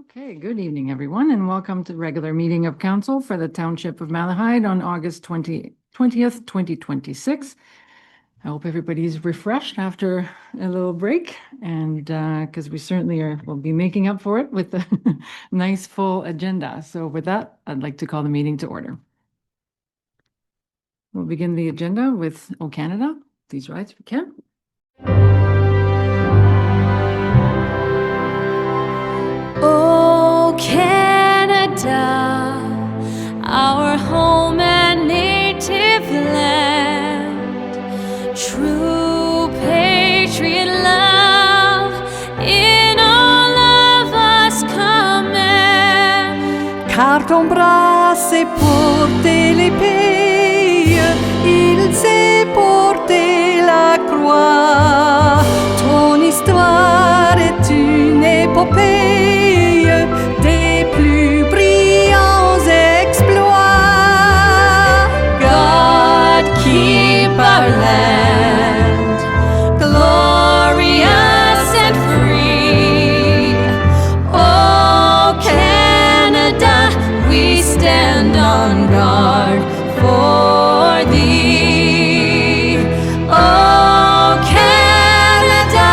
Okay, good evening, everyone, and welcome to the regular meeting of council for the Township of Malahide on August 20th, 2026. I hope everybody's refreshed after a little break, and because we certainly will be making up for it with a nice full agenda. So with that, I'd like to call the meeting to order. We'll begin the agenda with O Canada. Please rise if you can. O Canada, our home and native land, true patriot love in all of us command. Car ton bras s'est porté l'épée, il s'est porté la croix. Ton histoire est une épopée des plus brillants exploits. God keep our land glorious and free. Oh Canada, we stand on guard for thee. Oh Canada,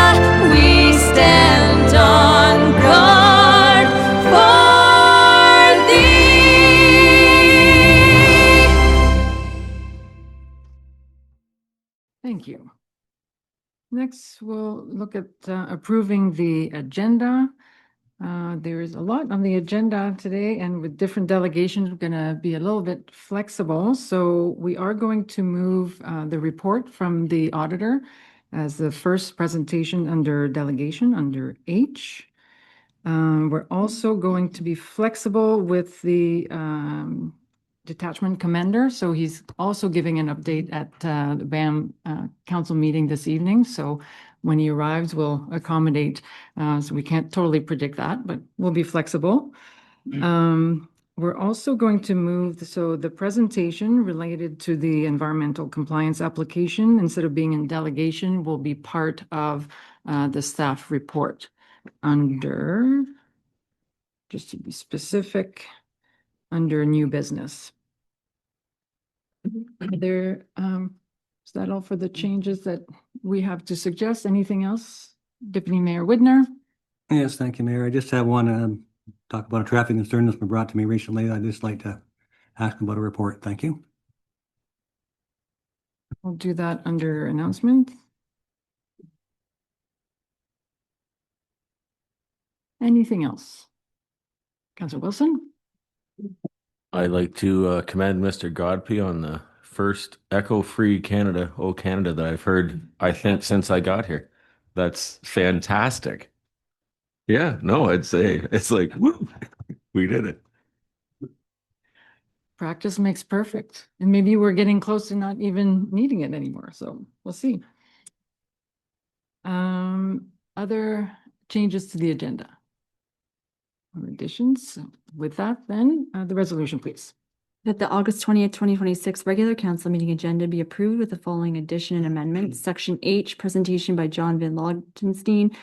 we stand on guard for thee. Thank you. Next, we'll look at approving the agenda. There is a lot on the agenda today, and with different delegations, we're going to be a little bit flexible. So we are going to move the report from the auditor as the first presentation under delegation under H. We're also going to be flexible with the detachment commander. So he's also giving an update at the BAM council meeting this evening. So when he arrives, we'll accommodate. So we can't totally predict that, but we'll be flexible. We're also going to move, so the presentation related to the environmental compliance application, instead of being in delegation, will be part of the staff report under, just to be specific, under new business. Are there, is that all for the changes that we have to suggest? Anything else? Deputy Mayor Widner? Yes, thank you, Mayor. I just have one, talk about a traffic concern that's been brought to me recently. I'd just like to ask about a report. Thank you. We'll do that under announcement. Anything else? Councilor Wilson? I'd like to commend Mr. Godby on the first echo-free Canada, O Canada, that I've heard, I think, since I got here. That's fantastic. Yeah, no, I'd say it's like, woo, we did it. Practice makes perfect. And maybe we're getting close to not even needing it anymore. So we'll see. Other changes to the agenda? Or additions? With that, then the resolution, please. That the August 20th, 2026 regular council meeting agenda be approved with the following addition and amendment. Section H, presentation by John Van Logenstein,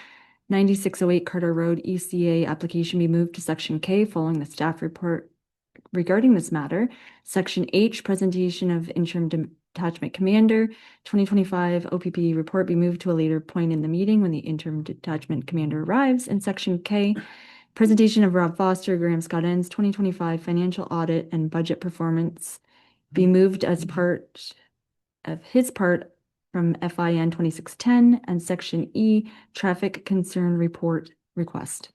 9608 Carter Road, ECA application be moved to Section K following the staff report regarding this matter. Section H, presentation of interim detachment commander, 2025 OPP report be moved to a later point in the meeting when the interim detachment commander arrives. And Section K, presentation of Rob Foster, Graham Scott Enns, 2025 financial audit and budget performance be moved as part of his part from FIN 2610 and Section E, traffic concern report request.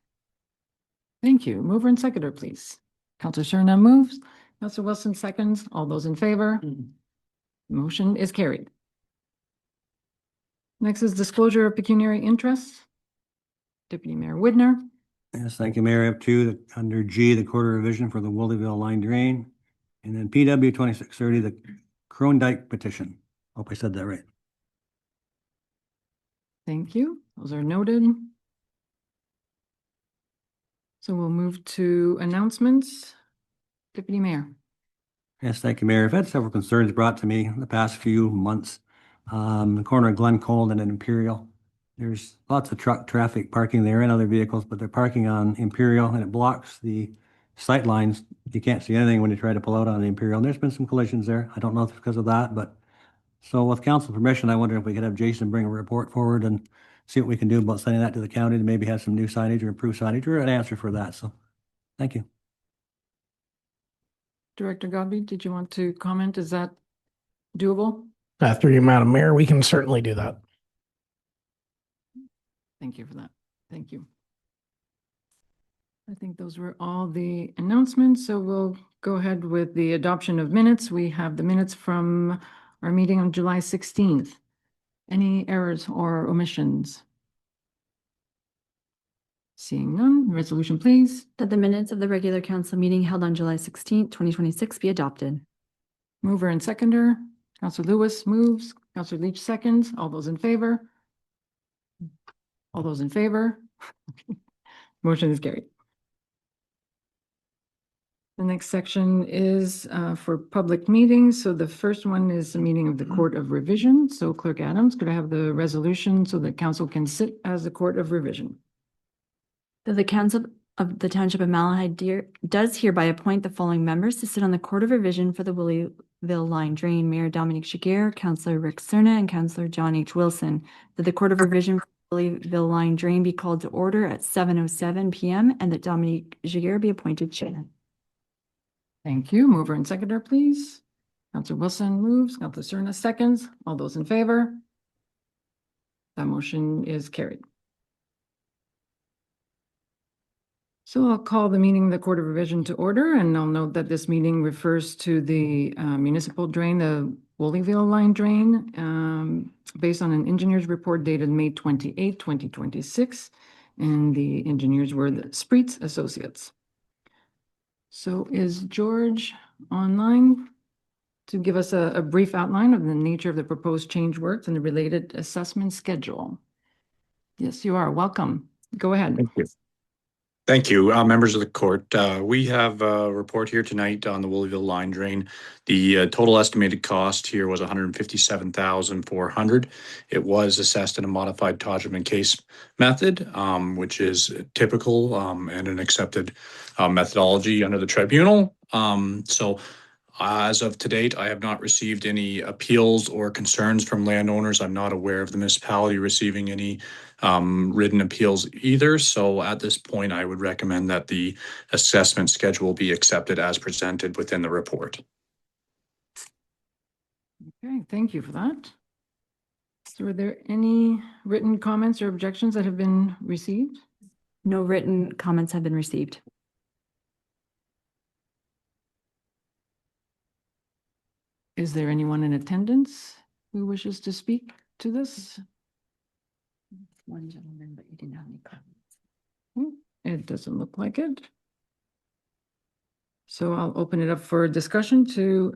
Thank you. Mover and seconder, please. Councilor Serna moves. Councilor Wilson seconds. All those in favor? Motion is carried. Next is disclosure of pecuniary interest. Deputy Mayor Widner. Yes, thank you, Mayor. I have two that under G, the quarter revision for the Woolleyville line drain. And then PW 2630, the Krondyke petition. Hope I said that right. Thank you. Those are noted. So we'll move to announcements. Deputy Mayor. Yes, thank you, Mayor. I've had several concerns brought to me in the past few months. The corner of Glen Cold and Imperial. There's lots of truck traffic parking there and other vehicles, but they're parking on Imperial and it blocks the sight lines. You can't see anything when you try to pull out on the Imperial. And there's been some collisions there. I don't know if it's because of that, but so with council permission, I wonder if we could have Jason bring a report forward and see what we can do about sending that to the county to maybe have some new signage or improved signage or an answer for that. So thank you. Director Godby, did you want to comment? Is that doable? Through you, Madam Mayor, we can certainly do that. Thank you for that. Thank you. I think those were all the announcements, so we'll go ahead with the adoption of minutes. We have the minutes from our meeting on July 16th. Any errors or omissions? Seeing none, resolution please. That the minutes of the regular council meeting held on July 16th, 2026 be adopted. Mover and seconder, Counselor Lewis moves, Counselor Leach seconds. All those in favor? All those in favor? Motion is carried. The next section is for public meetings. So the first one is the meeting of the Court of Revision. So Clerk Adams, could I have the resolution so that council can sit as the Court of Revision? That the council of the Township of Malahide does hereby appoint the following members to sit on the Court of Revision for the Woolleyville Line Drain: Mayor Dominique Giguère, Councillor Rick Cerna, and Councillor John H. Wilson. That the Court of Revision for the Woolleyville Line Drain be called to order at 7:07 p.m. and that Dominique Giguère be appointed chair. Thank you. Mover and seconder, please. Counselor Wilson moves, Counselor Cerna seconds. All those in favor? That motion is carried. So I'll call the meeting of the Court of Revision to order, and I'll note that this meeting refers to the municipal drain, the Woolleyville Line Drain, based on an engineer's report dated May 28, 2026, and the engineers were the Spreets Associates. So is George online to give us a brief outline of the nature of the proposed change works and the related assessment schedule? Yes, you are. Welcome. Go ahead. Thank you. Thank you, members of the court. We have a report here tonight on the Woolleyville Line Drain. The total estimated cost here was $157,400. It was assessed in a modified Todgerman case method, which is typical and an accepted methodology under the tribunal. So as of to date, I have not received any appeals or concerns from landowners. I'm not aware of the municipality receiving any written appeals either. So at this point, I would recommend that the assessment schedule be accepted as presented within the report. Okay, thank you for that. So are there any written comments or objections that have been received? No written comments have been received. Is there anyone in attendance who wishes to speak to this? One gentleman, but you didn't have any comments. It doesn't look like it. So I'll open it up for discussion to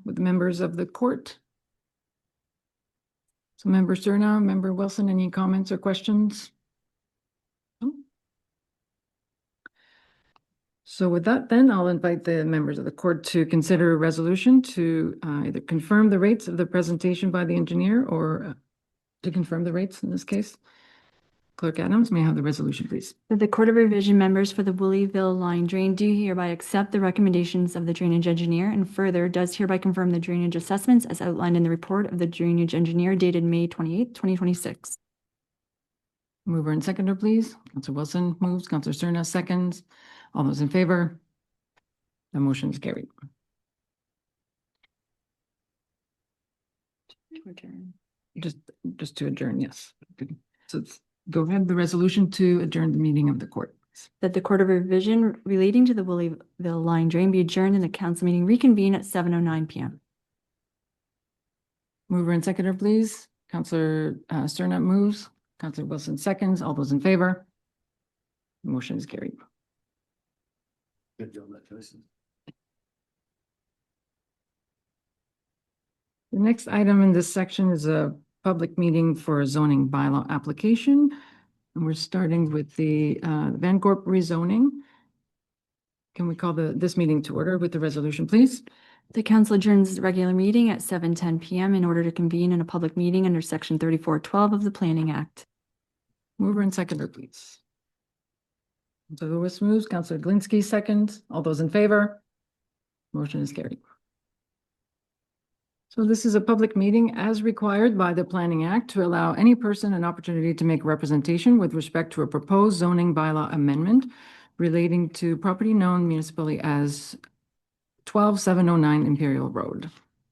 with the members of the court. So Member Cerna, Member Wilson, any comments or questions? No? So with that, then I'll invite the members of the court to consider a resolution to either confirm the rates of the presentation by the engineer or to confirm the rates in this case. Clerk Adams, may I have the resolution, please? That the Court of Revision members for the Woolleyville Line Drain do hereby accept the recommendations of the drainage engineer and further does hereby confirm the drainage assessments as outlined in the report of the drainage engineer dated May 28, 2026. Mover and seconder, please. Counselor Wilson moves, Counselor Cerna seconds. All those in favor? The motion is carried. Just to adjourn, yes. Good. So go ahead, the resolution to adjourn the meeting of the court. That the Court of Revision relating to the Woolleyville Line Drain be adjourned and the council meeting reconvene at 7:09 p.m. Mover and seconder, please. Counselor Cerna moves, Counselor Wilson seconds. All those in favor? The motion is carried. Good job, that choice. The next item in this section is a public meeting for a zoning bylaw application. And we're starting with the Van Gorp rezoning. Can we call this meeting to order with the resolution, please? The council adjourns the regular meeting at 7:10 p.m. in order to convene in a public meeting under section 3412 of the Planning Act. Mover and seconder, please. Counselor Lewis moves, Counselor Glinski seconds. All those in favor? Motion is carried. So this is a public meeting as required by the Planning Act to allow any person an opportunity to make representation with respect to a proposed zoning bylaw amendment relating to property known municipally as 12709 Imperial Road.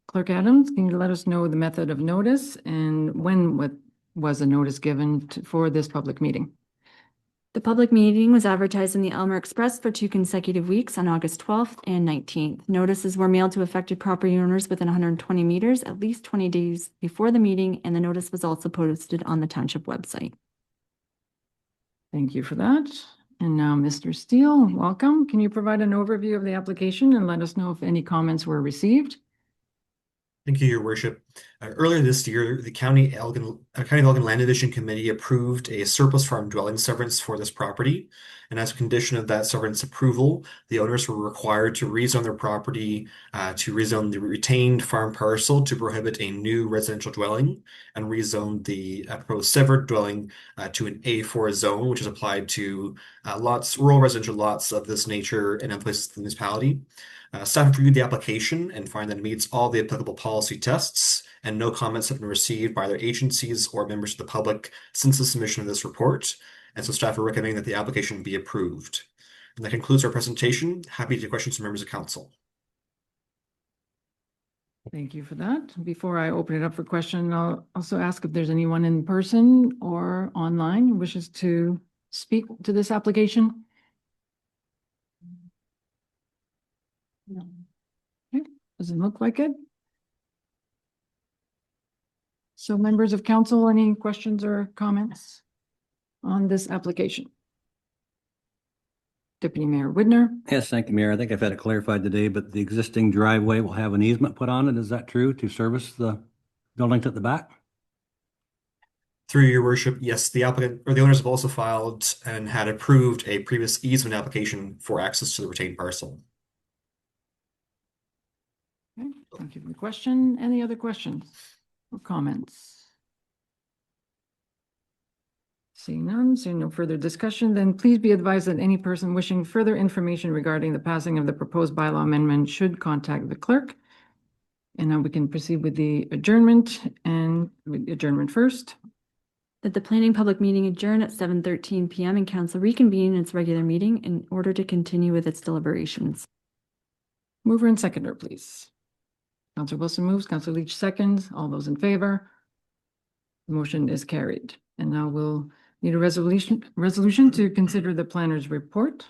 Clerk Adams, can you let us know the method of notice and when was a notice given for this public meeting? The public meeting was advertised in the Elmer Express for 2 consecutive weeks on August 12th and 19th. Notices were mailed to affected property owners within 120 meters at least 20 days before the meeting, and the notice was also posted on the township website. Thank you for that. And now, Mr. Steele, welcome. Can you provide an overview of the application and let us know if any comments were received? Thank you, Your Worship. Earlier this year, the County of Elgin Land Division Committee approved a surplus farm dwelling severance for this property. And as a condition of that severance approval, the owners were required to rezone their property to rezone the retained farm parcel to prohibit a new residential dwelling and rezone the proposed severed dwelling to an A4 zone, which is applied to rural residential lots of this nature in other places in the municipality. Staff reviewed the application and find that it meets all the applicable policy tests, and no comments have been received by other agencies or members of the public since the submission of this report. And so staff are recommending that the application be approved. And that concludes our presentation. Happy to take questions from members of council. Thank you for that. Before I open it up for question, I'll also ask if there's anyone in person or online who wishes to speak to this application. No. Okay, doesn't look like it. So members of council, any questions or comments on this application? Deputy Mayor Widner. Yes, thank you, Mayor. I think I've had it clarified today, but the existing driveway will have an easement put on it. Is that true, to service the buildings at the back? Through Your Worship, yes, the applicant or the owners have also filed and had approved a previous easement application for access to the retained parcel. Okay, thank you for the question. Any other questions or comments? Seeing none, seeing no further discussion, then please be advised that any person wishing further information regarding the passing of the proposed bylaw amendment should contact the clerk. And now we can proceed with the adjournment, and adjournment first. That the planning public meeting adjourn at 7:13 p.m. and council reconvene in its regular meeting in order to continue with its deliberations. Mover and seconder, please. Councilor Wilson moves, Councilor Leach seconds. All those in favor? The motion is carried. And now we'll need a resolution to consider the planner's report.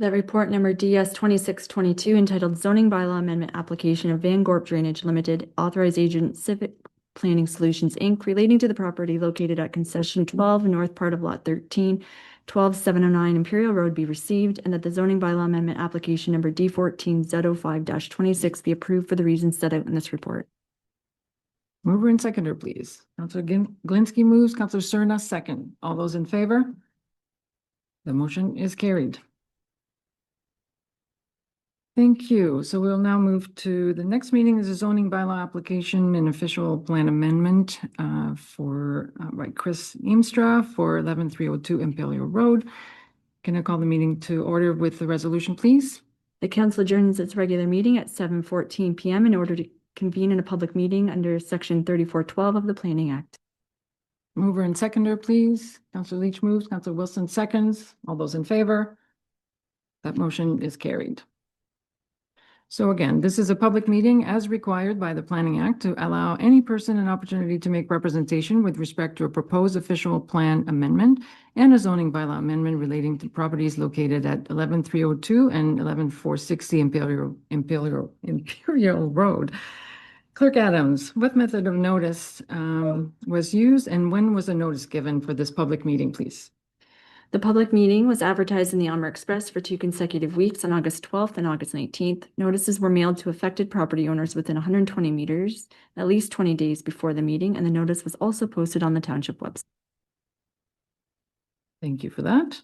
That report number DS 2622 entitled Zoning Bylaw Amendment Application of Van Gorp Drainage Limited, authorized agent Civic Planning Solutions, Inc., relating to the property located at concession 12 north part of lot 13, 12709 Imperial Road be received, and that the zoning bylaw amendment application number D14 Z05-26 be approved for the reasons set out in this report. Mover and seconder, please. Councilor Glinski moves, Councilor Cerna second. All those in favor? The motion is carried. Thank you. So we'll now move to the next meeting is a zoning bylaw application and official plan amendment for Chris Eamstra for 11302 Imperial Road. Can I call the meeting to order with the resolution, please? The council adjourns its regular meeting at 7:14 p.m. in order to convene in a public meeting under section 3412 of the Planning Act. Mover and seconder, please. Councilor Leach moves, Councilor Wilson seconds. All those in favor? That motion is carried. So again, this is a public meeting as required by the Planning Act to allow any person an opportunity to make representation with respect to a proposed official plan amendment and a zoning bylaw amendment relating to properties located at 11302 and 11460 Imperial Road. Clerk Adams, what method of notice was used and when was a notice given for this public meeting, please? The public meeting was advertised in the Elmer Express for 2 consecutive weeks on August 12th and August 19th. Notices were mailed to affected property owners within 120 meters, at least 20 days before the meeting, and the notice was also posted on the township website. Thank you for that.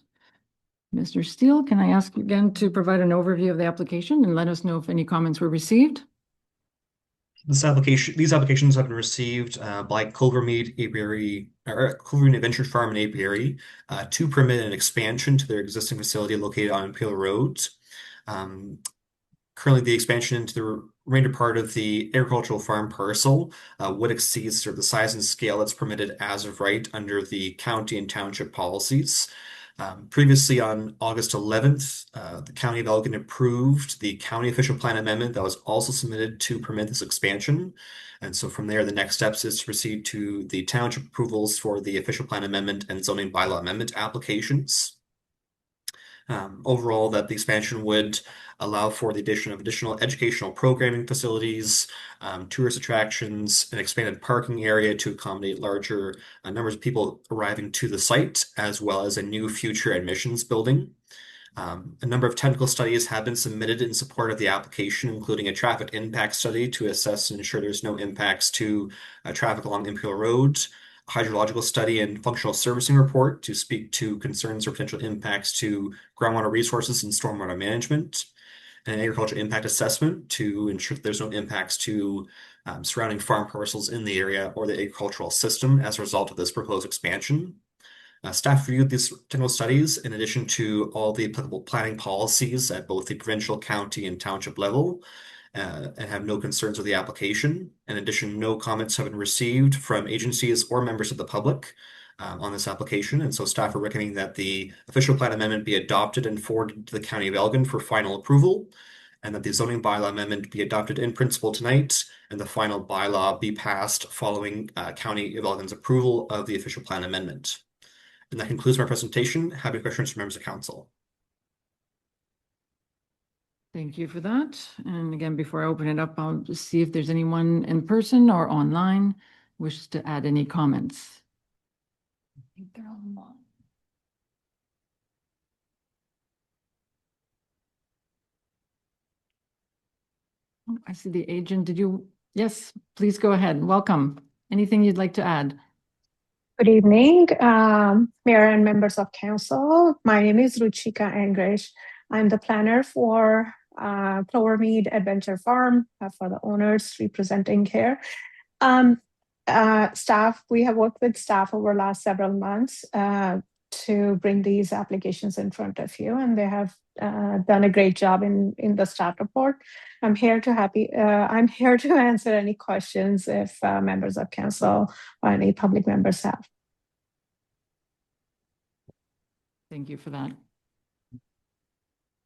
Mr. Steele, can I ask you again to provide an overview of the application and let us know if any comments were received? These applications have been received by Culvermead, Clovermead Adventure Farm in Apiary to permit an expansion to their existing facility located on Imperial Road. Currently, the expansion into the remainder part of the agricultural farm parcel would exceed sort of the size and scale that's permitted as of right under the county and township policies. Previously, on August 11th, the County of Elgin approved the county official plan amendment that was also submitted to permit this expansion. And so from there, the next steps is to proceed to the township approvals for the official plan amendment and zoning bylaw amendment applications. Overall, that the expansion would allow for the addition of additional educational programming facilities, tourist attractions, an expanded parking area to accommodate larger numbers of people arriving to the site, as well as a new future admissions building. A number of technical studies have been submitted in support of the application, including a traffic impact study to assess and ensure there's no impacts to traffic along Imperial Road, hydrological study and functional servicing report to speak to concerns or potential impacts to groundwater resources and stormwater management, and an agricultural impact assessment to ensure that there's no impacts to surrounding farm parcels in the area or the agricultural system as a result of this proposed expansion. Staff reviewed these technical studies in addition to all the applicable planning policies at both the provincial, county, and township level, and have no concerns with the application. In addition, no comments have been received from agencies or members of the public on this application, and so staff are recommending that the official plan amendment be adopted and forwarded to the County of Elgin for final approval, and that the zoning bylaw amendment be adopted in principle tonight, and the final bylaw be passed following County of Elgin's approval of the official plan amendment. And that concludes my presentation. Happy questions from members of council. Thank you for that. And again, before I open it up, I'll just see if there's anyone in person or online wishes to add any comments. I think they're online. Oh, I see the agent. Did you? Yes, please go ahead. Welcome. Anything you'd like to add? Good evening, Mayor and members of council. My name is Ruchika Angrish. I'm the planner for Clovermead Adventure Farm for the owners representing here. Staff, we have worked with staff over the last several months to bring these applications in front of you, and they have done a great job in the staff report. I'm here to answer any questions if members of council or any public members have. Thank you for that.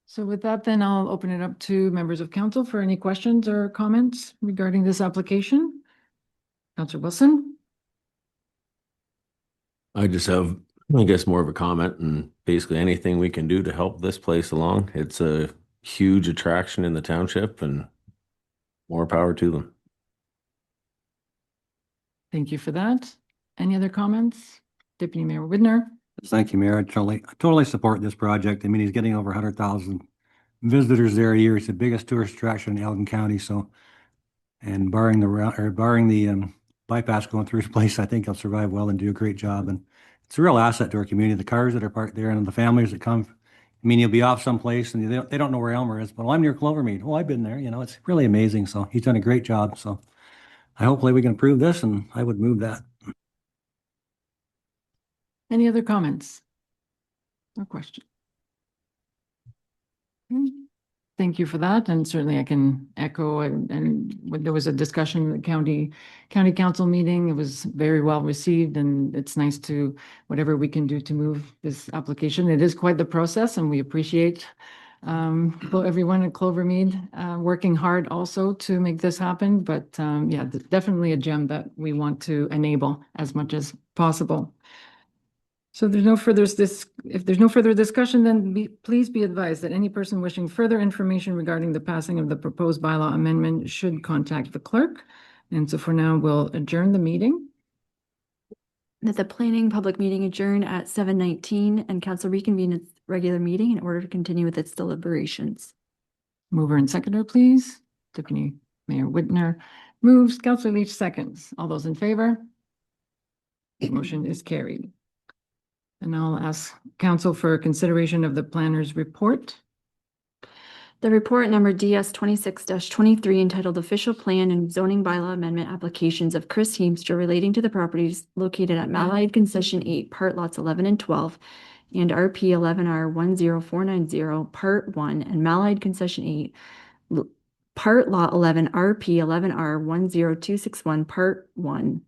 So with that, then I'll open it up to members of council for any questions or comments regarding this application. Councillor Wilson. I just have, I guess, more of a comment, and basically anything we can do to help this place along. It's a huge attraction in the township, and more power to them. Thank you for that. Any other comments? Deputy Mayor Widner. Thank you, Mayor. I totally support this project. I mean, he's getting over 100,000 visitors there a year. It's the biggest tourist attraction in Elgin County. So, and barring the bypass going through his place, I think he'll survive well and do a great job. And it's a real asset to our community. The cars that are parked there and the families that come. I mean, you'll be off someplace and they don't know where Elmer is, but well, I'm near Clovermead. Oh, I've been there. You know, it's really amazing. So he's done a great job. So hopefully we can approve this, and I would move that. Any other comments or questions? Thank you for that. And certainly I can echo, and when there was a discussion at the county council meeting, it was very well received, and it's nice to, whatever we can do to move this application. It is quite the process, and we appreciate everyone at Clovermead working hard also to make this happen. But yeah, definitely a gem that we want to enable as much as possible. So if there's no further discussion, then please be advised that any person wishing further information regarding the passing of the proposed bylaw amendment should contact the clerk. And so for now, we'll adjourn the meeting. That the planning public meeting adjourn at 7:19 and council reconvene its regular meeting in order to continue with its deliberations. Mover and seconder, please. Deputy Mayor Widner moves. Councillor Leach seconds. All those in favor? The motion is carried. And I'll ask council for consideration of the planner's report. The report number DS 26-23 entitled Official Plan and Zoning Bylaw Amendment Applications of Chris Heemstra relating to the properties located at Malahide Concession 8, Part Lots 11 and 12, and RP 11R 10490, Part 1, and Malahide Concession 8, Part Lot 11, RP 11R 10261, Part 1,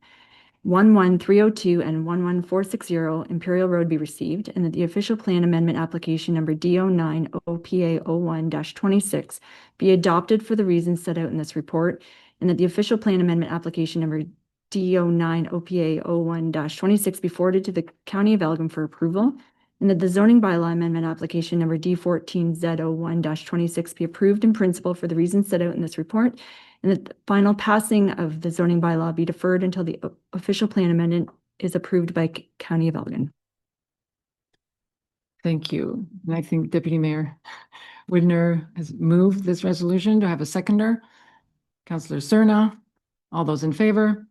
11302 and 11460 Imperial Road be received, and that the official plan amendment application number D09 OPA 01-26 be adopted for the reasons set out in this report, and that the official plan amendment application number D09 OPA 01-26 be forwarded to the County of Elgin for approval, and that the zoning bylaw amendment application number D14 Z01-26 be approved in principle for the reasons set out in this report, and that the final passing of the zoning bylaw be deferred until the official plan amendment is approved by County of Elgin. Thank you. And I think Deputy Mayor Widner has moved this resolution. Do I have a seconder? Councillor Cerna, all those in favor?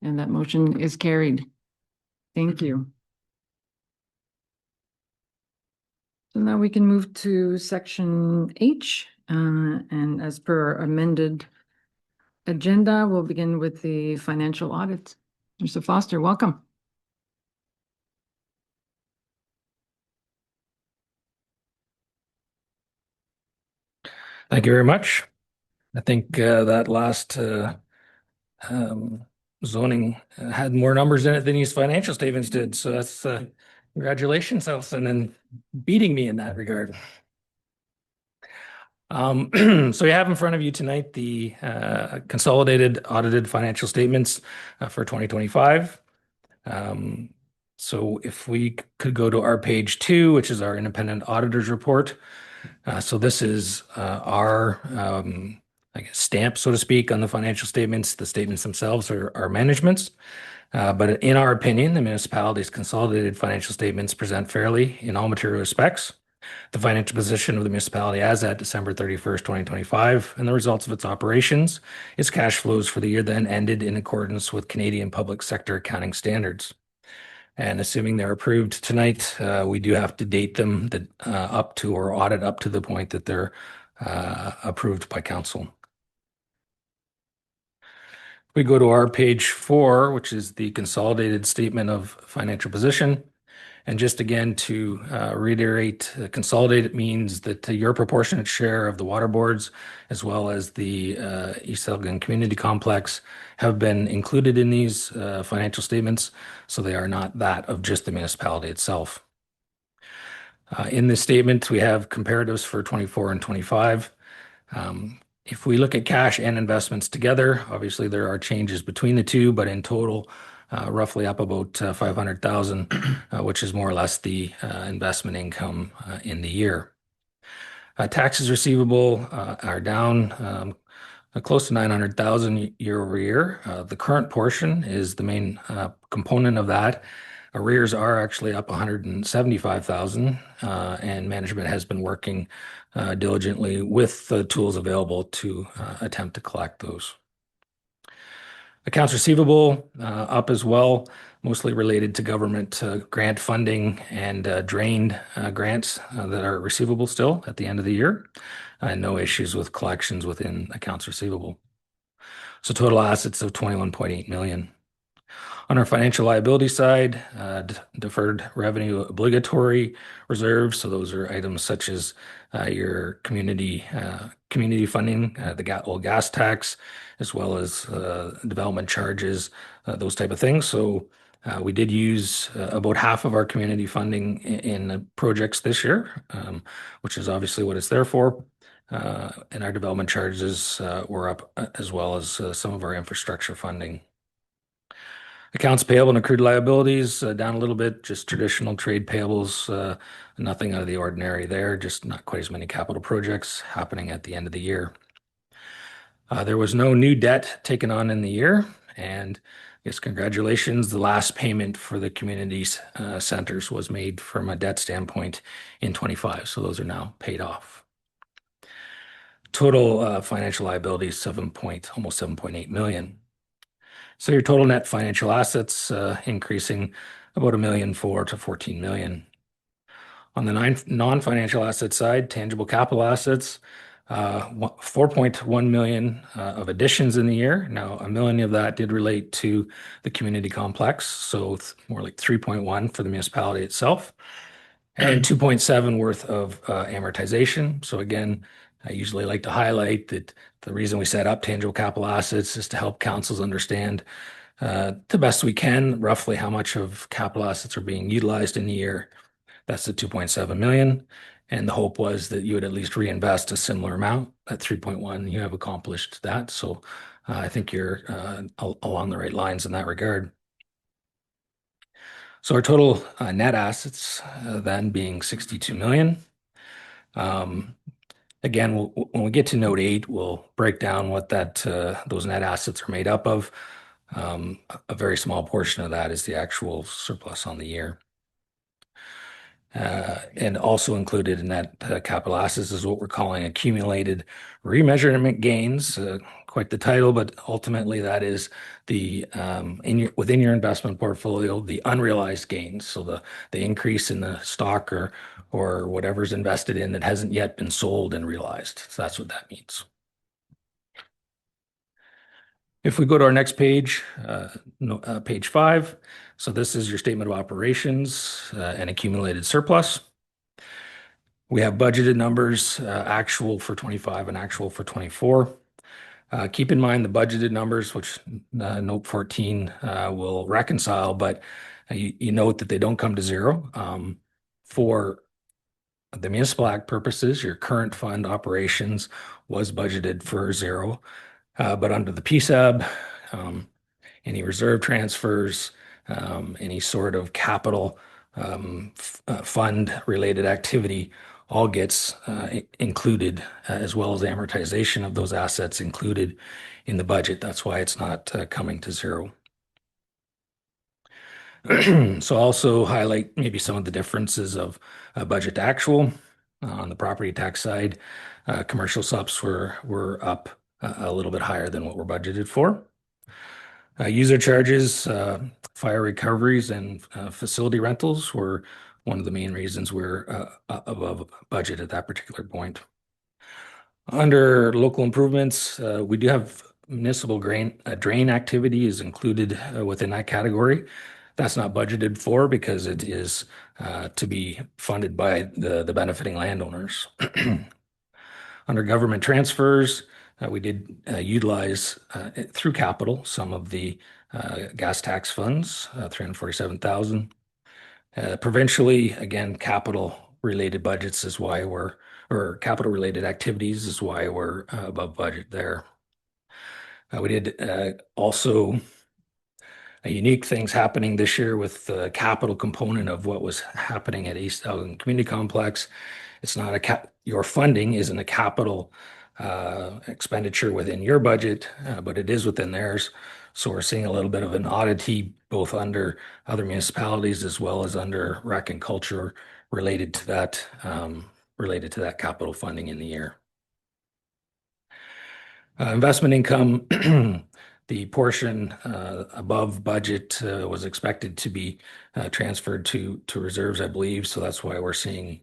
And that motion is carried. Thank you. So now we can move to section H, and as per our amended agenda, we'll begin with the financial audit. Mr. Foster, welcome. Thank you very much. I think that last zoning had more numbers in it than these financial statements did. So that's congratulations, Elson, and beating me in that regard. So you have in front of you tonight the consolidated audited financial statements for 2025. So if we could go to our page 2, which is our independent auditor's report. So this is our I guess stamp, so to speak, on the financial statements. The statements themselves are management's. But in our opinion, the municipality's consolidated financial statements present fairly in all material respects the financial position of the municipality as at December 31st, 2025, and the results of its operations, its cash flows for the year then ended in accordance with Canadian public sector accounting standards. And assuming they're approved tonight, we do have to date them up to or audit up to the point that they're approved by council. We go to our page 4, which is the consolidated statement of financial position. And just again to reiterate, consolidated means that your proportionate share of the water boards, as well as the East Elgin Community Complex, have been included in these financial statements, so they are not that of just the municipality itself. In this statement, we have comparatives for 24 and 25. If we look at cash and investments together, obviously there are changes between the two, but in total, roughly up about 500,000, which is more or less the investment income in the year. Taxes receivable are down close to 900,000 year over year. The current portion is the main component of that. Arrears are actually up 175,000, and management has been working diligently with the tools available to attempt to collect those. Accounts receivable up as well, mostly related to government grant funding and drained grants that are receivable still at the end of the year. No issues with collections within accounts receivable. So total assets of 21.8 million. On our financial liability side, deferred revenue obligatory reserves. So those are items such as your community funding, the old gas tax, as well as development charges, those type of things. So we did use about half of our community funding in projects this year, which is obviously what it's there for. And our development charges were up as well as some of our infrastructure funding. Accounts payable and accrued liabilities down a little bit, just traditional trade payables, nothing out of the ordinary there, just not quite as many capital projects happening at the end of the year. There was no new debt taken on in the year, and I guess congratulations, the last payment for the community centers was made from a debt standpoint in 25, so those are now paid off. Total financial liabilities, almost 7.8 million. So your total net financial assets increasing about $1.4 million to 14 million. On the non-financial asset side, tangible capital assets, 4.1 million of additions in the year. Now, $1 million of that did relate to the community complex, so it's more like 3.1 for the municipality itself, and 2.7 worth of amortization. So again, I usually like to highlight that the reason we set up tangible capital assets is to help councils understand the best we can roughly how much of capital assets are being utilized in the year. That's the 2.7 million. And the hope was that you would at least reinvest a similar amount at 3.1. You have accomplished that. So I think you're along the right lines in that regard. So our total net assets then being 62 million. Again, when we get to note 8, we'll break down what those net assets are made up of. A very small portion of that is the actual surplus on the year. And also included in that capital assets is what we're calling accumulated remeasurement gains. Quite the title, but ultimately that is the within your investment portfolio, the unrealized gains. So the increase in the stock or whatever's invested in that hasn't yet been sold and realized. So that's what that means. If we go to our next page, page 5, so this is your statement of operations and accumulated surplus. We have budgeted numbers, actual for 25 and actual for 24. Keep in mind the budgeted numbers, which note 14 will reconcile, but you note that they don't come to zero. For the Municipal Act purposes, your current fund operations was budgeted for 0. But under the PSAB, any reserve transfers, any sort of capital fund-related activity all gets included, as well as amortization of those assets included in the budget. That's why it's not coming to 0. So also highlight maybe some of the differences of budget to actual. On the property tax side, commercial subs were up a little bit higher than what we're budgeted for. User charges, fire recoveries, and facility rentals were one of the main reasons we're above budget at that particular point. Under local improvements, we do have municipal drain activity is included within that category. That's not budgeted for because it is to be funded by the benefiting landowners. Under government transfers, we did utilize through capital some of the gas tax funds, 347,000. Provincially, again, capital-related budgets is why or capital-related activities is why we're above budget there. We did also unique things happening this year with the capital component of what was happening at East Elgin Community Complex. It's not your funding isn't a capital expenditure within your budget, but it is within theirs. So we're seeing a little bit of an oddity both under other municipalities as well as under rec and culture related to that capital funding in the year. Investment income, the portion above budget was expected to be transferred to reserves, I believe. So that's why we're seeing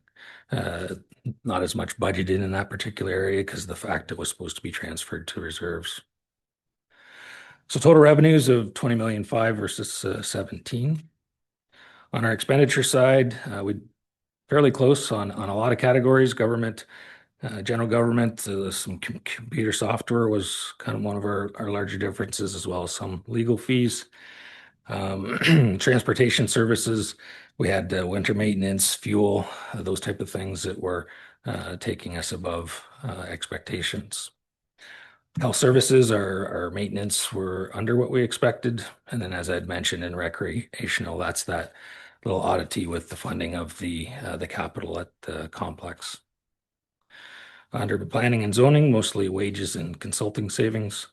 not as much budgeted in that particular area because of the fact it was supposed to be transferred to reserves. So total revenues of 20.5 million versus 17. On our expenditure side, we fairly close on a lot of categories. Government, general government, some computer software was kind of one of our larger differences, as well as some legal fees. Transportation services, we had winter maintenance, fuel, those type of things that were taking us above expectations. Health services, our maintenance were under what we expected. And then as I'd mentioned in recreational, that's that little oddity with the funding of the capital at the complex. Under planning and zoning, mostly wages and consulting savings.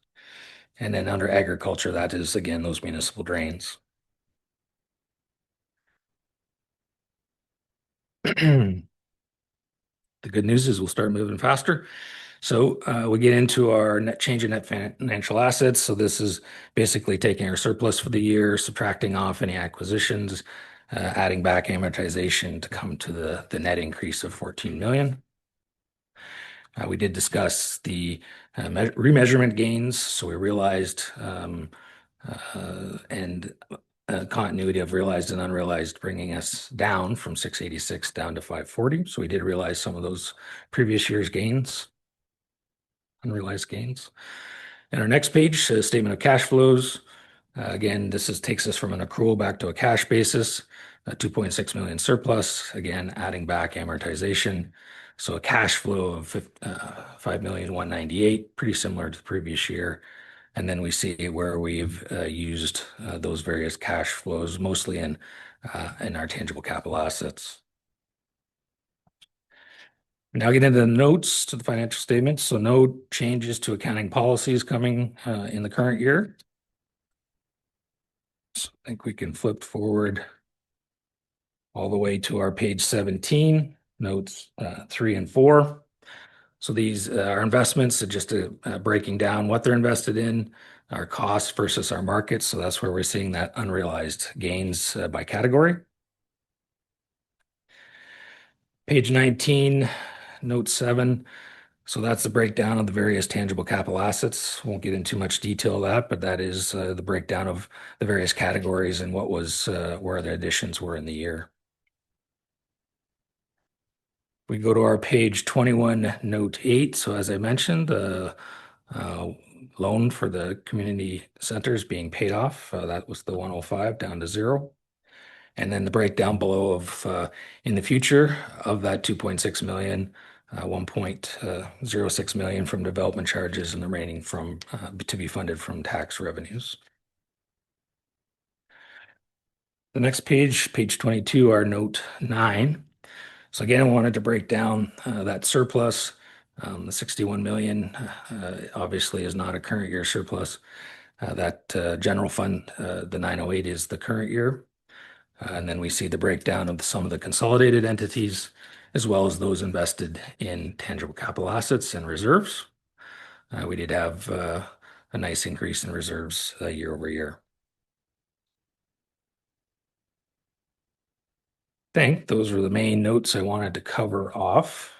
And then under agriculture, that is, again, those municipal drains. The good news is we'll start moving faster. So we get into our net change in net financial assets. So this is basically taking our surplus for the year, subtracting off any acquisitions, adding back amortization to come to the net increase of 14 million. We did discuss the remeasurement gains, so we realized and continuity of realized and unrealized, bringing us down from 686 down to 540. So we did realize some of those previous year's gains, unrealized gains. And our next page, statement of cash flows. Again, takes us from an accrual back to a cash basis, a 2.6 million surplus, again, adding back amortization. So a cash flow of 5,198,000, pretty similar to the previous year. And then we see where we've used those various cash flows, mostly in our tangible capital assets. Now get into the notes to the financial statements. So no changes to accounting policies coming in the current year. So I think we can flip forward all the way to our page 17, notes 3 and 4. So these are investments, just breaking down what they're invested in, our costs versus our markets. So that's where we're seeing that unrealized gains by category. Page 19, note 7. So that's the breakdown of the various tangible capital assets. Won't get into much detail of that, but that is the breakdown of the various categories and what was where the additions were in the year. We go to our page 21, note 8. So as I mentioned, the loan for the community centers being paid off. That was the 105 down to 0. And then the breakdown below of in the future of that 2.6 million, 1.06 million from development charges and the remaining from to be funded from tax revenues. The next page, page 22, our note 9. So again, I wanted to break down that surplus. The 61 million obviously is not a current year surplus. That general fund, the 908 is the current year. And then we see the breakdown of some of the consolidated entities, as well as those invested in tangible capital assets and reserves. We did have a nice increase in reserves year over year. I think those were the main notes I wanted to cover off.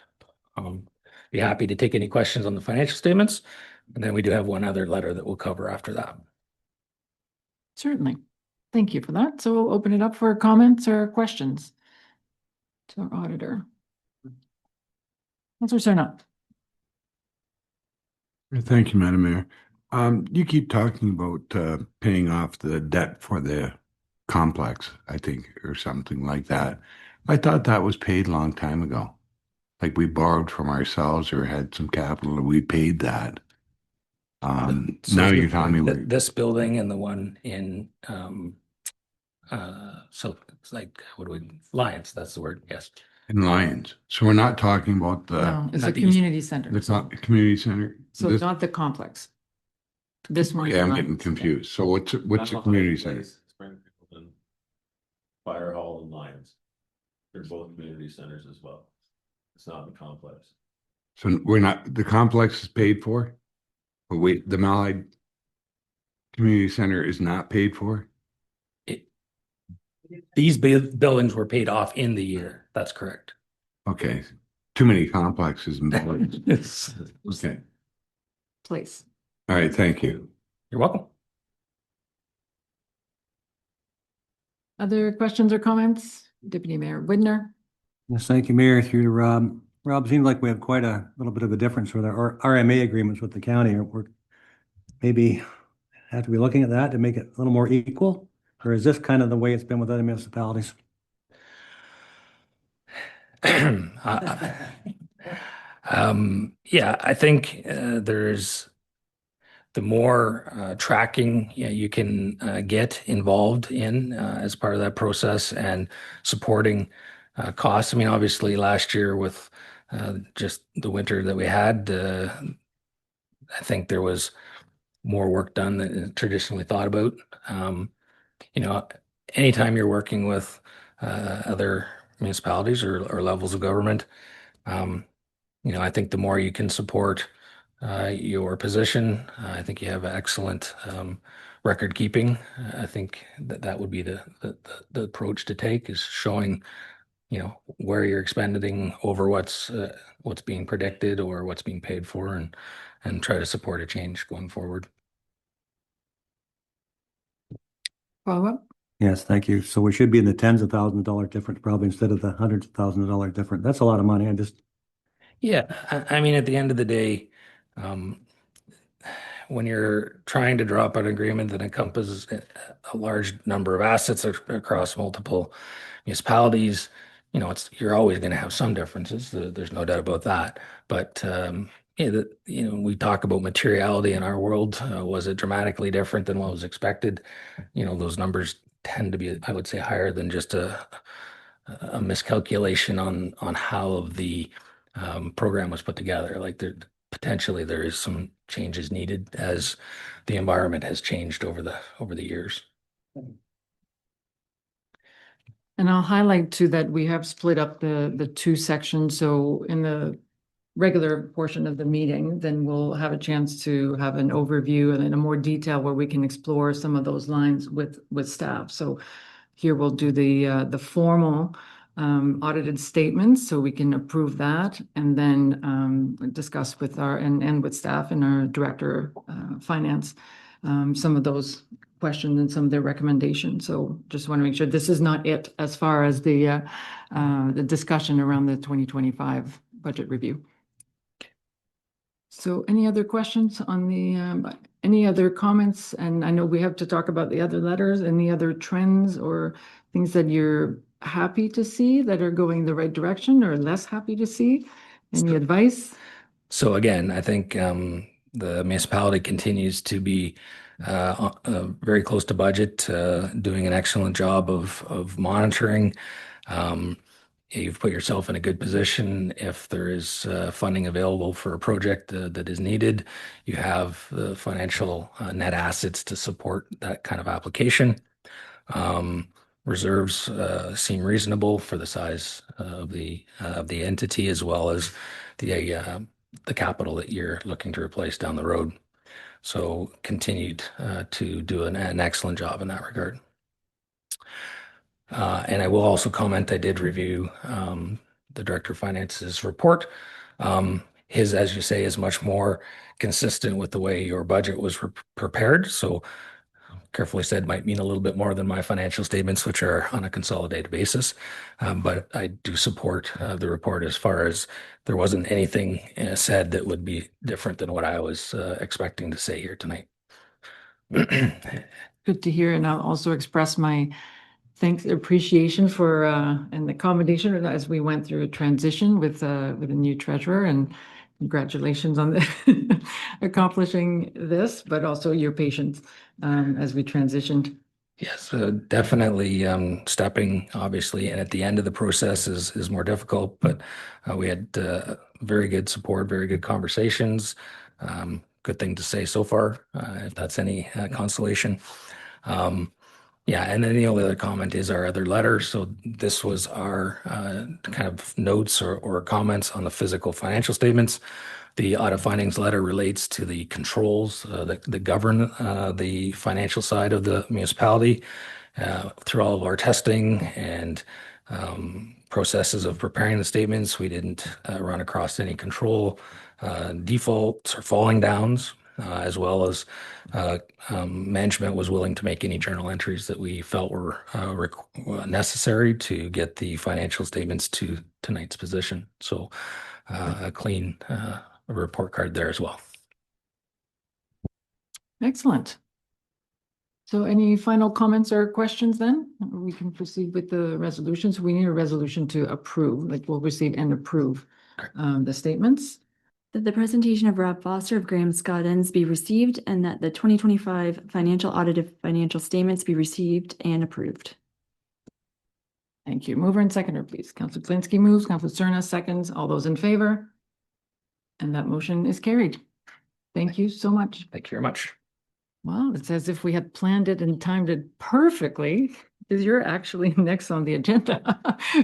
Be happy to take any questions on the financial statements. And then we do have one other letter that we'll cover after that. Certainly. Thank you for that. So we'll open it up for comments or questions to our auditor. Councillor Cerna. Thank you, Madam Mayor. You keep talking about paying off the debt for the complex, I think, or something like that. I thought that was paid a long time ago. Like we borrowed from ourselves or had some capital and we paid that. Now you're telling me this building and the one in so it's like Lions, that's the word, yes. in Lions. So we're not talking about the No, it's a not the community center. it's not the community center. So This- not the complex. This one. Okay, I'm is getting not. confused. So what's the community center? Springfield and Fire Hall and Lions. They're both community centers as well. It's not the complex. So we're not, the complex is paid for? But wait, the Malahide Community Center is not paid for? These buildings were paid off in the year. That's correct. Okay, too many complexes and buildings. Okay, Place. all right, thank you. You're welcome. Other questions or comments? Deputy Mayor Widner. Yes, thank you, Mayor, through to Rob. Rob, seems like we have quite a little bit of a difference with our RMA agreements with the county. We're maybe have to be looking at that to make it a little more equal, or is this kind of the way it's been with other municipalities? Yeah, I think there's the more tracking you can get involved in as part of that process and supporting costs. I mean, obviously last year with just the winter that we had, I think there was more work done than traditionally thought about. You know, anytime you're working with other municipalities or levels of government, you know, I think the more you can support your position. I think you have excellent record keeping. I think that would be the approach to take, is showing, where you're expending over what's being predicted or what's being paid for, and try to support a change going forward. Follow-up? Yes, thank you. So we should be in the tens of thousands of dollar difference probably instead of the hundreds of thousands of dollar difference. That's a lot of money. Yeah, I mean, at the end of the day, when you're trying to draw up an agreement that encompasses a large number of assets across multiple municipalities, you're always going to have some differences. There's no doubt about that. But we talk about materiality in our world. Was it dramatically different than what was expected? Those numbers tend to be, I would say, higher than just a miscalculation on how the program was put together. Like potentially there is some changes needed as the environment has changed over the years. And I'll highlight too that we have split up the two sections. So in the regular portion of the meeting, then we'll have a chance to have an overview and in a more detail where we can explore some of those lines with staff. So here we'll do the formal audited statements, so we can approve that, and then discuss with and with staff and our director finance some of those questions and some of their recommendations. So just want to make sure this is not it as far as the discussion around the 2025 budget review. So any other questions on any other comments? And I know we have to talk about the other letters. Any other trends or things that you're happy to see that are going the right direction or less happy to see? Any advice? So again, I think the municipality continues to be very close to budget, doing an excellent job of monitoring. You've put yourself in a good position. If there is funding available for a project that is needed, you have the financial net assets to support that kind of application. Reserves seem reasonable for the size of the entity, as well as the capital that you're looking to replace down the road. So continued to do an excellent job in that regard. And I will also comment, I did review the Director of Finance's report. His, as you say, is much more consistent with the way your budget was prepared. So carefully said, might mean a little bit more than my financial statements, which are on a consolidated basis. But I do support the report as far as there wasn't anything said that would be different than what I was expecting to say here tonight. Good to hear. And I'll also express my appreciation for and accommodation as we went through a transition with a new treasurer, and congratulations on accomplishing this, but also your patience as we transitioned. Yes, definitely stepping obviously in at the end of the process is more difficult, but we had very good support, very good conversations. Good thing to say so far, if that's any consolation. Yeah, and then the only other comment is our other letter. So this was our kind of notes or comments on the physical financial statements. The audit findings letter relates to the controls that govern the financial side of the municipality. Through all of our testing and processes of preparing the statements, we didn't run across any control defaults or falling downs. As well as management was willing to make any journal entries that we felt were necessary to get the financial statements to tonight's position. So a clean report card there as well. Excellent. So any final comments or questions then? We can proceed with the resolutions. We need a resolution to approve, like we'll receive and approve the statements. That the presentation of Rob Foster of Graham Scott Ends be received, and that the 2025 financial audited financial statements be received and approved. Thank you. Mover and seconder, please. Councillor Klinsky moves, Councillor Cerna seconds. All those in favor? And that motion is carried. Thank you so much. Thank you very much. Well, it's as if we had planned it and timed it perfectly, because you're actually next on the agenda.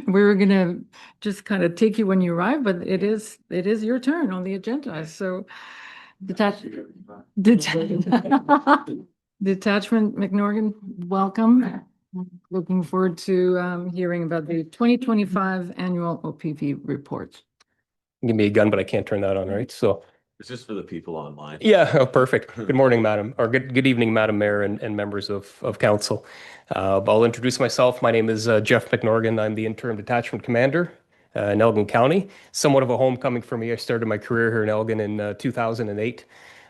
We were gonna just kind of take you when you arrive, but it is your turn on the agenda. So Detachment McNorgan, welcome. Looking forward to hearing about the 2025 annual OPP report. Give me a gun, but I can't turn that on, right? So, It's just for the people online. yeah, oh, perfect. Good morning, Madam, or good evening, Madam Mayor and members of council. I'll introduce myself. My name is Jeff McNorgan. I'm the interim detachment commander in Elgin County. Somewhat of a homecoming for me. I started my career here in Elgin in 2008.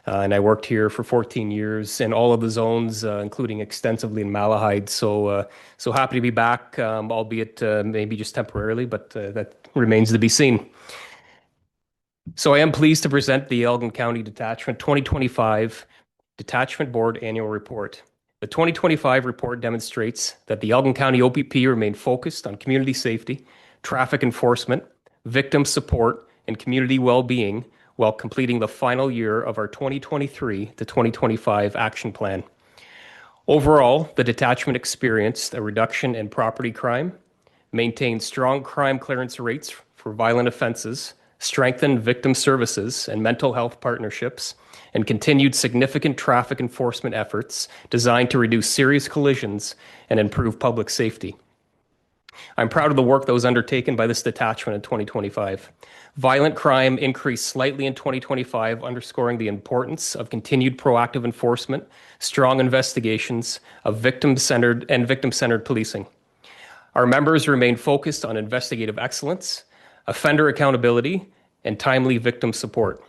And I worked here for 14 years in all of the zones, including extensively in Malahide. So happy to be back, albeit maybe just temporarily, but that remains to be seen. So I am pleased to present the Elgin County Detachment 2025 Detachment Board Annual Report. The 2025 report demonstrates that the Elgin County OPP remained focused on community safety, traffic enforcement, victim support, and community well-being while completing the final year of our 2023 to 2025 action plan. Overall, the detachment experienced a reduction in property crime, maintained strong crime clearance rates for violent offenses, strengthened victim services and mental health partnerships, and continued significant traffic enforcement efforts designed to reduce serious collisions and improve public safety. I'm proud of the work that was undertaken by this detachment in 2025. Violent crime increased slightly in 2025, underscoring the importance of continued proactive enforcement, strong investigations of victim-centered policing. Our members remain focused on investigative excellence, offender accountability, and timely victim support.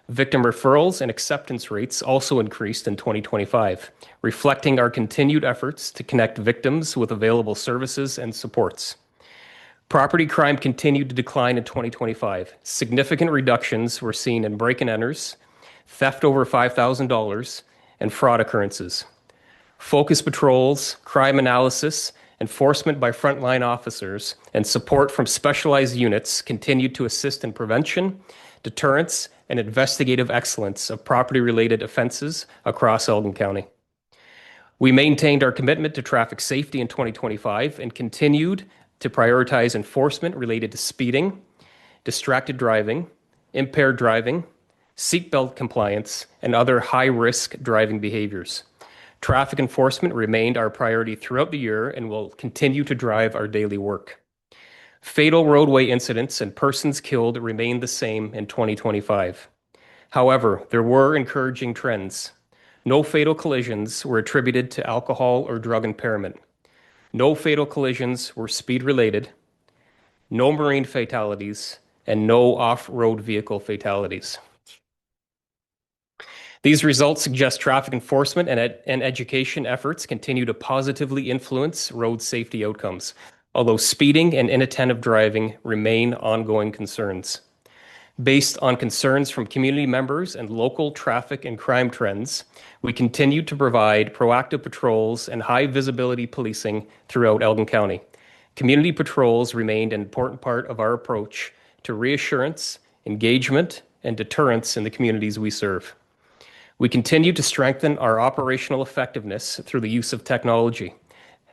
Victim referrals and acceptance rates also increased in 2025, reflecting our continued efforts to connect victims with available services and supports. Property crime continued to decline in 2025. Significant reductions were seen in break-and-enters, theft over $5,000, and fraud occurrences. Focus patrols, crime analysis, enforcement by frontline officers, and support from specialized units continued to assist in prevention, deterrence, and investigative excellence of property-related offenses across Elgin County. We maintained our commitment to traffic safety in 2025 and continued to prioritize enforcement related to speeding, distracted driving, impaired driving, seatbelt compliance, and other high-risk driving behaviors. Traffic enforcement remained our priority throughout the year and will continue to drive our daily work. Fatal roadway incidents and persons killed remained the same in 2025. However, there were encouraging trends. No fatal collisions were attributed to alcohol or drug impairment. No fatal collisions were speed-related, no marine fatalities, and no off-road vehicle fatalities. These results suggest traffic enforcement and education efforts continue to positively influence road safety outcomes, although speeding and inattentive driving remain ongoing concerns. Based on concerns from community members and local traffic and crime trends, we continue to provide proactive patrols and high-visibility policing throughout Elgin County. Community patrols remained an important part of our approach to reassurance, engagement, and deterrence in the communities we serve. We continue to strengthen our operational effectiveness through the use of technology.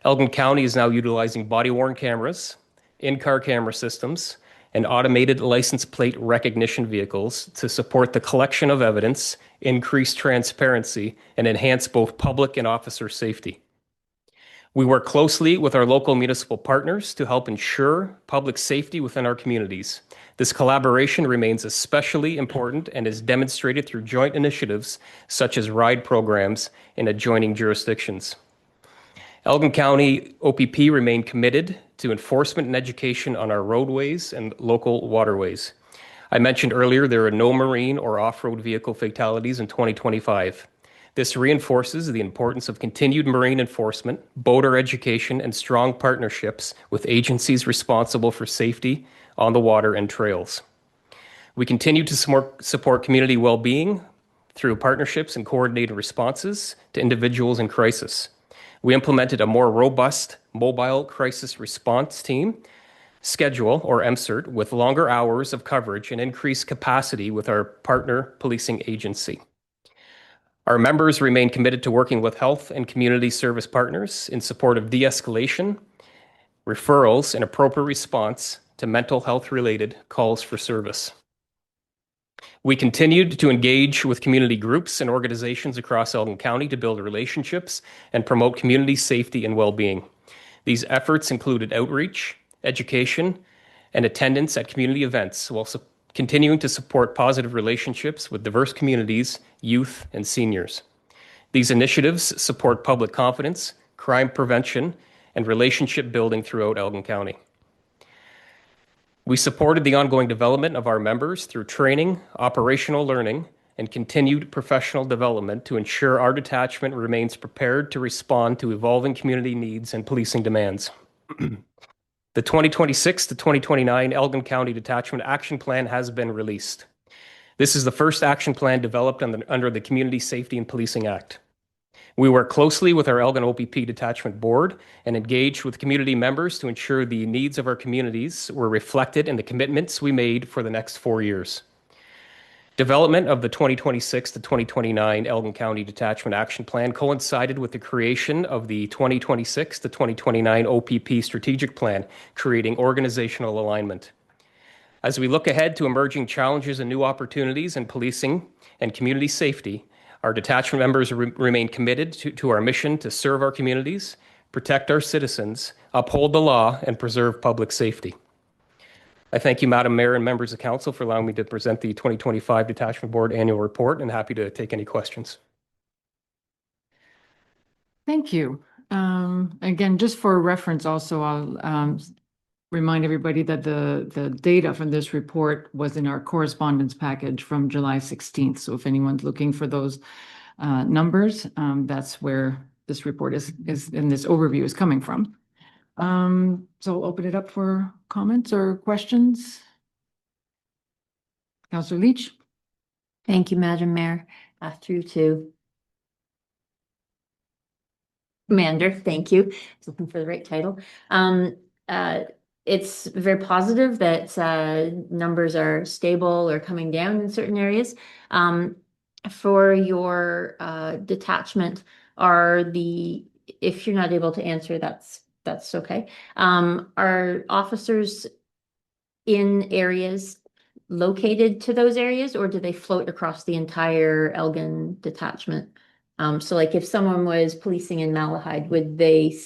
Elgin County is now utilizing body-worn cameras, in-car camera systems, and automated license plate recognition vehicles to support the collection of evidence, increase transparency, and enhance both public and officer safety. We work closely with our local municipal partners to help ensure public safety within our communities. This collaboration remains especially important and is demonstrated through joint initiatives such as ride programs in adjoining jurisdictions. Elgin County OPP remained committed to enforcement and education on our roadways and local waterways. I mentioned earlier there are no marine or off-road vehicle fatalities in 2025. This reinforces the importance of continued marine enforcement, boater education, and strong partnerships with agencies responsible for safety on the water and trails. We continue to support community well-being through partnerships and coordinated responses to individuals in crisis. We implemented a more robust mobile crisis response team schedule, or MCERT, with longer hours of coverage and increased capacity with our partner policing agency. Our members remain committed to working with health and community service partners in support of de-escalation, referrals, and appropriate response to mental health-related calls for service. We continued to engage with community groups and organizations across Elgin County to build relationships and promote community safety and well-being. These efforts included outreach, education, and attendance at community events while continuing to support positive relationships with diverse communities, youth, and seniors. These initiatives support public confidence, crime prevention, and relationship building throughout Elgin County. We supported the ongoing development of our members through training, operational learning, and continued professional development to ensure our detachment remains prepared to respond to evolving community needs and policing demands. The 2026 to 2029 Elgin County Detachment Action Plan has been released. This is the first action plan developed under the Community Safety and Policing Act. We work closely with our Elgin OPP Detachment Board and engaged with community members to ensure the needs of our communities were reflected in the commitments we made for the next 4 years. Development of the 2026 to 2029 Elgin County Detachment Action Plan coincided with the creation of the 2026 to 2029 OPP Strategic Plan, creating organizational alignment. As we look ahead to emerging challenges and new opportunities in policing and community safety, our detachment members remain committed to our mission to serve our communities, protect our citizens, uphold the law, and preserve public safety. I thank you, Madam Mayor and members of council, for allowing me to present the 2025 Detachment Board Annual Report, and happy to take any questions. Thank you. Again, just for reference also, I'll remind everybody that the data from this report was in our correspondence package from July 16th. So if anyone's looking for those numbers, that's where this report is and this overview is coming from. So I'll open it up for comments or questions. Councillor Leach. Thank you, Madam Mayor. Through to Commander, thank you. I was looking for the right title. It's very positive that numbers are stable or coming down in certain areas. For your detachment, if you're not able to answer, that's okay. Are officers in areas located to those areas, or do they float across the entire Elgin detachment? So like if someone was policing in Malahide, would they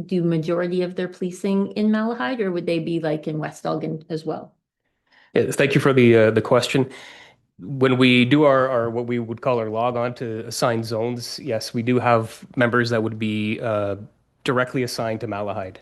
do majority of their policing in Malahide, or would they be like in West Elgin as well? Yeah, thank you for the question. When we do our what we would call our log on to assigned zones, yes, we do have members that would be directly assigned to Malahide.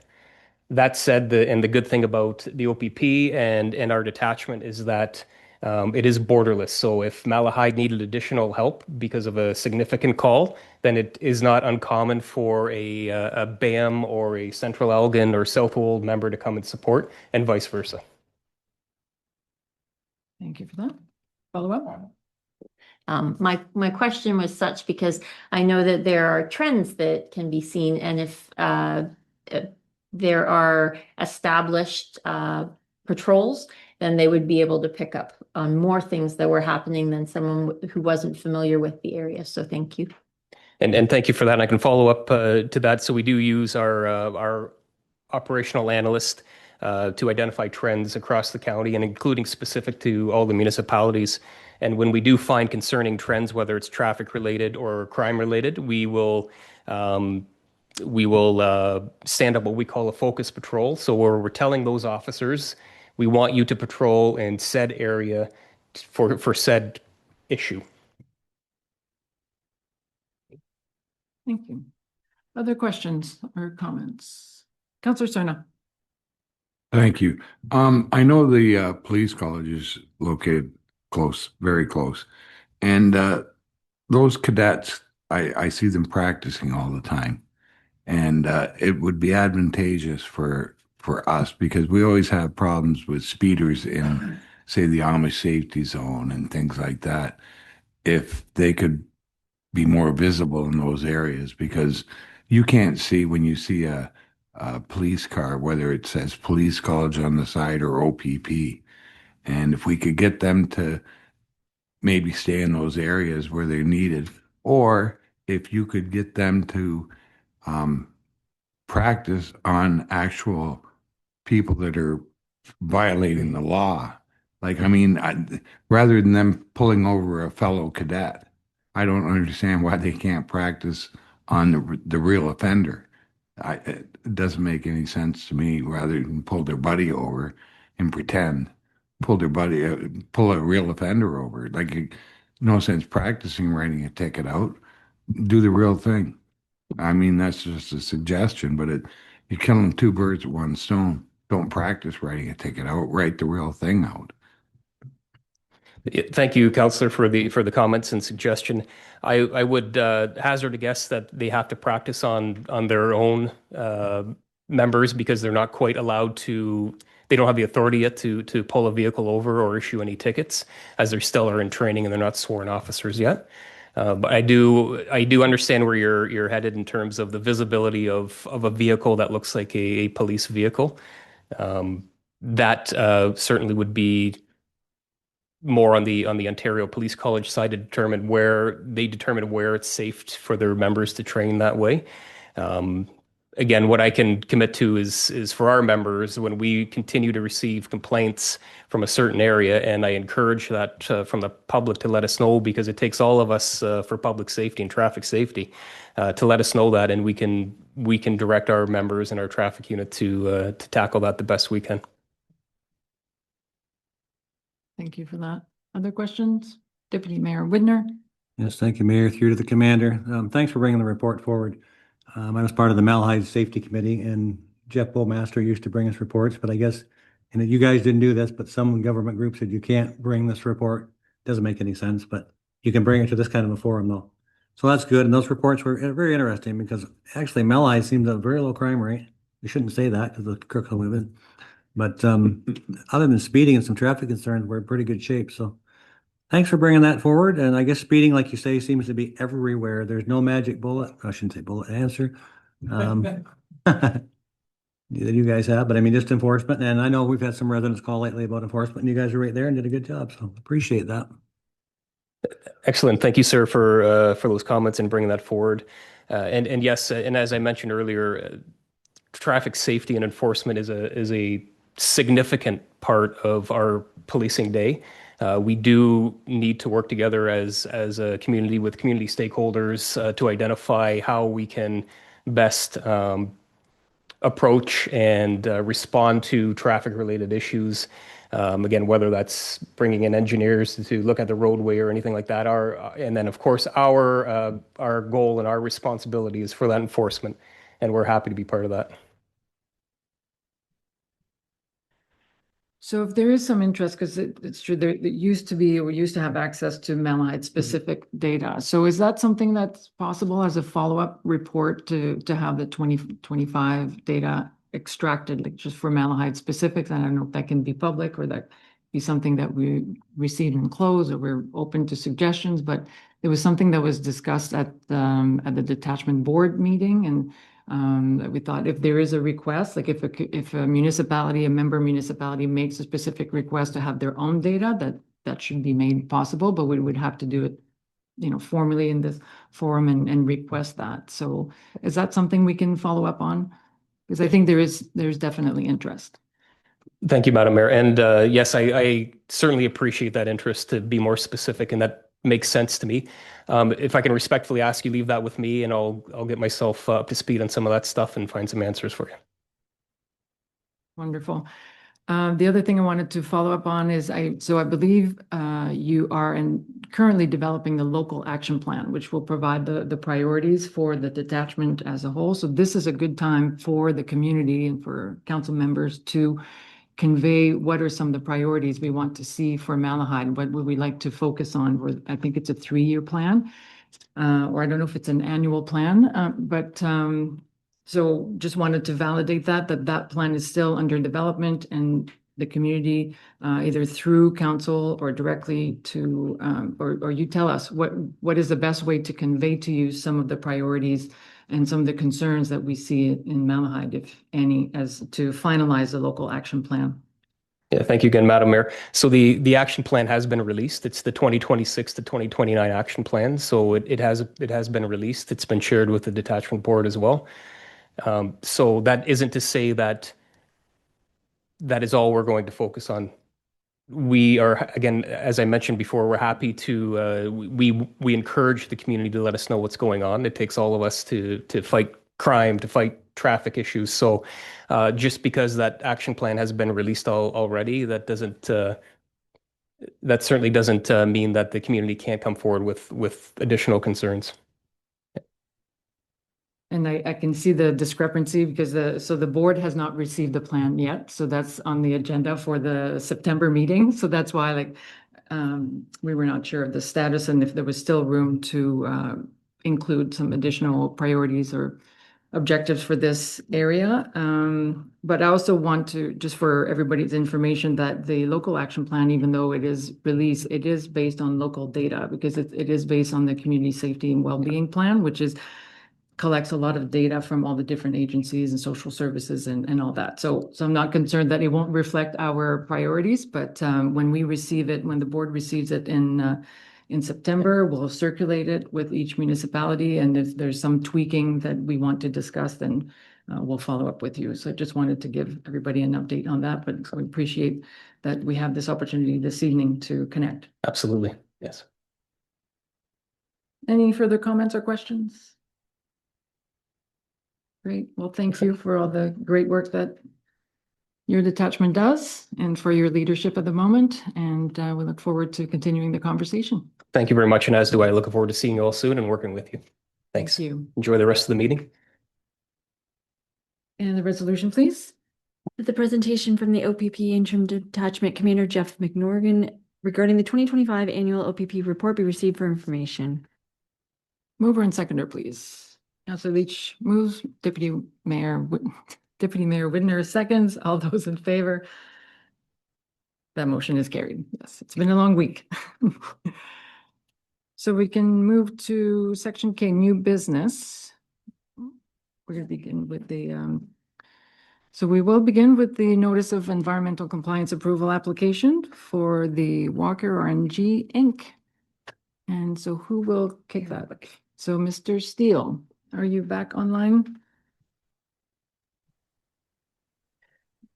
That said, the good thing about the OPP and our detachment is that it is borderless. So if Malahide needed additional help because of a significant call, then it is not uncommon for a BAM or a Central Elgin or South Wold member to come and support, and vice versa. Thank you for that. Follow up? My question was such because I know that there are trends that can be seen, and if there are established patrols, then they would be able to pick up on more things that were happening than someone who wasn't familiar with the area. So thank you. And thank you for that. And I can follow up to that. So we do use our operational analyst to identify trends across the county and including specific to all the municipalities. And when we do find concerning trends, whether it's traffic related or crime related, we will stand up what we call a focus patrol. So where we're telling those officers, we want you to patrol in said area for said issue. Thank you. Other questions or comments? Councillor Cerna. Thank you. I know the police college is located close, very close. And those cadets, I see them practicing all the time. And it would be advantageous for us because we always have problems with speeders in, say, the Amish safety zone and things like that. If they could be more visible in those areas, because you can't see when you see a police car, whether it says police college on the side or OPP. And if we could get them to maybe stay in those areas where they're needed, or if you could get them to practice on actual people that are violating the law, Like, I mean, rather than them pulling over a fellow cadet, I don't understand why they can't practice on the real offender. It doesn't make any sense to me. Rather than pull their buddy over and pretend, pull a real offender over. Like, no sense practicing writing a ticket out. Do the real thing. I mean, that's just a suggestion, but you're killing two birds with one stone. Don't practice writing a ticket out. Write the real thing out. Thank you, Councillor, for the comments and suggestion. I would hazard a guess that they have to practice on their own members because they're not quite allowed to. They don't have the authority yet to pull a vehicle over or issue any tickets, as they still are in training and they're not sworn officers yet. But I do understand where you're headed in terms of the visibility of a vehicle that looks like a police vehicle. That certainly would be more on the Ontario Police College side to determine where it's safe for their members to train that way. Again, what I can commit to is for our members, when we continue to receive complaints from a certain area, and I encourage that from the public to let us know, because it takes all of us for public safety and traffic safety to let us know that, and we can direct our members and our traffic unit to tackle that the best we can. Thank you for that. Other questions? Deputy Mayor Widner? Yes, thank you, Mayor. Through to the commander. Thanks for bringing the report forward. I was part of the Malahide Safety Committee, and Jeff Bowmaster used to bring us reports, but I guess, and you guys didn't do this, but some government groups said you can't bring this report. Doesn't make any sense, but you can bring it to this kind of a forum though. So that's good. And those reports were very interesting because actually Malahide seems to have a very low crime rate. You shouldn't say that because of the crook of women. But other than speeding and some traffic concerns, we're in pretty good shape. So thanks for bringing that forward. And I guess speeding, like you say, seems to be everywhere. There's no magic bullet. I shouldn't say bullet answer. That you guys have, but I mean, just enforcement. And I know we've had some residents call lately about enforcement, and you guys are right there and did a good job. So appreciate that. Excellent. Thank you, sir, for those comments and bringing that forward. And yes, and as I mentioned earlier, traffic safety and enforcement is a significant part of our policing day. We do need to work together as a community with community stakeholders to identify how we can best approach and respond to traffic-related issues. Again, whether that's bringing in engineers to look at the roadway or anything like that. And then, of course, our goal and our responsibility is for that enforcement, and we're happy to be part of that. So if there is some interest, because it's true, we used to have access to Malahide specific data. So is that something that's possible as a follow-up report to have the 2025 data extracted, like just for Malahide specifics? I don't know if that can be public or that be something that we receive and close, or we're open to suggestions, but it was something that was discussed at the detachment board meeting, and we thought if there is a request, like if a municipality, a member municipality makes a specific request to have their own data, that should be made possible, but we would have to do it, formally in this forum and request that. So is that something we can follow up on? Because I think there's definitely interest. Thank you, Madam Mayor. And yes, I certainly appreciate that interest to be more specific, and that makes sense to me. If I can respectfully ask you, leave that with me, and I'll get myself up to speed on some of that stuff and find some answers for you. Wonderful. The other thing I wanted to follow up on is I believe you are currently developing the local action plan, which will provide the priorities for the detachment as a whole. So this is a good time for the community and for council members to convey what are some of the priorities we want to see for Malahide. What would we like to focus on? I think it's a 3-year plan, or I don't know if it's an annual plan, but so just wanted to validate that plan is still under development, and the community, either through council or directly to, or you tell us what is the best way to convey to you some of the priorities and some of the concerns that we see in Malahide, if any, as to finalize the local action plan. Yeah, thank you again, Madam Mayor. So the action plan has been released. It's the 2026 to 2029 action plan. So it has been released. It's been shared with the detachment board as well. So that isn't to say that is all we're going to focus on we are, again, as I mentioned before, we're happy to we encourage the community to let us know what's going on. It takes all of us to fight crime, to fight traffic issues. So just because that action plan has been released already, that certainly doesn't mean that the community can't come forward with additional concerns. And I can see the discrepancy because the board has not received the plan yet. So that's on the agenda for the September meeting. So that's why we were not sure of the status and if there was still room to include some additional priorities or objectives for this area. But I also want to, just for everybody's information, that the local action plan, even though it is released, it is based on local data because it is based on the community safety and well-being plan, which collects a lot of data from all the different agencies and social services and all that. So I'm not concerned that it won't reflect our priorities, but when we receive it, when the board receives it in September, we'll circulate it with each municipality. And if there's some tweaking that we want to discuss, then we'll follow up with you. So I just wanted to give everybody an update on that, but we appreciate that we have this opportunity this evening to connect. Absolutely. Yes. Any further comments or questions? Great. Well, thank you for all the great work that your detachment does and for your leadership at the moment. And we look forward to continuing the conversation. Thank you very much. And as do I. Looking forward to seeing you all soon and working with you. Thanks. Thank you. Enjoy the rest of the meeting. And the resolution, please. The presentation from the OPP Interim Detachment Commander Jeff McNorgan regarding the 2025 annual OPP report be received for information. Mover and seconder, please. Councilor Leach moves, Deputy Mayor Widner seconds. All those in favor? That motion is carried. Yes, it's been a long week. So we can move to section K, new business. We're going to begin with so we will begin with the notice of environmental compliance approval application for the Walker RNG Inc. And so who will kick that? So Mr. Steele. Are you back online?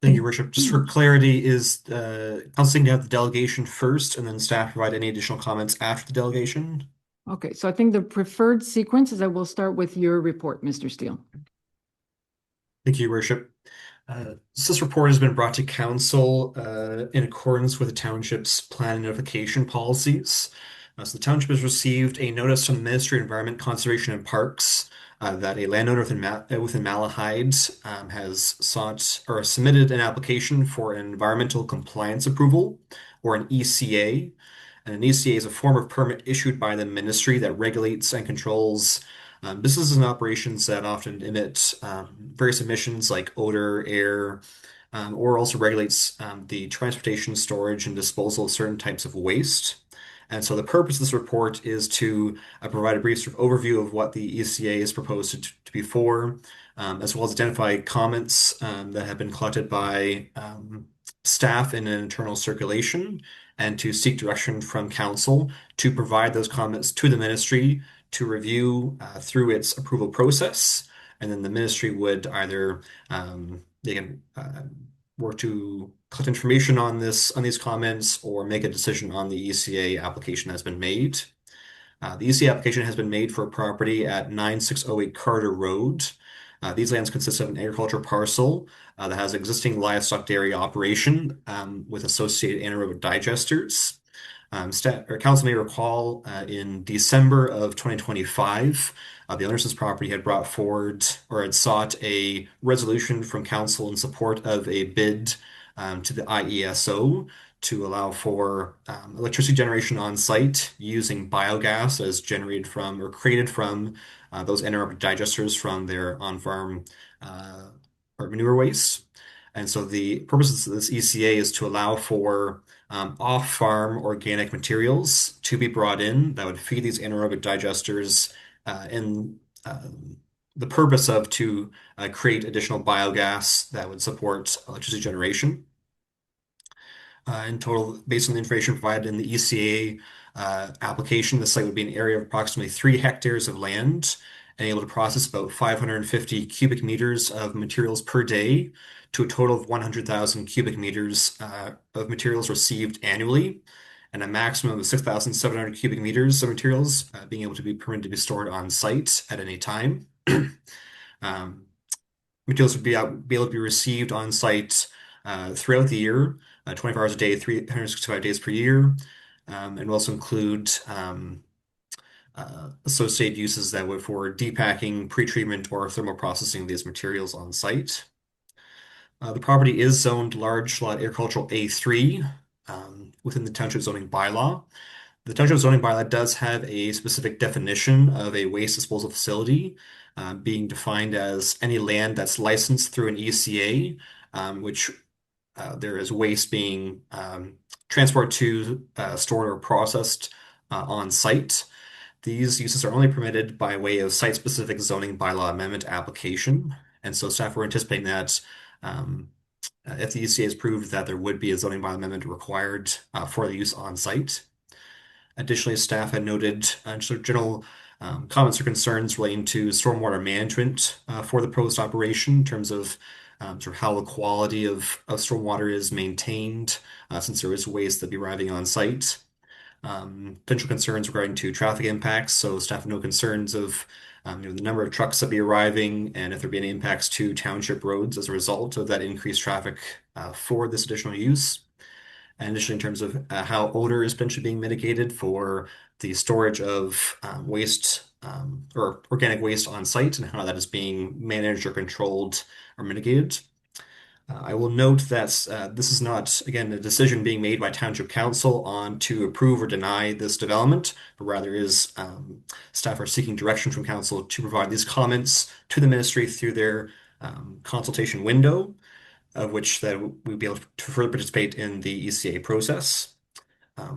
Thank you, Worship. Just for clarity, is council to have the delegation first and then staff provide any additional comments after the delegation? Okay, so I think the preferred sequence is I will start with your report, Mr. Steele. Thank you, Worship. So this report has been brought to council in accordance with the township's plan and notification policies. So the township has received a notice from the Ministry of Environment, Conservation and Parks that a landowner within Malahide has sought or submitted an application for an environmental compliance approval, or an ECA. And an ECA is a form of permit issued by the ministry that regulates and controls businesses and operations that often emit various emissions like odor, air, or also regulates the transportation, storage, and disposal of certain types of waste. And so the purpose of this report is to provide a brief sort of overview of what the ECA is proposed to be for, as well as identify comments that have been collected by staff in an internal circulation, and to seek direction from council to provide those comments to the ministry to review through its approval process. And then the ministry would either they can work to collect information on these comments or make a decision on the ECA application that has been made. The ECA application has been made for a property at 9608 Carter Road. These lands consist of an agricultural parcel that has existing livestock dairy operation with associated anaerobic digesters. Council may recall in December of 2025, the owners of this property had brought forward or had sought a resolution from council in support of a bid to the IESO to allow for electricity generation on site using biogas as generated from or created from those anaerobic digesters from their on-farm or manure waste. And so the purpose of this ECA is to allow for off-farm organic materials to be brought in that would feed these anaerobic digesters in the purpose of to create additional biogas that would support electricity generation. In total, based on the information provided in the ECA application, the site would be an area of approximately 3 hectares of land and able to process about 550 cubic meters of materials per day to a total of 100,000 cubic meters of materials received annually, and a maximum of 6,700 cubic meters of materials being able to be permitted to be stored on site at any time. Materials would be able to be received on site throughout the year, 24 hours a day, 365 days per year, and will also include associated uses that would for depacking, pretreatment, or thermal processing of these materials on site. The property is zoned large lot agricultural A3 within the township zoning bylaw. The township zoning bylaw does have a specific definition of a waste disposal facility, being defined as any land that's licensed through an ECA, which there is waste being transported to, stored, or processed on site. These uses are only permitted by way of site-specific zoning bylaw amendment application. And so staff were anticipating that if the ECA has proved that there would be a zoning bylaw amendment required for the use on site. Additionally, staff had noted sort of general comments or concerns relating to stormwater management for the proposed operation in terms of sort of how the quality of stormwater is maintained since there is waste that be arriving on site. Potential concerns regarding to traffic impacts. So staff have no concerns of the number of trucks that be arriving and if there be any impacts to township roads as a result of that increased traffic for this additional use. And additionally, in terms of how odor is potentially being mitigated for the storage of waste or organic waste on site and how that is being managed or controlled or mitigated. I will note that this is not, again, a decision being made by Township Council on to approve or deny this development, but rather is staff are seeking direction from Council to provide these comments to the ministry through their consultation window, of which that we'll be able to further participate in the ECA process.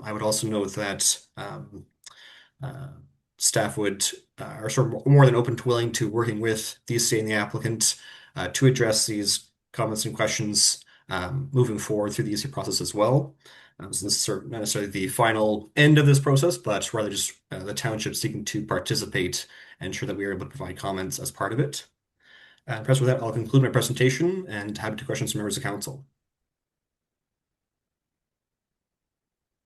I would also note that staff are sort of more than open to willing to working with the ECA and the applicant to address these comments and questions moving forward through the ECA process as well. So this is sort of not necessarily the final end of this process, but rather just the township seeking to participate and ensure that we are able to provide comments as part of it. Perhaps with that, I'll conclude my presentation and happy to questions from members of council.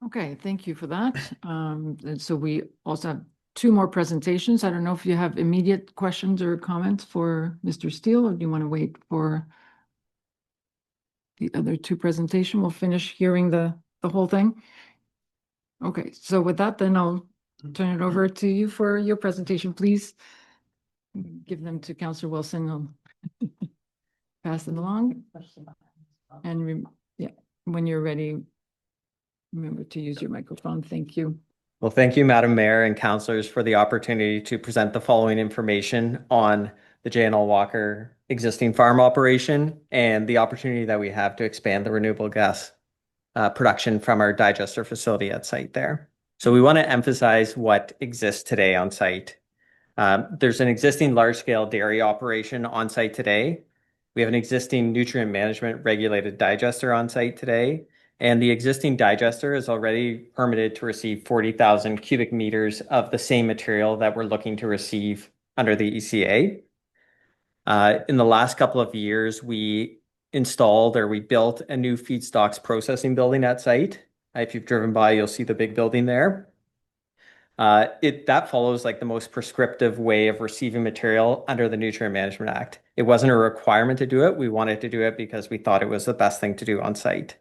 Okay, thank you for that. And so we also have two more presentations. I don't know if you have immediate questions or comments for Mr. Steele, or do you want to wait for the other two presentation? We'll finish hearing the whole thing. Okay, so with that, then I'll turn it over to you for your presentation, please. Give them to Councillor Wilson. I'll pass them along. And when you're ready, remember to use your microphone. Thank you. Well, thank you, Madam Mayor and councillors, for the opportunity to present the following information on the J&L Walker existing farm operation and the opportunity that we have to expand the renewable gas production from our digester facility at site there. So we want to emphasize what exists today on site. There's an existing large-scale dairy operation on site today. We have an existing nutrient management regulated digester on site today. And the existing digester is already permitted to receive 40,000 cubic meters of the same material that we're looking to receive under the ECA. In the last couple of years, we built a new feedstocks processing building at site. If you've driven by, you'll see the big building there. That follows like the most prescriptive way of receiving material under the Nutrient Management Act. It wasn't a requirement to do it. We wanted to do it because we thought it was the best thing to do on site.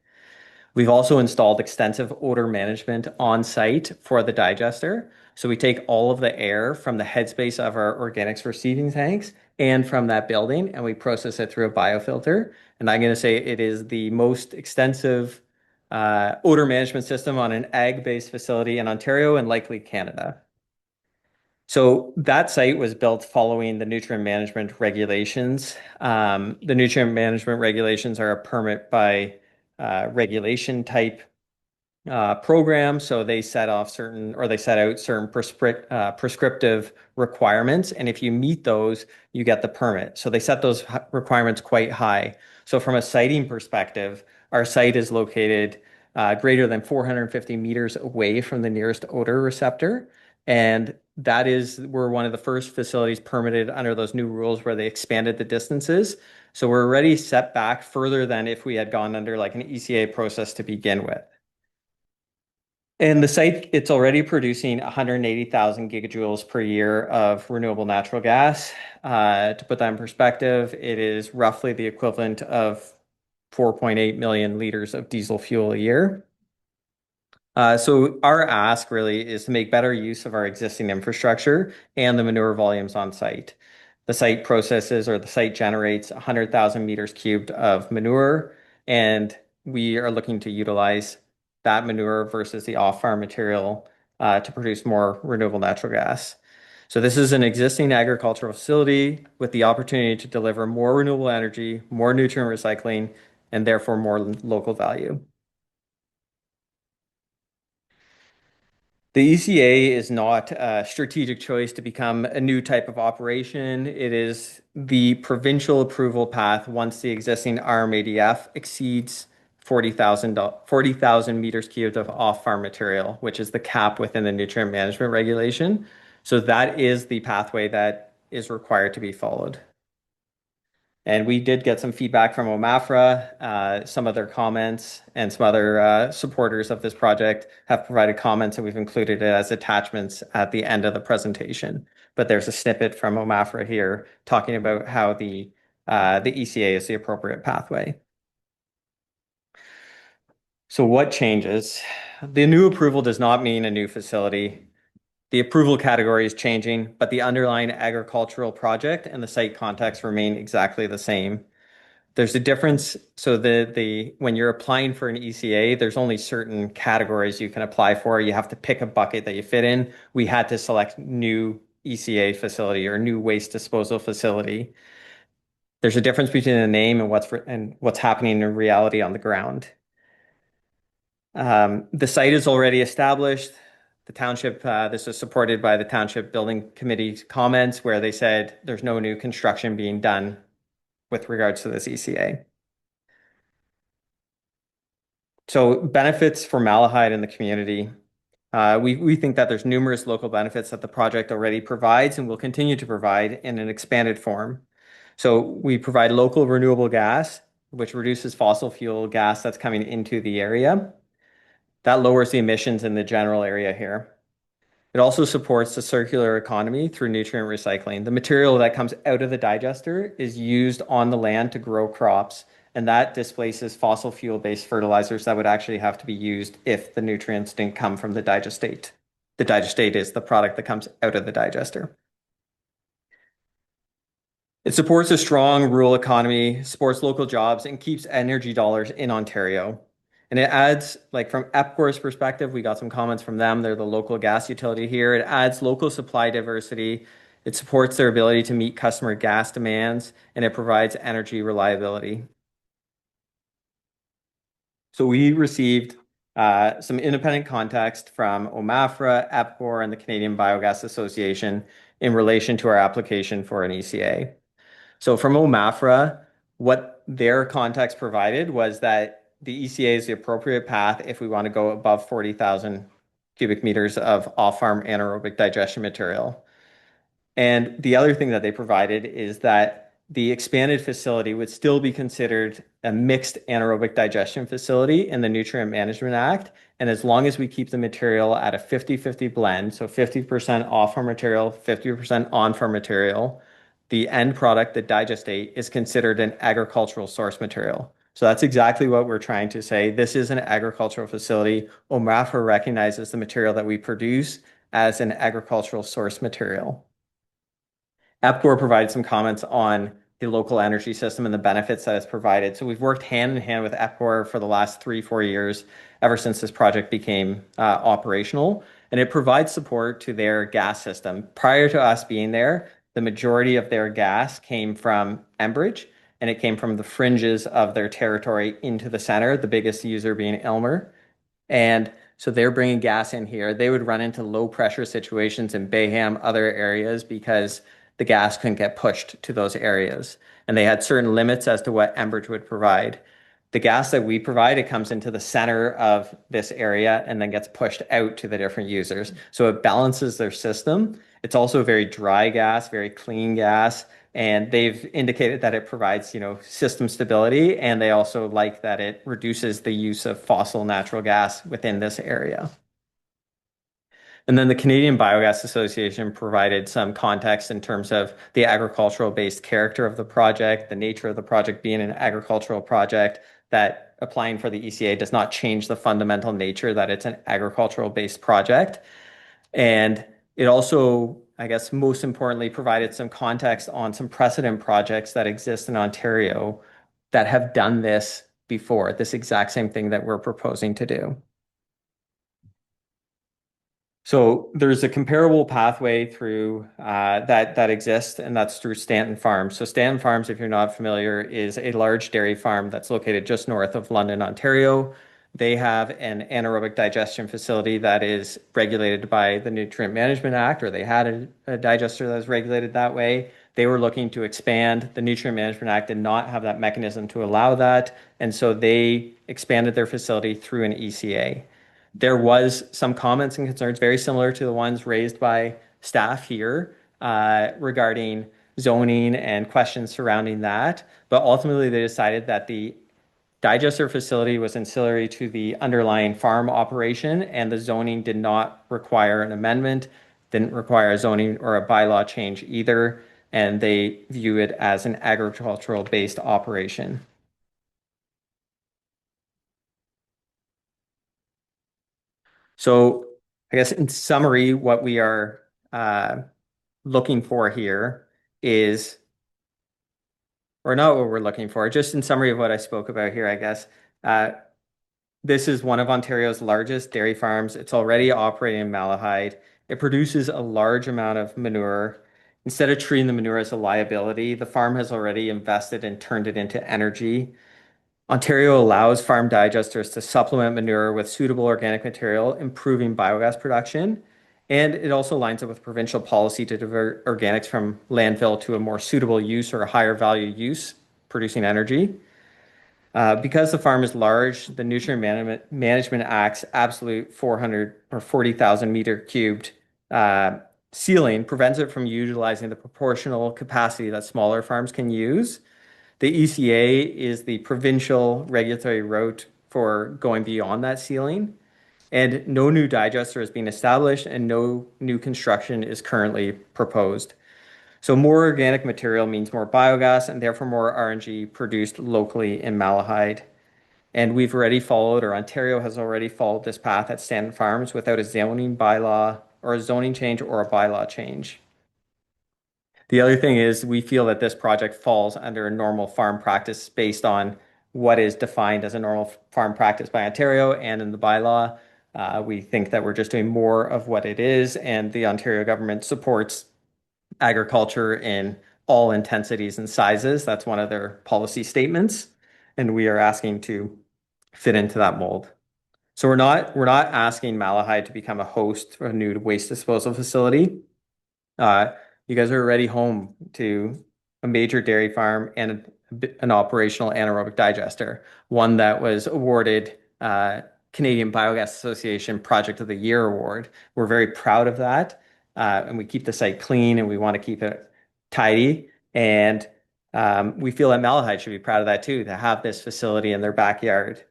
We've also installed extensive odor management on site for the digester. So we take all of the air from the headspace of our organics receiving tanks and from that building, and we process it through a biofilter. And I'm going to say it is the most extensive odor management system on an ag-based facility in Ontario and likely Canada. So that site was built following the nutrient management regulations. The nutrient management regulations are a permit by regulation type program. So they set out certain prescriptive requirements. And if you meet those, you get the permit. So they set those requirements quite high. So from a siting perspective, our site is located greater than 450 meters away from the nearest odor receptor. And we're one of the first facilities permitted under those new rules where they expanded the distances. So we're already set back further than if we had gone under like an ECA process to begin with. And the site, it's already producing 180,000 gigajoules per year of renewable natural gas. To put that in perspective, it is roughly the equivalent of 4.8 million liters of diesel fuel a year. So our ask really is to make better use of our existing infrastructure and the manure volumes on site. The site processes or the site generates 100,000 meters cubed of manure, and we are looking to utilize that manure versus the off-farm material to produce more renewable natural gas. So this is an existing agricultural facility with the opportunity to deliver more renewable energy, more nutrient recycling, and therefore more local value. The ECA is not a strategic choice to become a new type of operation. It is the provincial approval path once the existing RMADF exceeds 40,000 meters cubed of off-farm material, which is the cap within the nutrient management regulation. So that is the pathway that is required to be followed. And we did get some feedback from OMAFRA. Some of their comments and some other supporters of this project have provided comments, and we've included it as attachments at the end of the presentation. But there's a snippet from OMAFRA here talking about how the ECA is the appropriate pathway. So what changes? The new approval does not mean a new facility. The approval category is changing, but the underlying agricultural project and the site context remain exactly the same. There's a difference. So when you're applying for an ECA, there's only certain categories you can apply for. You have to pick a bucket that you fit in. We had to select new ECA facility or new waste disposal facility. There's a difference between the name and what's happening in reality on the ground. The site is already established. The township, this was supported by the Township Building Committee's comments where they said there's no new construction being done with regards to this ECA. So benefits for Malahide in the community. We think that there's numerous local benefits that the project already provides and will continue to provide in an expanded form. So we provide local renewable gas, which reduces fossil fuel gas that's coming into the area. That lowers the emissions in the general area here. It also supports the circular economy through nutrient recycling. The material that comes out of the digester is used on the land to grow crops, and that displaces fossil fuel-based fertilizers that would actually have to be used if the nutrients didn't come from the digestate. The digestate is the product that comes out of the digester. It supports a strong rural economy, supports local jobs, and keeps energy dollars in Ontario. And it adds, like from EPCOR's perspective, we got some comments from them. They're the local gas utility here. It adds local supply diversity. It supports their ability to meet customer gas demands, and it provides energy reliability. So we received some independent context from OMAFRA, EPCOR, and the Canadian Biogas Association in relation to our application for an ECA. So from OMAFRA, what their context provided was that the ECA is the appropriate path if we want to go above 40,000 cubic meters of off-farm anaerobic digestion material. And the other thing that they provided is that the expanded facility would still be considered a mixed anaerobic digestion facility in the Nutrient Management Act. And as long as we keep the material at a 50-50 blend, so 50% off-farm material, 50% on-farm material, the end product, the digestate, is considered an agricultural source material. So that's exactly what we're trying to say. This is an agricultural facility. OMAFRA recognizes the material that we produce as an agricultural source material. EPCOR provided some comments on the local energy system and the benefits that it's provided. So we've worked hand in hand with EPCOR for the last 3-4 years, ever since this project became operational, and it provides support to their gas system. Prior to us being there, the majority of their gas came from Enbridge, and it came from the fringes of their territory into the center, the biggest user being Aylmer. And so they're bringing gas in here. They would run into low pressure situations in Bayham, other areas, because the gas couldn't get pushed to those areas. And they had certain limits as to what Enbridge would provide. The gas that we provide, it comes into the center of this area and then gets pushed out to the different users. So it balances their system. It's also a very dry gas, very clean gas. And they've indicated that it provides, system stability. And they also like that it reduces the use of fossil natural gas within this area. And then the Canadian Biogas Association provided some context in terms of the agricultural-based character of the project, the nature of the project being an agricultural project, that applying for the ECA does not change the fundamental nature that it's an agricultural-based project. And it also, I guess, most importantly, provided some context on some precedent projects that exist in Ontario that have done this before, this exact same thing that we're proposing to do. So there's a comparable pathway through that exists, and that's through Stanton Farms. So Stanton Farms, if you're not familiar, is a large dairy farm that's located just north of London, Ontario. They have an anaerobic digestion facility that is regulated by the Nutrient Management Act, or they had a digester that was regulated that way. They were looking to expand. The Nutrient Management Act did not have that mechanism to allow that, and so they expanded their facility through an ECA. There was some comments and concerns very similar to the ones raised by staff here regarding zoning and questions surrounding that. But ultimately, they decided that the digester facility was ancillary to the underlying farm operation, and the zoning did not require an amendment, didn't require a zoning or a bylaw change either, and they view it as an agricultural-based operation. So I guess in summary, what we are looking for here is, or not what we're looking for, just in summary of what I spoke about here, I guess. This is one of Ontario's largest dairy farms. It's already operating in Malahide. It produces a large amount of manure. Instead of treating the manure as a liability, the farm has already invested and turned it into energy. Ontario allows farm digesters to supplement manure with suitable organic material, improving biogas production. And it also lines up with provincial policy to divert organics from landfill to a more suitable use or a higher value use, producing energy. Because the farm is large, the Nutrient Management Act's absolute 400 or 40,000 meter cubed ceiling prevents it from utilizing the proportional capacity that smaller farms can use. The ECA is the provincial regulatory route for going beyond that ceiling, and no new digester is being established and no new construction is currently proposed. So more organic material means more biogas and therefore more RNG produced locally in Malahide. And we've already followed, or Ontario has already followed this path at Stanton Farms without a zoning bylaw or a zoning change or a bylaw change. The other thing is we feel that this project falls under a normal farm practice based on what is defined as a normal farm practice by Ontario and in the bylaw. We think that we're just doing more of what it is, and the Ontario government supports agriculture in all intensities and sizes. That's one of their policy statements, and we are asking to fit into that mold. So we're not asking Malahide to become a host for a new waste disposal facility. You guys are already home to a major dairy farm and an operational anaerobic digester, one that was awarded Canadian Biogas Association Project of the Year award. We're very proud of that, and we keep the site clean and we want to keep it tidy. And we feel that Malahide should be proud of that too, to have this facility in their backyard.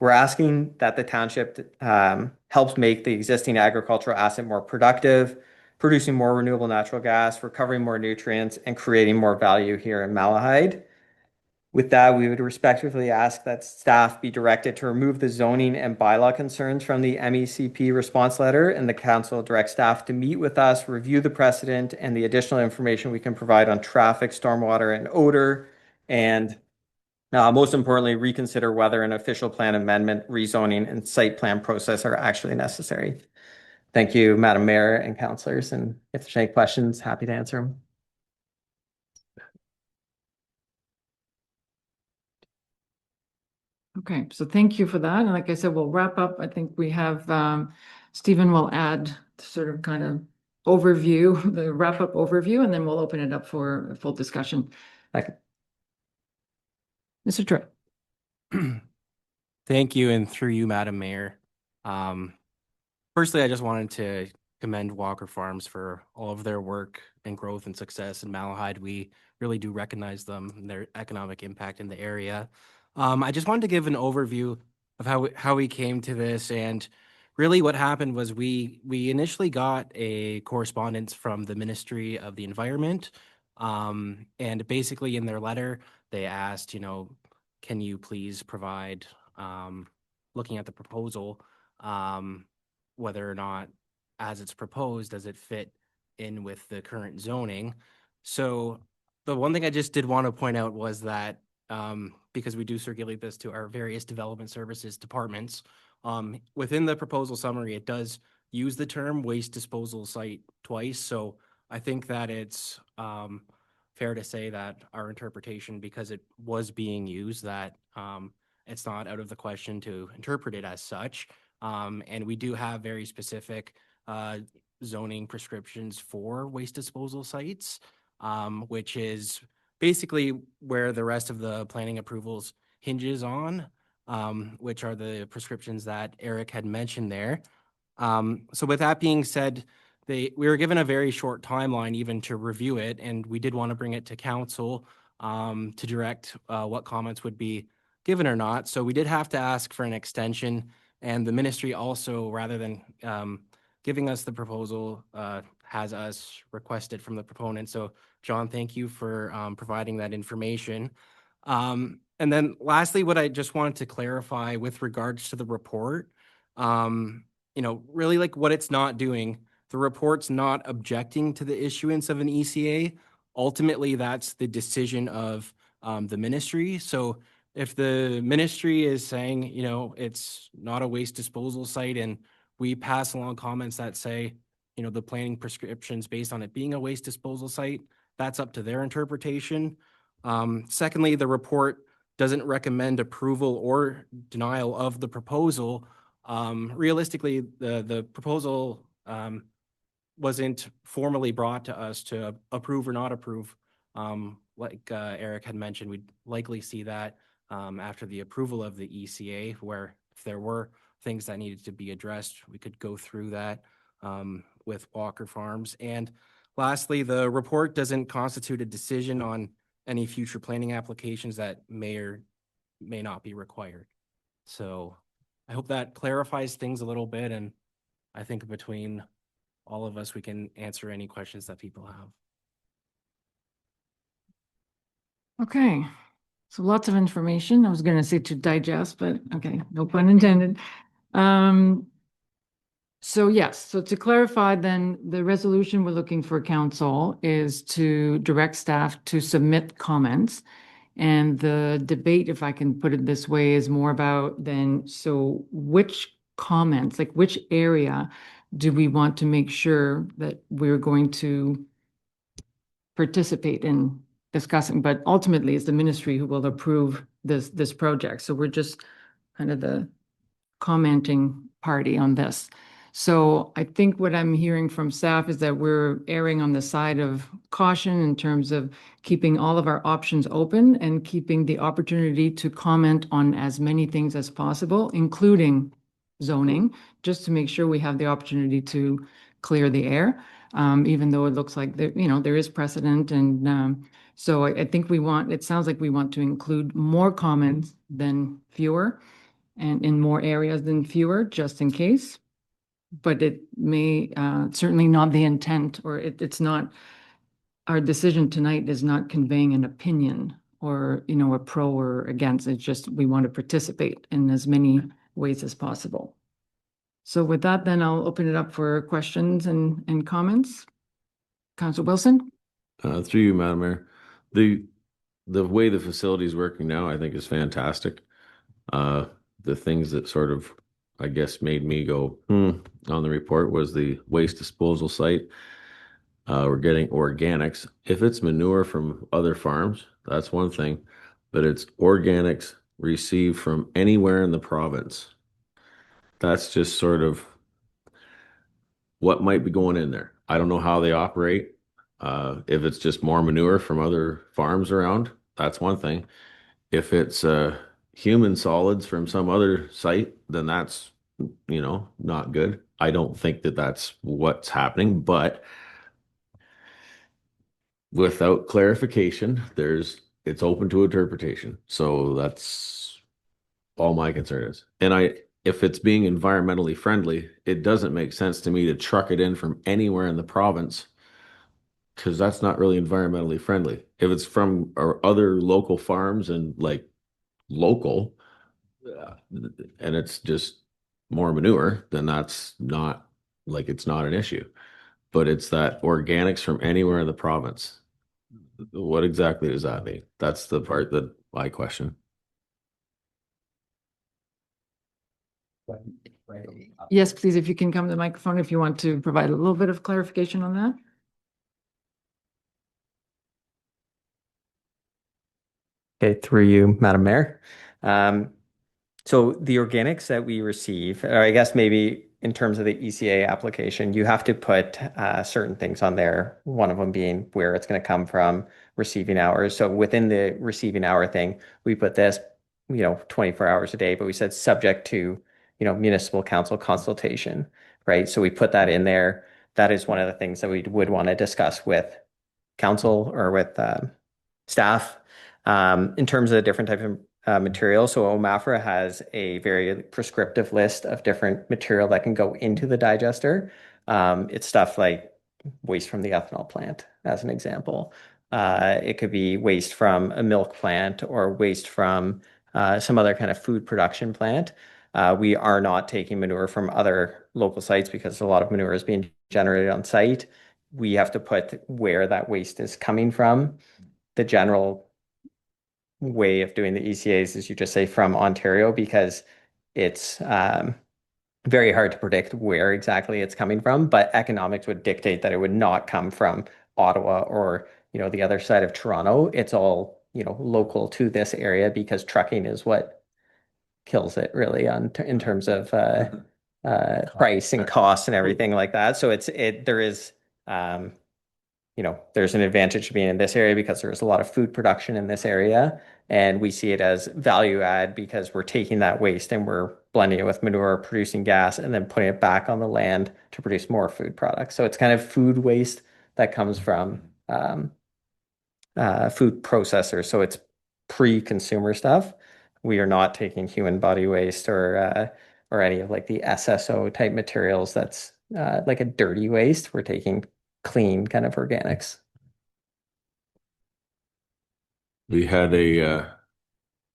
We're asking that the township helps make the existing agricultural asset more productive, producing more renewable natural gas, recovering more nutrients, and creating more value here in Malahide. With that, we would respectfully ask that staff be directed to remove the zoning and bylaw concerns from the MECP response letter, and the council direct staff to meet with us, review the precedent and the additional information we can provide on traffic, stormwater, and odor, and most importantly, reconsider whether an official plan amendment, rezoning, and site plan process are actually necessary. Thank you, Madam Mayor and councillors, and if there's any questions, happy to answer them. Okay, so thank you for that. And like I said, we'll wrap up. I think we have, Stephen will add sort of kind of overview, the wrap up overview, and then we'll open it up for a full discussion. Thank you. Mr. Troy. Thank you, and through you, Madam Mayor. Firstly, I just wanted to commend Walker Farms for all of their work and growth and success in Malahide. We really do recognize them and their economic impact in the area. I just wanted to give an overview of how we came to this, and really what happened was we initially got a correspondence from the Ministry of the Environment, and basically in their letter they asked, can you please provide, looking at the proposal, whether or not, as it's proposed, does it fit in with the current zoning? So the one thing I just did want to point out was that, because we do circulate this to our various development services departments, within the proposal summary, it does use the term waste disposal site twice. So I think that it's fair to say that our interpretation, because it was being used, that it's not out of the question to interpret it as such. And we do have very specific zoning prescriptions for waste disposal sites, which is basically where the rest of the planning approvals hinges on, which are the prescriptions that Eric had mentioned there. So with that being said, we were given a very short timeline even to review it, and we did want to bring it to council to direct what comments would be given or not. So we did have to ask for an extension, and the ministry also, rather than giving us the proposal, has us requested from the proponent. So John, thank you for providing that information. And then lastly, what I just wanted to clarify with regards to the report, really like what it's not doing. The report's not objecting to the issuance of an ECA. Ultimately, that's the decision of the ministry. So if the ministry is saying, it's not a waste disposal site, and we pass along comments that say, the planning prescriptions based on it being a waste disposal site, that's up to their interpretation. Secondly, the report doesn't recommend approval or denial of the proposal. Realistically, the proposal wasn't formally brought to us to approve or not approve. Like Eric had mentioned, we'd likely see that after the approval of the ECA, where if there were things that needed to be addressed, we could go through that with Walker Farms. And lastly, the report doesn't constitute a decision on any future planning applications that may or may not be required. So I hope that clarifies things a little bit, and I think between all of us, we can answer any questions that people have. Okay, so lots of information. I was going to say to digest, but okay, no pun intended. So yes, so to clarify then, the resolution we're looking for council is to direct staff to submit comments. And the debate, if I can put it this way, is more about then, so which comments, like which area do we want to make sure that we're going to participate in discussing? But ultimately, it's the ministry who will approve this project. So we're just kind of the commenting party on this. So I think what I'm hearing from staff is that we're erring on the side of caution in terms of keeping all of our options open and keeping the opportunity to comment on as many things as possible, including zoning, just to make sure we have the opportunity to clear the air, even though it looks like there is precedent. And so I think it sounds like we want to include more comments than fewer, and in more areas than fewer, just in case. But it may certainly not the intent, or it's not, our decision tonight is not conveying an opinion or, a pro or against. It's just we want to participate in as many ways as possible. So with that, then I'll open it up for questions and comments. Councilor Wilson? Through you, Madam Mayor. The way the facility is working now, I think, is fantastic. The things that sort of, I guess, made me go, on the report was the waste disposal site. We're getting organics. If it's manure from other farms, that's one thing, but it's organics received from anywhere in the province. That's just sort of what might be going in there. I don't know how they operate. If it's just more manure from other farms around, that's one thing. If it's, human solids from some other site, then that's, not good. I don't think that that's what's happening, but without clarification, it's open to interpretation. So that's all my concern is. And if it's being environmentally friendly, it doesn't make sense to me to truck it in from anywhere in the province, because that's not really environmentally friendly. If it's from our other local farms and like local, and it's just more manure, then that's not like, it's not an issue. But it's that organics from anywhere in the province. What exactly does that mean? That's the part that I question. Yes, please, if you can come to the microphone, if you want to provide a little bit of clarification on that. Okay, through you, Madam Mayor. So the organics that we receive, or I guess maybe in terms of the ECA application, you have to put certain things on there, one of them being where it's going to come from, receiving hours. So within the receiving hour thing, we put this, 24 hours a day, but we said subject to, municipal council consultation, right? So we put that in there. That is one of the things that we would want to discuss with council or with staff. In terms of the different types of material, so OMAFRA has a very prescriptive list of different material that can go into the digester. It's stuff like waste from the ethanol plant, as an example. It could be waste from a milk plant or waste from some other kind of food production plant. We are not taking manure from other local sites because a lot of manure is being generated on site. We have to put where that waste is coming from. The general way of doing the ECAs is you just say from Ontario, because it's very hard to predict where exactly it's coming from, but economics would dictate that it would not come from Ottawa or, the other side of Toronto. It's all, local to this area, because trucking is what kills it really in terms of price and cost and everything like that. So there is there's an advantage to being in this area because there's a lot of food production in this area. And we see it as value add because we're taking that waste and we're blending it with manure, producing gas, and then putting it back on the land to produce more food products. So it's kind of food waste that comes from food processors. So it's pre-consumer stuff. We are not taking human body waste or any of like the SSO type materials that's like a dirty waste. We're taking clean kind of organics. We had a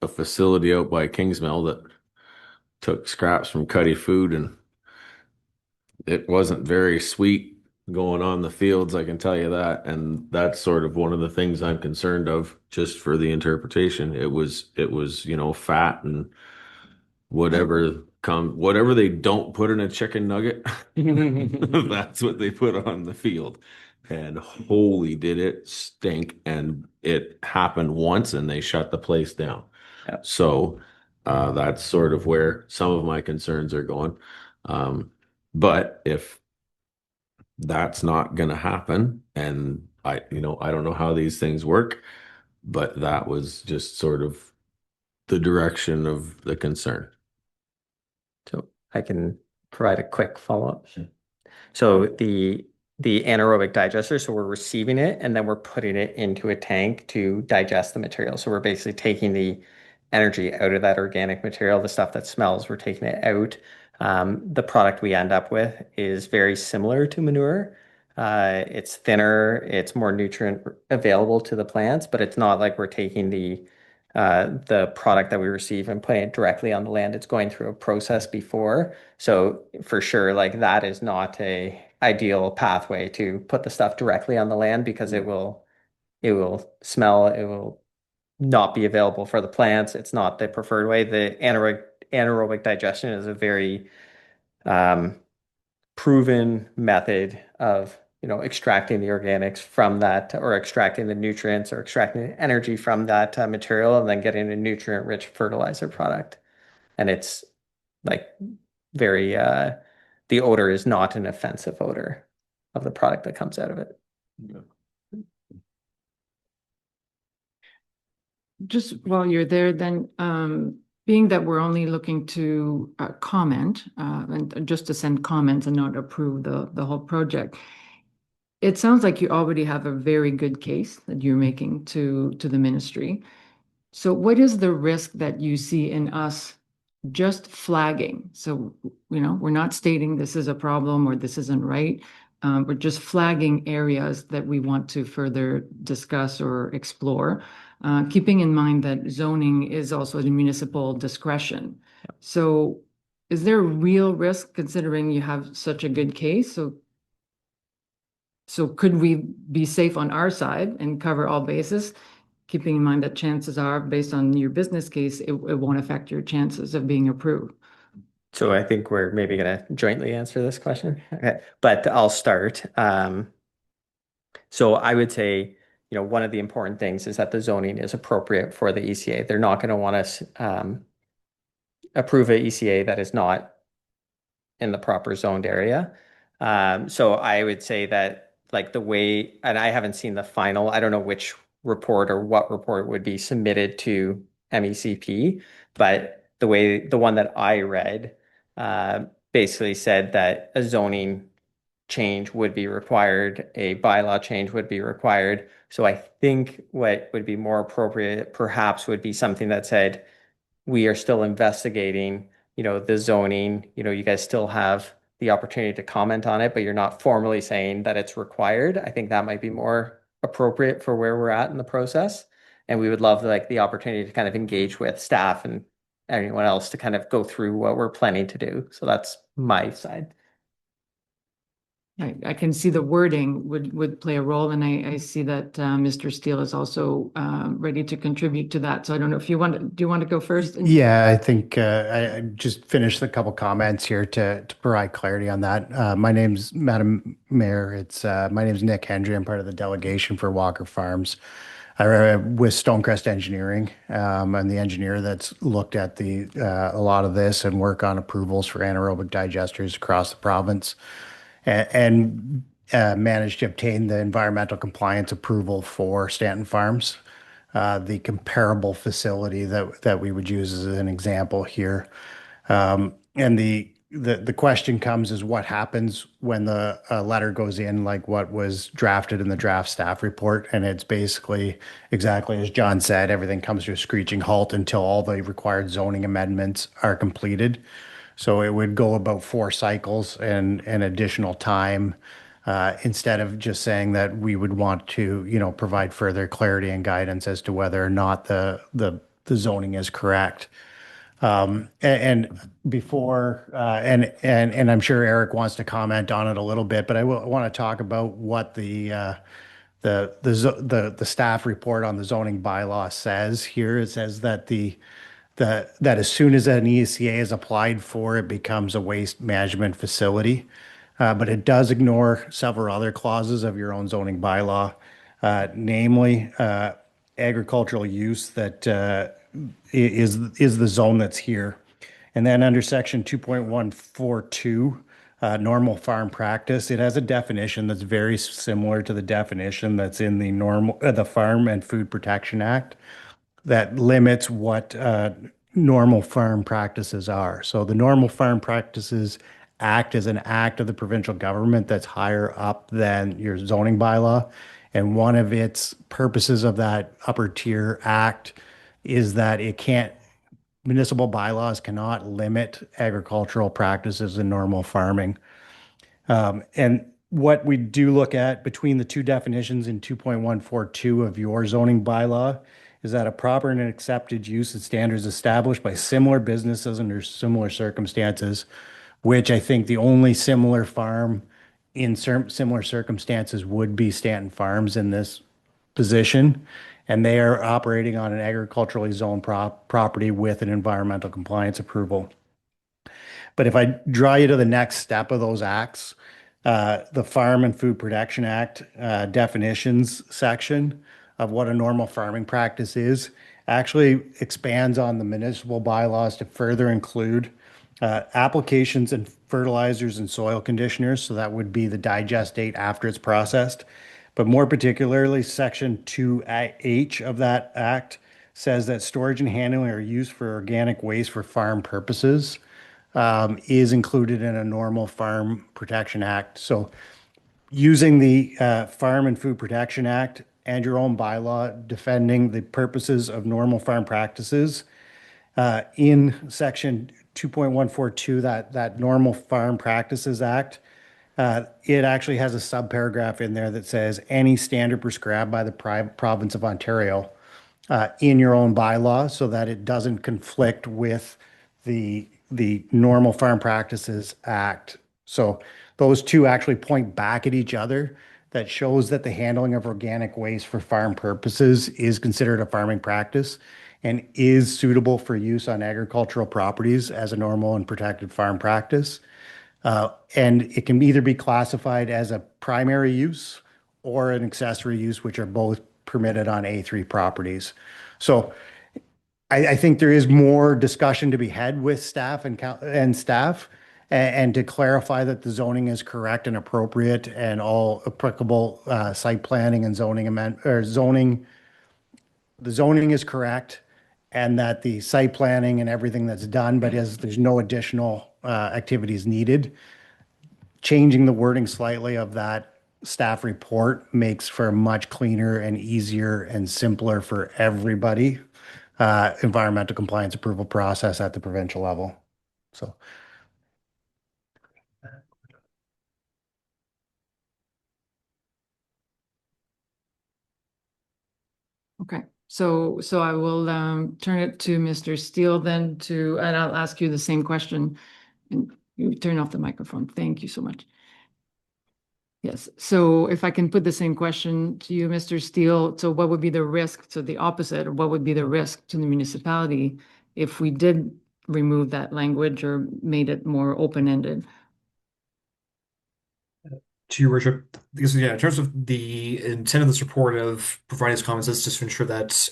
facility out by Kingsmill that took scraps from Cuddy Food, and it wasn't very sweet going on the fields, I can tell you that. And that's sort of one of the things I'm concerned of, just for the interpretation. It was, fat and whatever they don't put in a chicken nugget, that's what they put on the field. And holy, did it stink. And it happened once and they shut the place down. Yep. So that's sort of where some of my concerns are going. But if that's not going to happen, and I don't know how these things work, but that was just sort of the direction of the concern. So I can provide a quick follow-up. So the anaerobic digester, so we're receiving it and then we're putting it into a tank to digest the material. So we're basically taking the energy out of that organic material, the stuff that smells, we're taking it out. The product we end up with is very similar to manure. It's thinner, it's more nutrient available to the plants, but it's not like we're taking the product that we receive and putting it directly on the land. It's going through a process before. So for sure, like that is not a ideal pathway to put the stuff directly on the land, because it will smell, it will not be available for the plants. It's not the preferred way. The anaerobic digestion is a very proven method of extracting the organics from that, or extracting the nutrients, or extracting the energy from that material, and then getting a nutrient-rich fertilizer product. And it's like very, the odor is not an offensive odor of the product that comes out of it. Just while you're there, then being that we're only looking to comment and just to send comments and not approve the whole project, it sounds like you already have a very good case that you're making to the ministry. So what is the risk that you see in us just flagging? So, we're not stating this is a problem or this isn't right. We're just flagging areas that we want to further discuss or explore, keeping in mind that zoning is also the municipal discretion. So is there a real risk considering you have such a good case? So could we be safe on our side and cover all bases, keeping in mind that chances are, based on your business case, it won't affect your chances of being approved? So I think we're maybe going to jointly answer this question. Okay, but I'll start. So I would say, one of the important things is that the zoning is appropriate for the ECA. They're not going to want us approve an ECA that is not in the proper zoned area. So I would say that like the way, and I haven't seen the final, I don't know which report or what report would be submitted to MECP, but the one that I read basically said that a zoning change would be required, a bylaw change would be required. So I think what would be more appropriate perhaps would be something that said, we are still investigating, the zoning, you guys still have the opportunity to comment on it, but you're not formally saying that it's required. I think that might be more appropriate for where we're at in the process. And we would love the opportunity to kind of engage with staff and anyone else to kind of go through what we're planning to do. So that's my side. I can see the wording would play a role, and I see that Mr. Steele is also ready to contribute to that. So I don't know if do you want to go first? Yeah, I think I just finished a couple comments here to provide clarity on that. Madam Mayor, my name is Nick Hendry. I'm part of the delegation for Walker Farms. I'm with Stonecrest Engineering. I'm the engineer that's looked at a lot of this and work on approvals for anaerobic digesters across the province. And managed to obtain the environmental compliance approval for Stanton Farms, the comparable facility that we would use as an example here. And the question comes is what happens when the letter goes in, like what was drafted in the draft staff report. And it's basically exactly as John said, everything comes to a screeching halt until all the required zoning amendments are completed. So it would go about 4 cycles and an additional time instead of just saying that we would want to, provide further clarity and guidance as to whether or not the zoning is correct. And before, and I'm sure Eric wants to comment on it a little bit, but I want to talk about what the staff report on the zoning bylaw says here. It says that that as soon as an ECA is applied for, it becomes a waste management facility. But it does ignore several other clauses of your own zoning bylaw, namely agricultural use that is the zone that's here. And then under section 2.142, normal farm practice, it has a definition that's very similar to the definition that's in the Farm and Food Protection Act that limits what normal farm practices are. So the Normal Farm Practices Act is an act of the provincial government that's higher up than your zoning bylaw. And one of its purposes of that upper tier act is that municipal bylaws cannot limit agricultural practices in normal farming. And what we do look at between the two definitions in 2.142 of your zoning bylaw is that a proper and accepted use of standards established by similar businesses under similar circumstances, which I think the only similar farm in similar circumstances would be Stanton Farms in this position. And they are operating on an agriculturally zoned property with an environmental compliance approval. But if I draw you to the next step of those acts, the Farm and Food Protection Act definitions section of what a normal farming practice is actually expands on the municipal bylaws to further include applications and fertilizers and soil conditioners. So that would be the digestate after it's processed. But more particularly, section 2H of that act says that storage and handling or use for organic waste for farm purposes is included in a normal Farm Protection Act. So using the Farm and Food Protection Act and your own bylaw defending the purposes of normal farm practices in section 2.142, that Normal Farm Practices Act, it actually has a subparagraph in there that says any standard prescribed by the province of Ontario in your own bylaw, so that it doesn't conflict with the Normal Farm Practices Act. So those two actually point back at each other. That shows that the handling of organic waste for farm purposes is considered a farming practice and is suitable for use on agricultural properties as a normal and protected farm practice. And it can either be classified as a primary use or an accessory use, which are both permitted on A3 properties. So I think there is more discussion to be had with staff and staff, and to clarify that the zoning is correct and appropriate, and all applicable site planning and zoning the zoning is correct, and that the site planning and everything that's done, but there's no additional activities needed. Changing the wording slightly of that staff report makes for a much cleaner and easier and simpler for everybody environmental compliance approval process at the provincial level. So. Okay, so I will turn it to Mr. Steele then and I'll ask you the same question. And you turn off the microphone. Thank you so much. Yes, so if I can put the same question to you, Mr. Steele, so what would be the risk to the opposite, or what would be the risk to the municipality if we did remove that language or made it more open-ended? To your worship, because in terms of the intent of this report of providing these comments is just to ensure that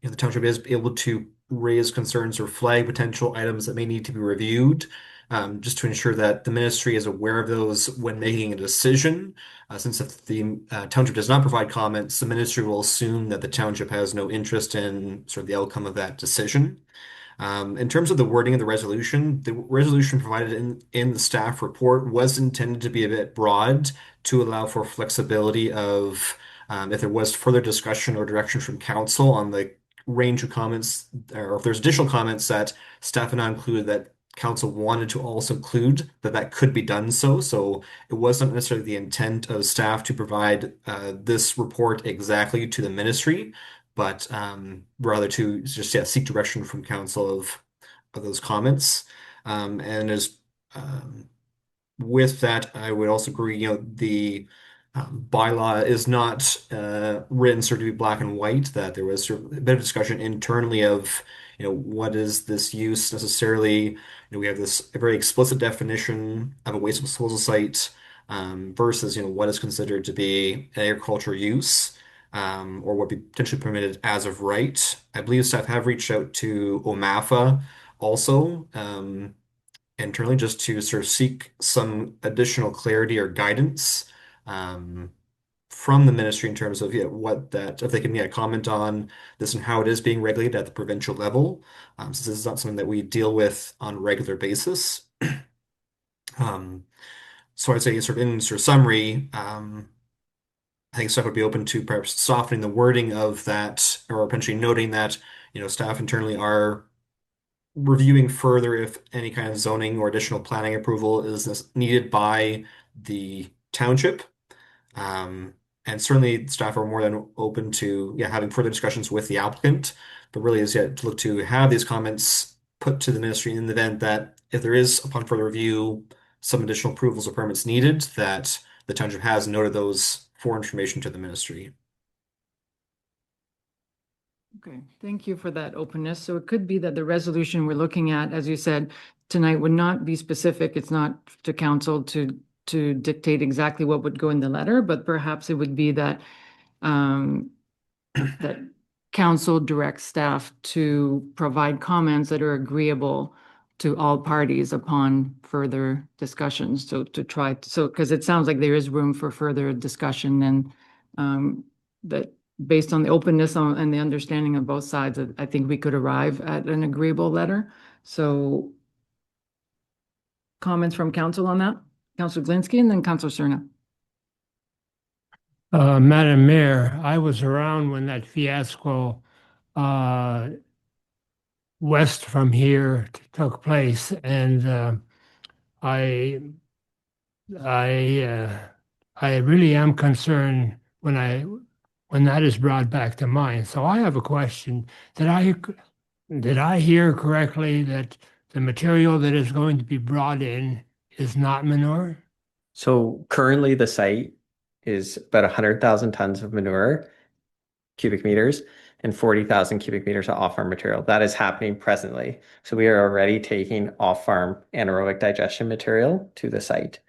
the township is able to raise concerns or flag potential items that may need to be reviewed, just to ensure that the ministry is aware of those when making a decision. Since if the township does not provide comments, the ministry will assume that the township has no interest in sort of the outcome of that decision. In terms of the wording of the resolution provided in the staff report was intended to be a bit broad to allow for flexibility of if there was further discussion or direction from council on the range of comments, or if there's additional comments that staff had not included that council wanted to also include, that could be done so. So it wasn't necessarily the intent of staff to provide this report exactly to the ministry, but rather to just seek direction from council of those comments. And as with that, I would also agree, the bylaw is not written sort of to be black and white, that there was sort of a bit of discussion internally of, what is this use necessarily? We have this very explicit definition of a waste disposal site versus, what is considered to be an agricultural use. Or what be potentially permitted as of right. I believe staff have reached out to OMAFA also internally, just to sort of seek some additional clarity or guidance from the ministry in terms of if they can comment on this and how it is being regulated at the provincial level, since this is not something that we deal with on a regular basis. So I'd say sort of summary, I think staff would be open to perhaps softening the wording of that, or potentially noting that, staff internally are reviewing further if any kind of zoning or additional planning approval is needed by the township. And certainly staff are more than open to having further discussions with the applicant, but really is yet to look to have these comments put to the ministry in the event that if there is, upon further review, some additional approvals or permits needed, that the township has noted those for information to the ministry. Okay, thank you for that openness. So it could be that the resolution we're looking at, as you said, tonight would not be specific. It's not to council to dictate exactly what would go in the letter, but perhaps it would be that that council directs staff to provide comments that are agreeable to all parties upon further discussions. So because it sounds like there is room for further discussion, and that based on the openness and the understanding of both sides, I think we could arrive at an agreeable letter. So comments from council on that? Councilor Glinski and then Councilor Cerna. Madam Mayor, I was around when that fiasco west from here took place, and I really am concerned when that is brought back to mind. So I have a question. Did I hear correctly that the material that is going to be brought in is not manure? So currently the site is about 100,000 tons of manure, cubic meters, and 40,000 cubic meters of off-farm material. That is happening presently. So we are already taking off-farm anaerobic digestion material to the site.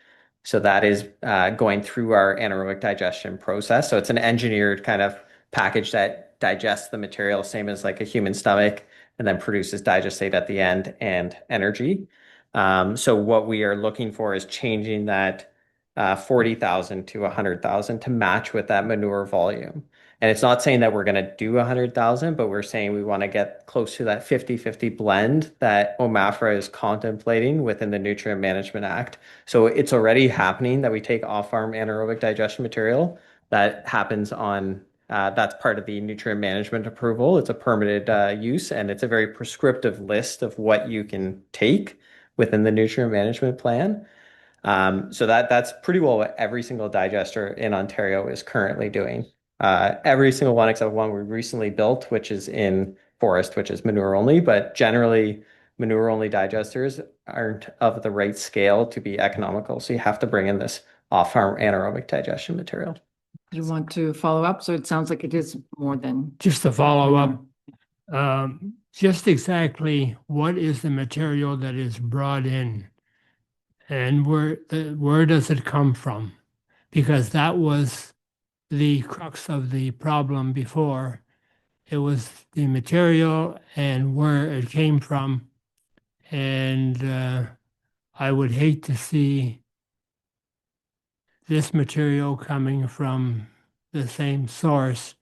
So that is going through our anaerobic digestion process. So it's an engineered kind of package that digests the material, same as like a human stomach, and then produces digestate at the end and energy. So what we are looking for is changing that 40,000 to 100,000 to match with that manure volume. And it's not saying that we're going to do 100,000, but we're saying we want to get close to that 50-50 blend that OMAFRA is contemplating within the Nutrient Management Act. So it's already happening that we take off-farm anaerobic digestion material. That happens on, that's part of the nutrient management approval. It's a permitted use, and it's a very prescriptive list of what you can take within the nutrient management plan. So that's pretty well what every single digester in Ontario is currently doing. Every single one except one we recently built, which is in Forest, which is manure only, but generally manure only digesters aren't of the right scale to be economical. So you have to bring in this off-farm anaerobic digestion material. Do you want to follow up? So it sounds like it is more than. Just to follow up, just exactly what is the material that is brought in, and where does it come from? Because that was the crux of the problem before. It was the material and where it came from. And I would hate to see this material coming from the same source,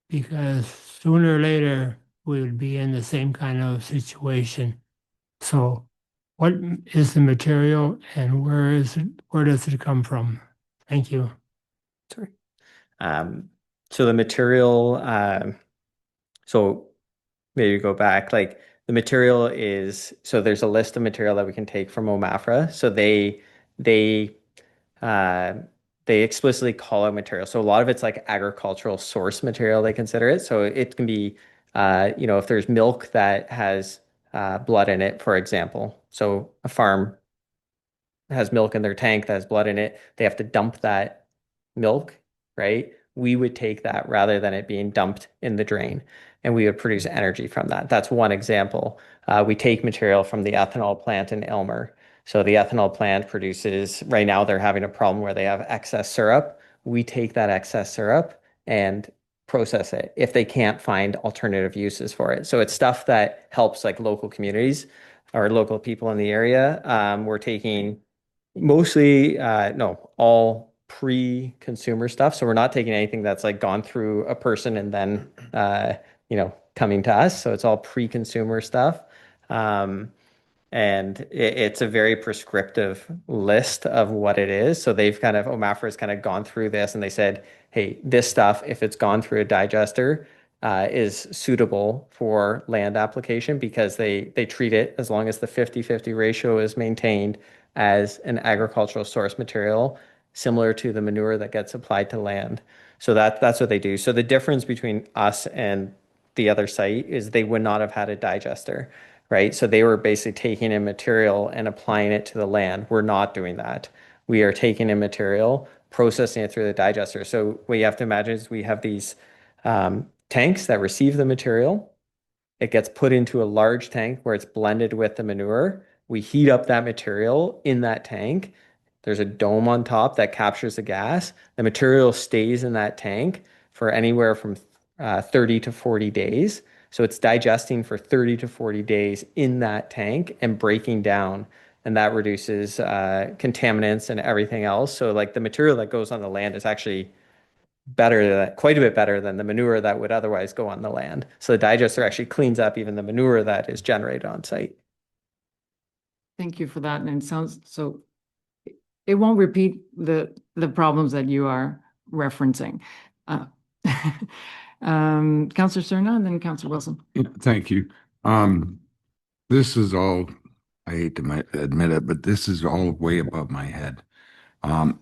because sooner or later we would be in the same kind of situation. So what is the material and where does it come from? Thank you. Sorry. So the material, so maybe go back, like the material is, so there's a list of material that we can take from OMAFRA. So they explicitly call out material. So a lot of it's like agricultural source material, they consider it. So it can be, if there's milk that has blood in it, for example. So a farm has milk in their tank that has blood in it. They have to dump that milk, right? We would take that rather than it being dumped in the drain, and we would produce energy from that. That's one example. We take material from the ethanol plant in Aylmer. So the ethanol plant produces, right now they're having a problem where they have excess syrup. We take that excess syrup and process it if they can't find alternative uses for it. So it's stuff that helps like local communities or local people in the area. We're taking mostly, all pre-consumer stuff. So we're not taking anything that's like gone through a person and then, coming to us. So it's all pre-consumer stuff. And it's a very prescriptive list of what it is. So they've OMAFRA has kind of gone through this and they said, hey, this stuff, if it's gone through a digester, is suitable for land application because they treat it, as long as the 50-50 ratio is maintained, as an agricultural source material, similar to the manure that gets applied to land. So that's what they do. So the difference between us and the other site is they would not have had a digester, right? So they were basically taking in material and applying it to the land. We're not doing that. We are taking in material, processing it through the digester. So what you have to imagine is we have these tanks that receive the material. It gets put into a large tank where it's blended with the manure. We heat up that material in that tank. There's a dome on top that captures the gas. The material stays in that tank for anywhere from 30 to 40 days. So it's digesting for 30 to 40 days in that tank and breaking down. And that reduces contaminants and everything else. So like the material that goes on the land is actually quite a bit better than the manure that would otherwise go on the land. So the digester actually cleans up even the manure that is generated on site. Thank you for that. And it sounds so it won't repeat the problems that you are referencing. Councillor Cerna and then Councillor Wilson. Thank you. This is all, I hate to admit it, but this is all way above my head.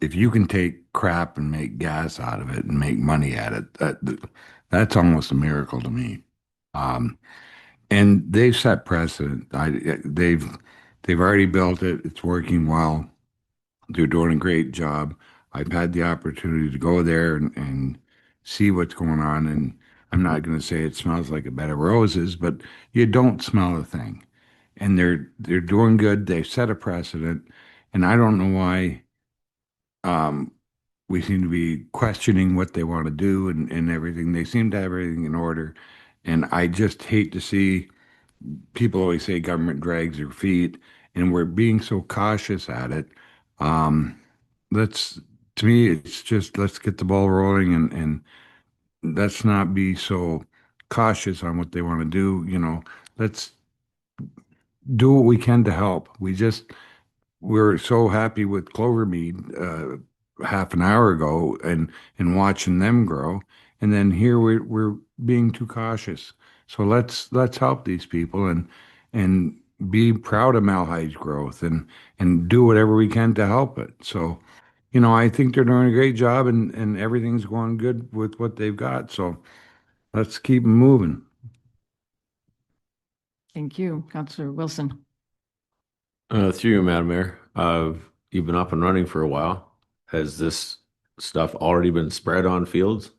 If you can take crap and make gas out of it and make money at it, that's almost a miracle to me. And they've set precedent. They've already built it. It's working well. They're doing a great job. I've had the opportunity to go there and see what's going on. And I'm not going to say it smells like a bed of roses, but you don't smell a thing. And they're doing good. They've set a precedent. And I don't know why we seem to be questioning what they want to do and everything. They seem to have everything in order. And I just hate to see people always say government drags their feet, and we're being so cautious at it. To me, it's just, let's get the ball rolling and let's not be so cautious on what they want to do. Let's do what we can to help. We're so happy with Clovermead half an hour ago and watching them grow. And then here we're being too cautious. So let's help these people and be proud of Malahid's growth and do whatever we can to help it. So, I think they're doing a great job and everything's going good with what they've got. So let's keep moving. Thank you, Councillor Wilson. Through you, Madam Mayor, you've been up and running for a while. Has this stuff already been spread on fields?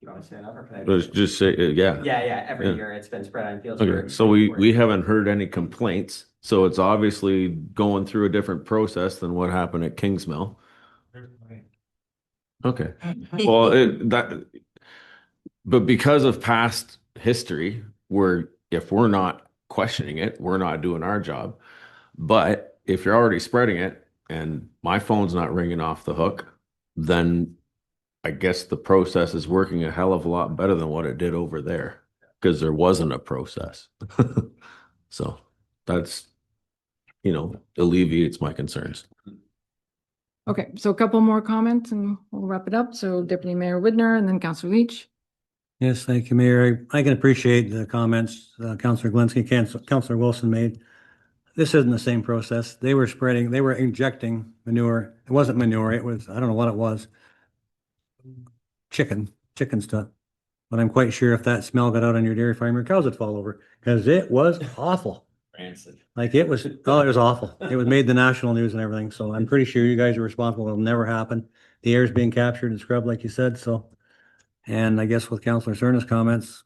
You want to say that or can I- Let's just say, yeah. Yeah. Every Yeah. year it's been spread on fields. Okay, so we haven't heard any complaints, so it's obviously going through a different process than what happened at Kingsmill. Okay, well, but because of past history, if we're not questioning it, we're not doing our job. But if you're already spreading it and my phone's not ringing off the hook, then I guess the process is working a hell of a lot better than what it did over there because there wasn't a process. So that's, alleviates my concerns. Okay, so a couple more comments and we'll wrap it up. So Deputy Mayor Widner and then Councillor Leach. Yes, thank you, Mayor. I can appreciate the comments Councillor Glinski, Councillor Wilson made. This isn't the same process. They were injecting manure. It wasn't manure. It was, I don't know what it was. Chicken stuff. But I'm quite sure if that smell got out on your dairy farm, your cows would fall over because it was awful. Like it was awful. It was made the national news and everything. So I'm pretty sure you guys are responsible. It'll never happen. The air is being captured and scrubbed, like you said. So, and I guess with Councillor Cerna's comments,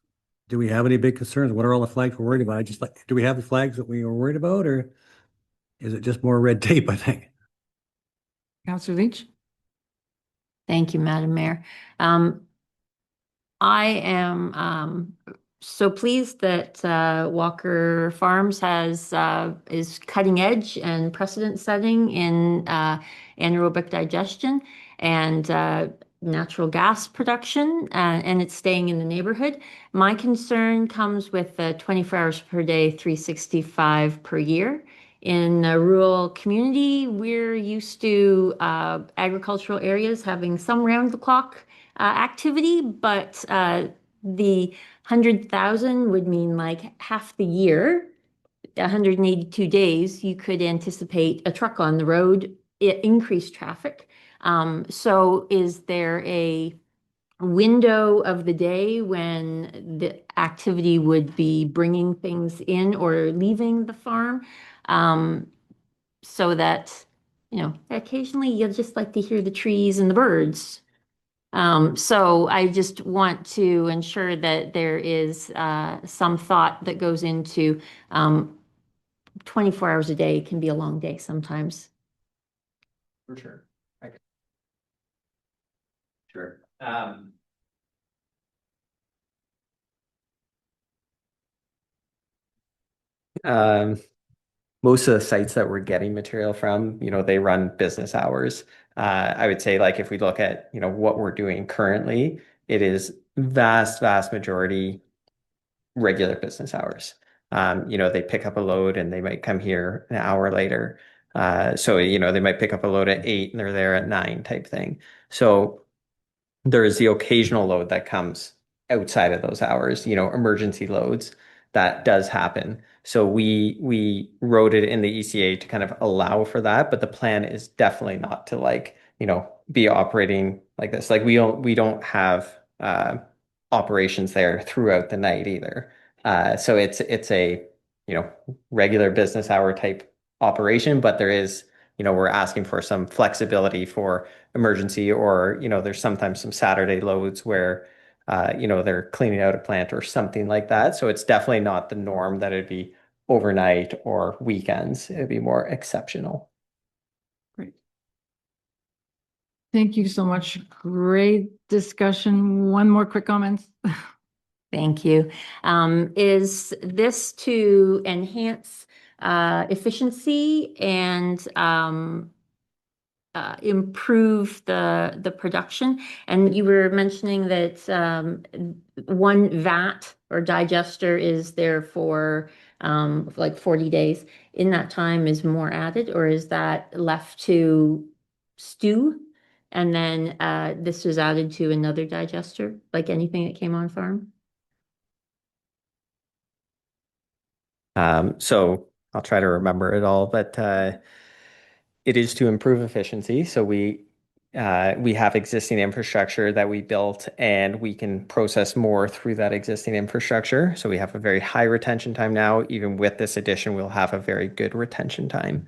do we have any big concerns? What are all the flags we're worried about? Do we have the flags that we were worried about, or is it just more red tape, I think? Councillor Leach. Thank you, Madam Mayor. I am so pleased that Walker Farms is cutting edge and precedent setting in anaerobic digestion and natural gas production, and it's staying in the neighborhood. My concern comes with 24 hours per day, 365 per year. In a rural community, we're used to agricultural areas having some round-the-clock activity, but the 100,000 would mean like half the year, 182 days, you could anticipate a truck on the road, increased traffic. So is there a window of the day when the activity would be bringing things in or leaving the farm? So that, occasionally you'll just like to hear the trees and the birds. So I just want to ensure that there is some thought that goes into 24 hours a day can be a long day sometimes. For sure. Sure. Most of the sites that we're getting material from, they run business hours. I would say like if we look at, what we're doing currently, it is vast majority regular business hours. They pick up a load and they might come here an hour later. So, they might pick up a load at 8 and they're there at 9 type thing. So there is the occasional load that comes outside of those hours, emergency loads. That does happen. So we wrote it in the ECA to kind of allow for that, but the plan is definitely not to be operating like this. Like we don't have operations there throughout the night either. So it's a regular business hour type operation, but there is, we're asking for some flexibility for emergency, or there's sometimes some Saturday loads where they're cleaning out a plant or something like that. So it's definitely not the norm that it'd be overnight or weekends. It'd be more exceptional. Great. Thank you so much. Great discussion. One more quick comment. Thank you. Is this to enhance efficiency and improve the production? And you were mentioning that one vat or digester is there for like 40 days. In that time is more added, or is that left to stew? And then this was added to another digester, like anything that came on farm? So I'll try to remember it all, but it is to improve efficiency. So we have existing infrastructure that we built, and we can process more through that existing infrastructure. So we have a very high retention time now. Even with this addition, we'll have a very good retention time.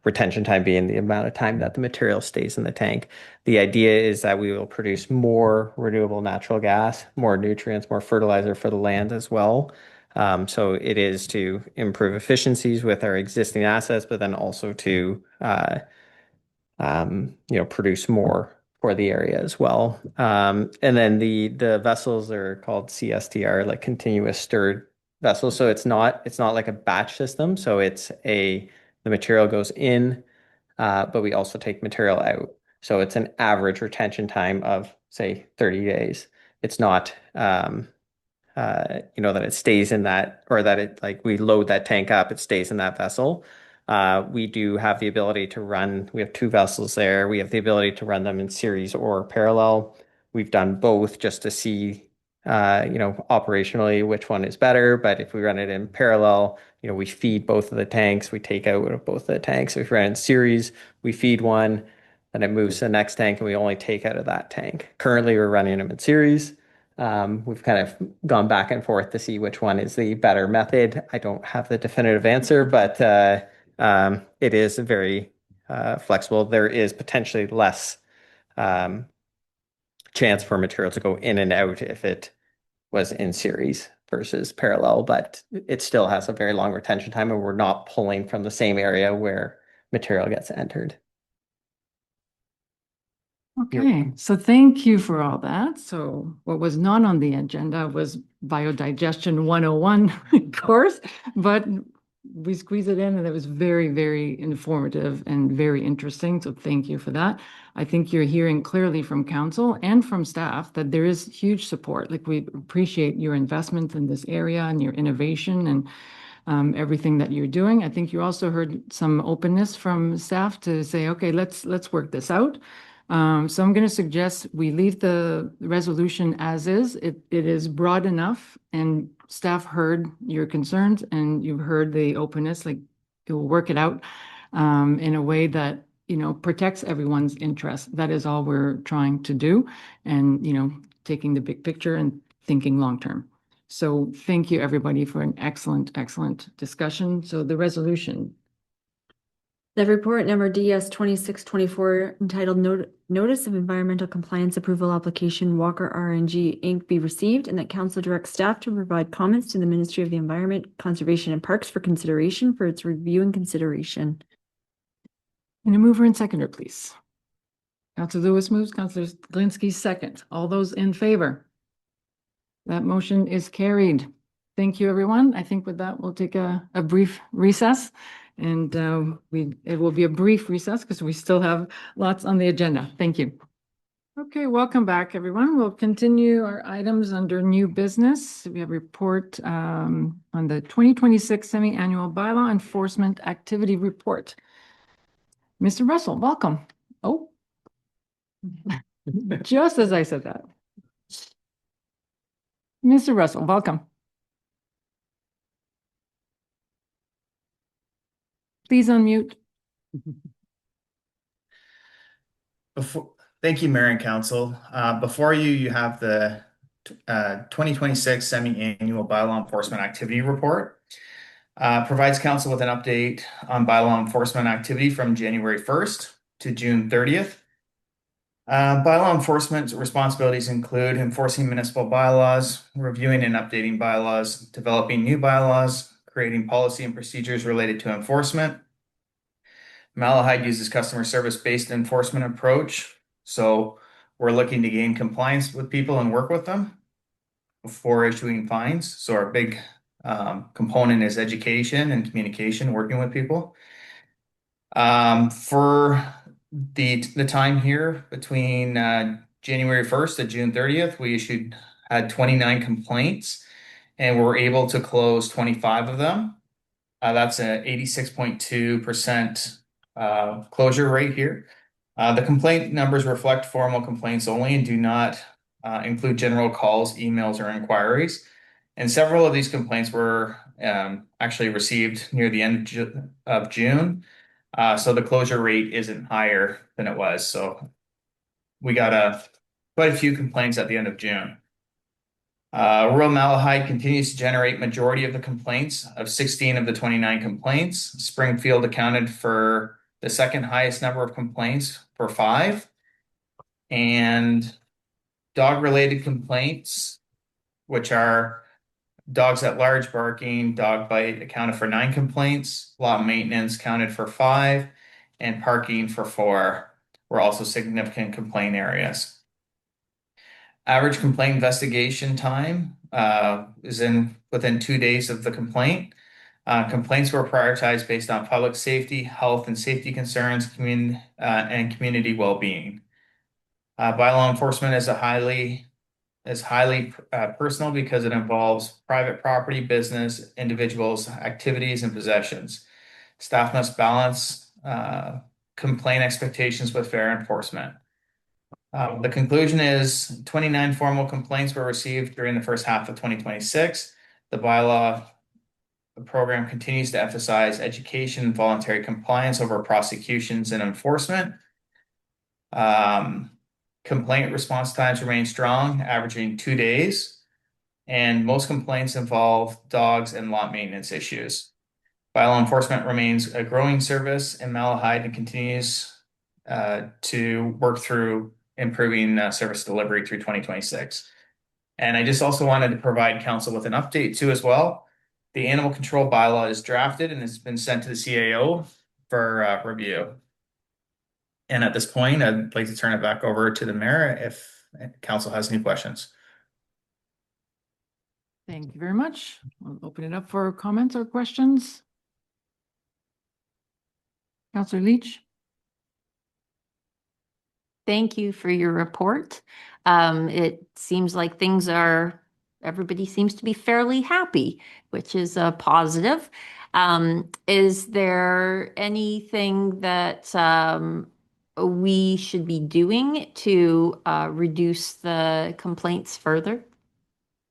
Retention time being the amount of time that the material stays in the tank. The idea is that we will produce more renewable natural gas, more nutrients, more fertilizer for the land as well. So it is to improve efficiencies with our existing assets, but then also to produce more for the area as well. And then the vessels are called CSTR, like continuous stirred vessels. So it's not like a batch system. So the material goes in, but we also take material out. So it's an average retention time of, say, 30 days. It's not that it stays in that, or that it, like, we load that tank up, it stays in that vessel. We do have the ability to run, we have 2 vessels there. We have the ability to run them in series or parallel. We've done both just to see, operationally which one is better. But if we run it in parallel, we feed both of the tanks, we take out both of the tanks. If we run in series, we feed one, then it moves to the next tank, and we only take out of that tank. Currently, we're running them in series. We've kind of gone back and forth to see which one is the better method. I don't have the definitive answer, but it is very flexible. There is potentially less chance for material to go in and out if it was in series versus parallel, but it still has a very long retention time, and we're not pulling from the same area where material gets entered. Okay, so thank you for all that. So what was not on the agenda was biodigestion 101, of course, but we squeezed it in, and it was very, very informative and very interesting. So thank you for that. I think you're hearing clearly from council and from staff that there is huge support. Like, we appreciate your investment in this area and your innovation and everything that you're doing. I think you also heard some openness from staff to say, okay, let's work this out. So I'm going to suggest we leave the resolution as is. It is broad enough, and staff heard your concerns, and you've heard the openness. Like, it will work it out in a way that, protects everyone's interest. That is all we're trying to do, and, taking the big picture and thinking long term. So thank you, everybody, for an excellent, excellent discussion. So the resolution. The report number DS 2624 entitled Notice of Environmental Compliance Approval Application Walker RNG Inc. be received, and that council directs staff to provide comments to the Ministry of the Environment, Conservation and Parks for consideration for its review and consideration. And a mover and seconder, please. Councilor Lewis moves, Councilor Glinski second. All those in favor? That motion is carried. Thank you, everyone. I think with that, we'll take a brief recess And it will be a brief recess because we still have lots on the agenda. Thank you. Okay, welcome back, everyone. We'll continue our items under new business. We have a report on the 2026 semi-annual bylaw enforcement activity report. Mr. Russell, welcome. Oh, just as I said that. Mr. Russell, welcome. Please unmute. Thank you, Mayor and Council. Before you, you have the 2026 semi-annual bylaw enforcement activity report. Provides Council with an update on bylaw enforcement activity from January 1st to June 30th. Bylaw enforcement responsibilities include enforcing municipal bylaws, reviewing and updating bylaws, developing new bylaws, creating policy and procedures related to enforcement. Malahide uses customer service-based enforcement approach. So we're looking to gain compliance with people and work with them before issuing fines. So our big component is education and communication, working with people. For the time here between January 1st to June 30th, we had 29 complaints and we're able to close 25 of them. That's an 86.2% closure rate here. The complaint numbers reflect formal complaints only and do not include general calls, emails, or inquiries. And several of these complaints were actually received near the end of June. So the closure rate isn't higher than it was. So we got quite a few complaints at the end of June. Rural Malahide continues to generate majority of the complaints. Of 16 of the 29 complaints, Springfield accounted for the second highest number of complaints for 5. And dog-related complaints, which are dogs at large barking, dog bite, accounted for 9 complaints. Lot maintenance counted for 5, and parking for 4 were also significant complaint areas. Average complaint investigation time is within 2 days of the complaint. Complaints were prioritized based on public safety, health and safety concerns, and community well-being. Bylaw enforcement is highly personal because it involves private property, business, individuals, activities, and possessions. Staff must balance complaint expectations with fair enforcement. The conclusion is 29 formal complaints were received during the first half of 2026. The bylaw program continues to emphasize education and voluntary compliance over prosecutions and enforcement. Complaint response times remain strong, averaging 2 days, and most complaints involve dogs and lot maintenance issues. Bylaw enforcement remains a growing service in Malahide and continues to work through improving service delivery through 2026. And I just also wanted to provide Council with an update too as well. The animal control bylaw is drafted and has been sent to the CAO for review. And at this point, I'd like to turn it back over to the Mayor if Council has any questions. Thank you very much. I'll open it up for comments or questions. Councillor Leach. Thank you for your report. It seems like everybody seems to be fairly happy, which is a positive. Is there anything that we should be doing to reduce the complaints further?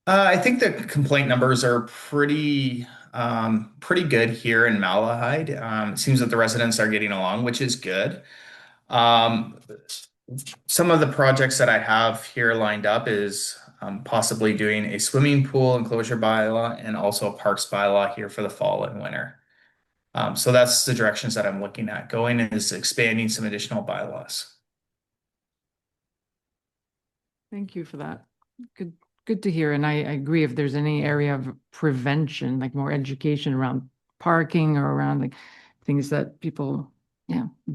I think the complaint numbers are pretty good here in Malahide. It seems that the residents are getting along, which is good. Some of the projects that I have here lined up is possibly doing a swimming pool enclosure bylaw and also a parks bylaw here for the fall and winter. So that's the directions that I'm looking at going, is expanding some additional bylaws. Thank you for that. Good to hear. And I agree, if there's any area of prevention, like more education around parking or around like things that people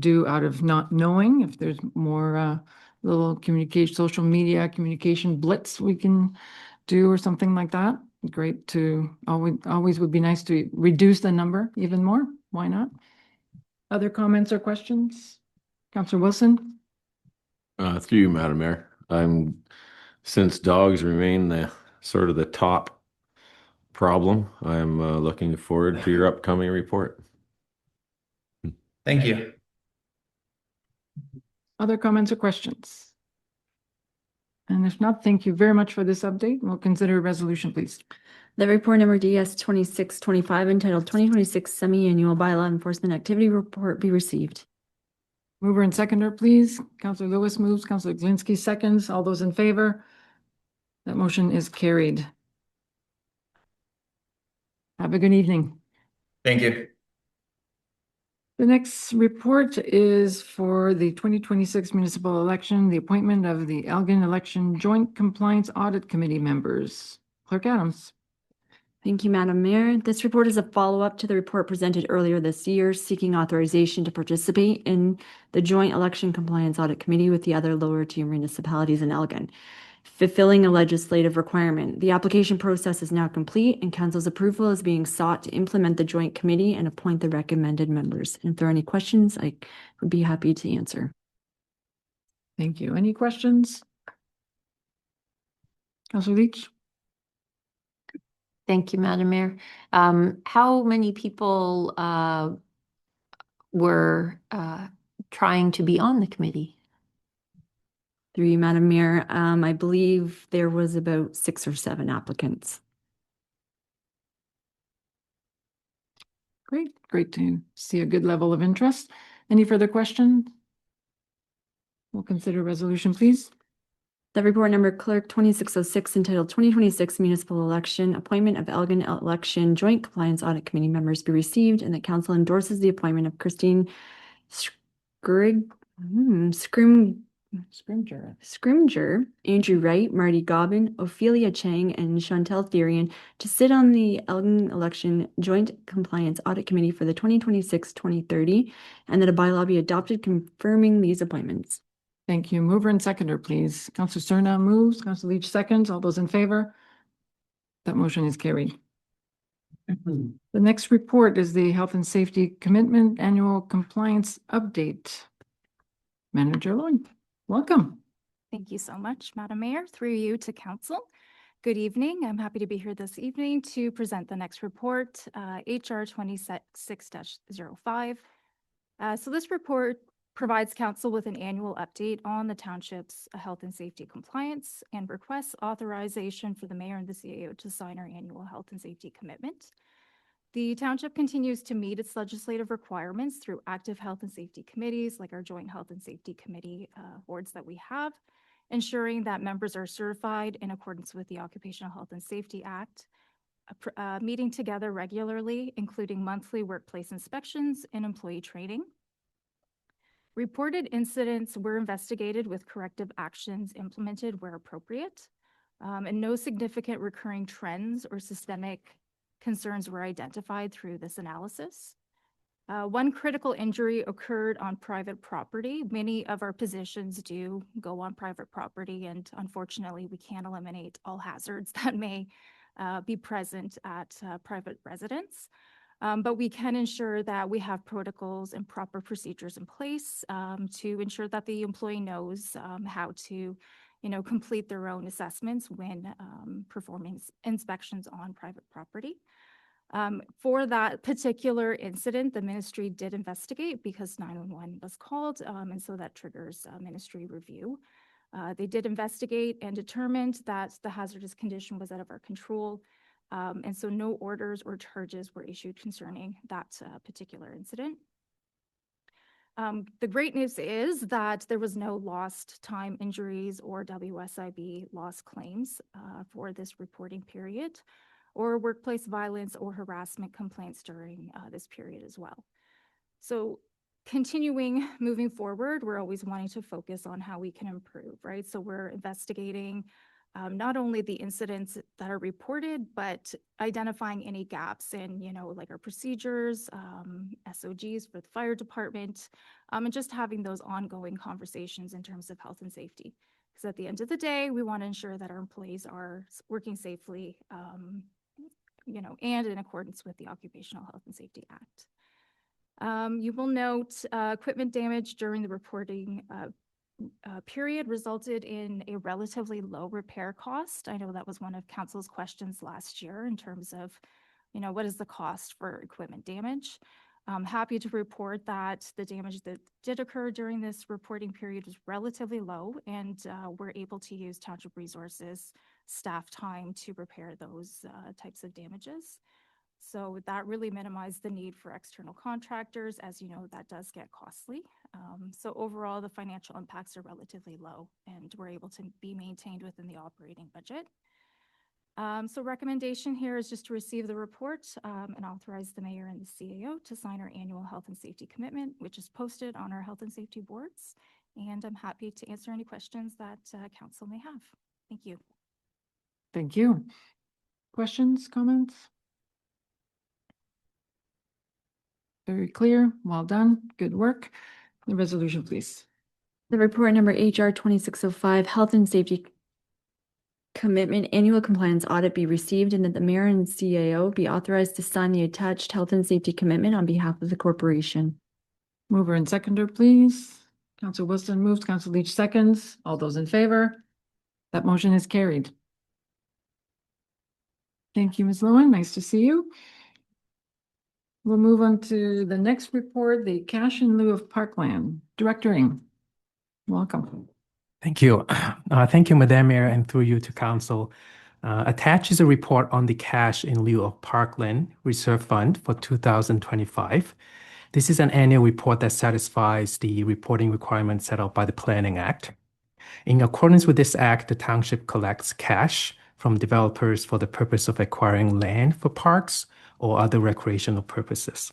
do out of not knowing, if there's more little communication, social media communication blitz we can do or something like that. Great to always would be nice to reduce the number even more. why not? Other comments or questions? Counselor Wilson? Through you, Madam Mayor. Since dogs remain the sort of the top problem, I'm looking forward to your upcoming report. Thank you. Other comments or questions? And if not, thank you very much for this update. We'll consider a resolution, please. The report number DS 2625 entitled 2026 Semi-Annual Bylaw Enforcement Activity Report be received. Mover and seconder, please. Counselor Lewis moves, Counselor Glinski seconds. All those in favor? That motion is carried. Have a good evening. Thank you. The next report is for the 2026 municipal election, the appointment of the Elgin Election Joint Compliance Audit Committee members. Clerk Adams. Thank you, Madam Mayor. This report is a follow-up to the report presented earlier this year seeking authorization to participate in the Joint Election Compliance Audit Committee with the other lower-tier municipalities in Elgin, fulfilling a legislative requirement. The application process is now complete and Council's approval is being sought to implement the joint committee and appoint the recommended members. And if there are any questions, I would be happy to answer. Thank you. Any questions? Counselor Leach? Thank you, Madam Mayor. How many people were trying to be on the committee? Through you, Madam Mayor, I believe there was about 6 or 7 applicants. Great to see a good level of interest. Any further questions? We'll consider a resolution, please. The report number clerk 2606 entitled 2026 Municipal Election Appointment of Elgin Election Joint Compliance Audit Committee members be received and that council endorses the appointment of Christine Scrimger, Andrew Wright, Marty Gobbin, Ophelia Chang, and Chantel Therian to sit on the Elgin Election Joint Compliance Audit Committee for the 2026-2030 and that a bylaw be adopted confirming these appointments. Thank you. Mover and seconder, please. Counselor Cerna moves, Counselor Leach seconds. All those in favor? That motion is carried. The next report is the Health and Safety Commitment Annual Compliance Update. Manager Lloyd, welcome. Thank you so much, Madam Mayor. Through you to Council. Good evening. I'm happy to be here this evening to present the next report, HR 26-05. So this report provides Council with an annual update on the township's health and safety compliance and requests authorization for the mayor and the CAO to sign our annual health and safety commitment. The township continues to meet its legislative requirements through active health and safety committees like our joint health and safety committee boards that we have, ensuring that members are certified in accordance with the Occupational Health and Safety Act, meeting together regularly, including monthly workplace inspections and employee training. Reported incidents were investigated with corrective actions implemented where appropriate, and no significant recurring trends or systemic concerns were identified through this analysis. One critical injury occurred on private property. Many of our positions do go on private property, and unfortunately, we can't eliminate all hazards that may be present at private residence. But we can ensure that we have protocols and proper procedures in place to ensure that the employee knows how to, complete their own assessments when performing inspections on private property. For that particular incident, the ministry did investigate because 911 was called, and so that triggers ministry review. They did investigate and determined that the hazardous condition was out of our control. And so no orders or charges were issued concerning that particular incident. The great news is that there was no lost time injuries or WSIB lost claims for this reporting period, or workplace violence or harassment complaints during this period as well. So moving forward, we're always wanting to focus on how we can improve, right? So we're investigating not only the incidents that are reported, but identifying any gaps in, like our procedures, SOGs for the fire department, and just having those ongoing conversations in terms of health and safety. Because at the end of the day, we want to ensure that our employees are working safely, and in accordance with the Occupational Health and Safety Act. You will note equipment damage during the reporting period resulted in a relatively low repair cost. I know that was one of council's questions last year in terms of, what is the cost for equipment damage? I'm happy to report that the damage that did occur during this reporting period was relatively low, and we're able to use township resources, staff time to repair those types of damages. So that really minimized the need for external contractors. As you know, that does get costly. So overall, the financial impacts are relatively low, and we're able to be maintained within the operating budget. So recommendation here is just to receive the report and authorize the mayor and the CAO to sign our annual health and safety commitment, which is posted on our health and safety boards. And I'm happy to answer any questions that council may have. Thank you. Thank you. Questions, comments? Very clear. Well done. Good work. The resolution, please. The report number HR 2605, Health and Safety Commitment Annual Compliance Audit be received, and that the mayor and CAO be authorized to sign the attached health and safety commitment on behalf of the corporation. Mover and seconder, please. Council Wilson moves, Council Leach seconds. All those in favor? That motion is carried. Thank you, Ms. Lowen. Nice to see you. We'll move on to the next report, the cash in lieu of parkland. Director Ng, welcome. Thank you. Thank you, Madam Mayor, and through you to Council. Attached is a report on the cash in lieu of parkland reserve fund for 2025. This is an annual report that satisfies the reporting requirements set out by the Planning Act. In accordance with this act, the township collects cash from developers for the purpose of acquiring land for parks or other recreational purposes.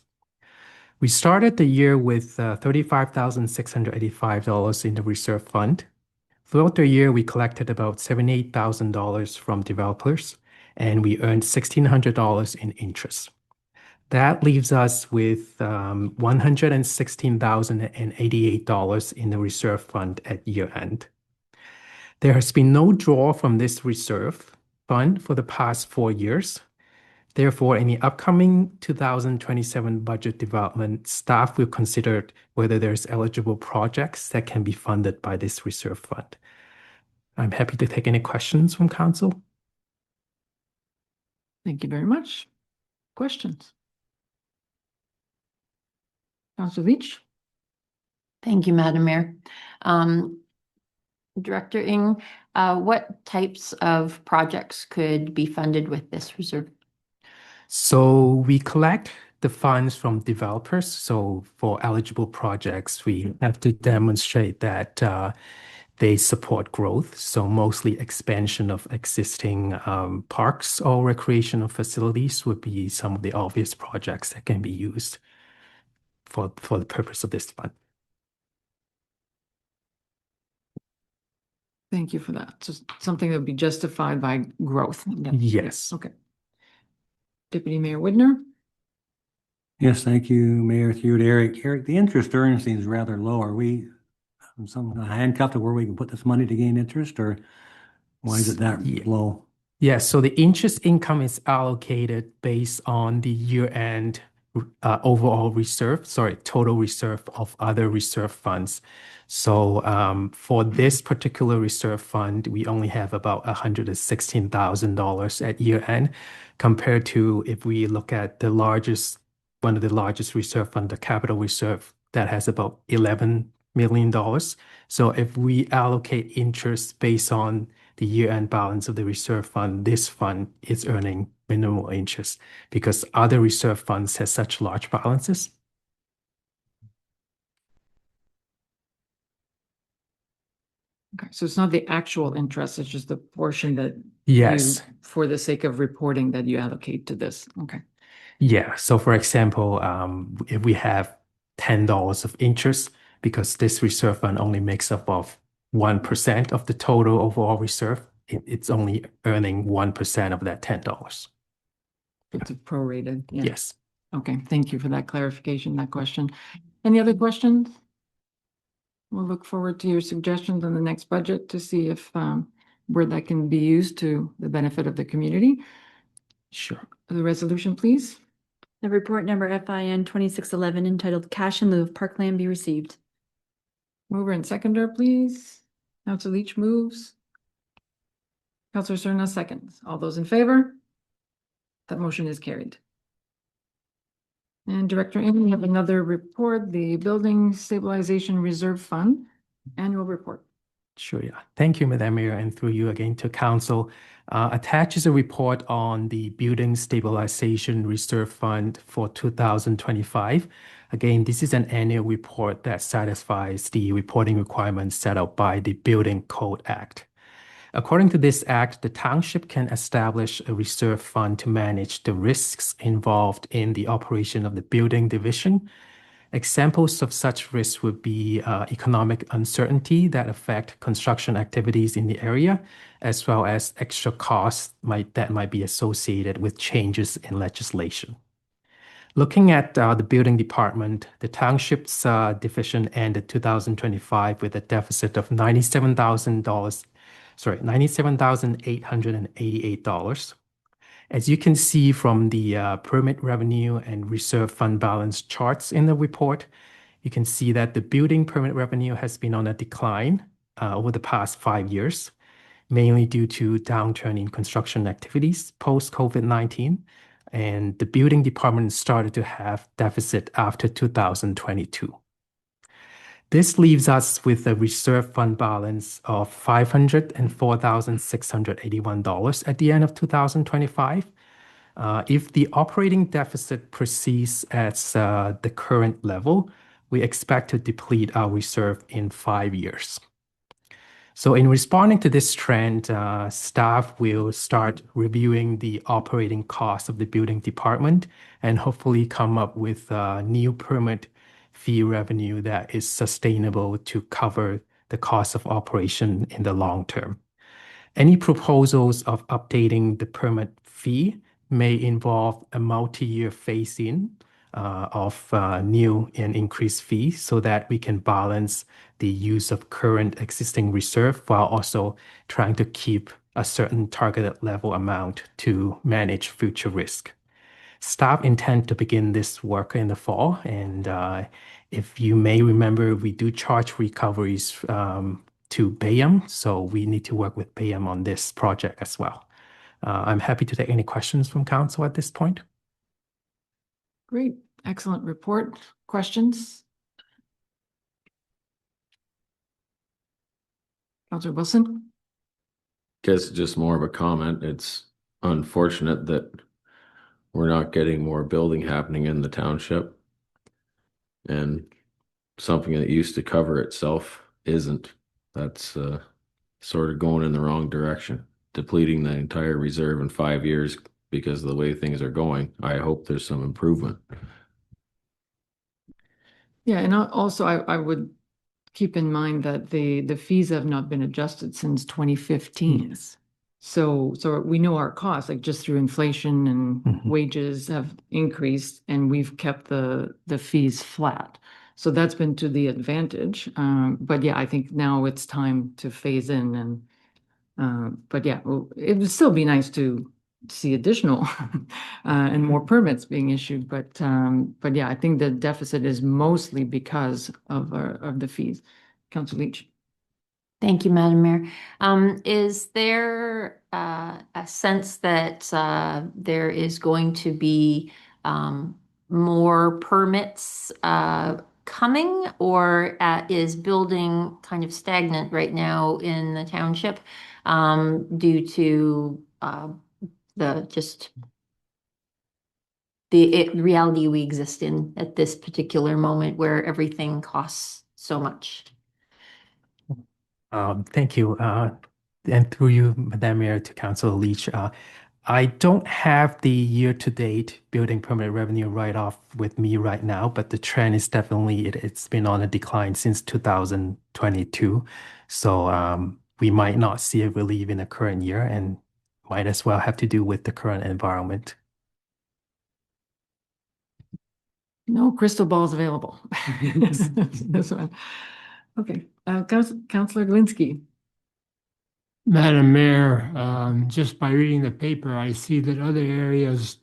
We started the year with $35,685 in the reserve fund. Throughout the year, we collected about $78,000 from developers, and we earned $1,600 in interest. That leaves us with $116,088 in the reserve fund at year end. There has been no draw from this reserve fund for the past 4 years. Therefore, in the upcoming 2027 budget development, staff will consider whether there's eligible projects that can be funded by this reserve fund. I'm happy to take any questions from council. Thank you very much. Questions? Councilor Leach? Thank you, Madam Mayor. Director Ng, what types of projects could be funded with this reserve? So we collect the funds from developers. So for eligible projects, we have to demonstrate that they support growth. So mostly expansion of existing parks or recreational facilities would be some of the obvious projects that can be used for the purpose of this fund. Thank you for that. Just something that would be justified by growth. Yes. Okay. Deputy Mayor Widner? Yes, thank you, Mayor. Through to Eric. Eric, the interest earned seems rather low. Are we handcuffed to where we can put this money to gain interest, or why is it that low? Yes, so the interest income is allocated based on the year-end total reserve of other reserve funds. So for this particular reserve fund, we only have about $116,000 at year end, compared to if we look at one of the largest reserve fund, the capital reserve, that has about $11 million. So if we allocate interest based on the year-end balance of the reserve fund, this fund is earning minimal interest because other reserve funds have such large balances. Okay, so it's not the actual interest, it's just the portion that Yes. for the sake of reporting that you allocate to this. Okay. Yeah. So for example, if we have $10 of interest, because this reserve fund only makes up of 1% of the total overall reserve, it's only earning 1% of that $10. It's prorated. Yeah. Yes. Okay, thank you for that clarification, that question. Any other questions? We'll look forward to your suggestions on the next budget to see if where that can be used to the benefit of the community. Sure. The resolution, please. The report number FIN 2611 entitled Cash in lieu of Parkland be received. Mover and seconder, please. Counselor Leach moves. Counselor Serna seconds. All those in favor? That motion is carried. And Director Ing, we have another report, the Building Stabilization Reserve Fund Annual Report. Sure, yeah. Thank you, Madam Mayor, and through you again to Council. Attached is a report on the Building Stabilization Reserve Fund for 2025. Again, this is an annual report that satisfies the reporting requirements set out by the Building Code Act. According to this act, the township can establish a reserve fund to manage the risks involved in the operation of the building division. Examples of such risks would be economic uncertainty that affect construction activities in the area, as well as extra costs that might be associated with changes in legislation. Looking at the building department, the township's division ended 2025 with a deficit of $97,888. As you can see from the permit revenue and reserve fund balance charts in the report, you can see that the building permit revenue has been on a decline over the past 5 years, mainly due to downturn in construction activities post-COVID-19, and the building department started to have deficit after 2022. This leaves us with a reserve fund balance of $504,681 at the end of 2025. If the operating deficit proceeds at the current level, we expect to deplete our reserve in 5 years. So in responding to this trend, staff will start reviewing the operating costs of the building department and hopefully come up with new permit fee revenue that is sustainable to cover the cost of operation in the long term. Any proposals of updating the permit fee may involve a multi-year phase-in of new and increased fees so that we can balance the use of current existing reserve while also trying to keep a certain targeted level amount to manage future risk. Staff intend to begin this work in the fall, and if you may remember, we do charge recoveries to BAM, so we need to work with BAM on this project as well. I'm happy to take any questions from council at this point. Great, excellent report. Questions? Councilor Wilson? Guess just more of a comment. It's unfortunate that we're not getting more building happening in the township. And something that used to cover itself isn't. That's sort of going in the wrong direction, depleting the entire reserve in 5 years because of the way things are going. I hope there's some improvement. Yeah, and also I would keep in mind that the fees have not been adjusted since 2015. So we know our costs, like just through inflation and wages have increased, and we've kept the fees flat. So that's been to the advantage. But yeah, I think now it's time to phase in, and but yeah, it would still be nice to see additional and more permits being issued. But yeah, I think the deficit is mostly because of the fees. Councilor Leach. Thank you, Madam Mayor. Is there a sense that there is going to be more permits coming, or is building kind of stagnant right now in the township due to the reality we exist in at this particular moment where everything costs so much? Thank you. And through you, Madam Mayor, to Councilor Leach. I don't have the year-to-date building permit revenue write-off with me right now, but the trend is definitely, it's been on a decline since 2022. So we might not see a relief in the current year and might as well have to do with the current environment. No crystal balls available. This one. Okay, Councilor Glinski. Madam Mayor, just by reading the paper, I see that other areas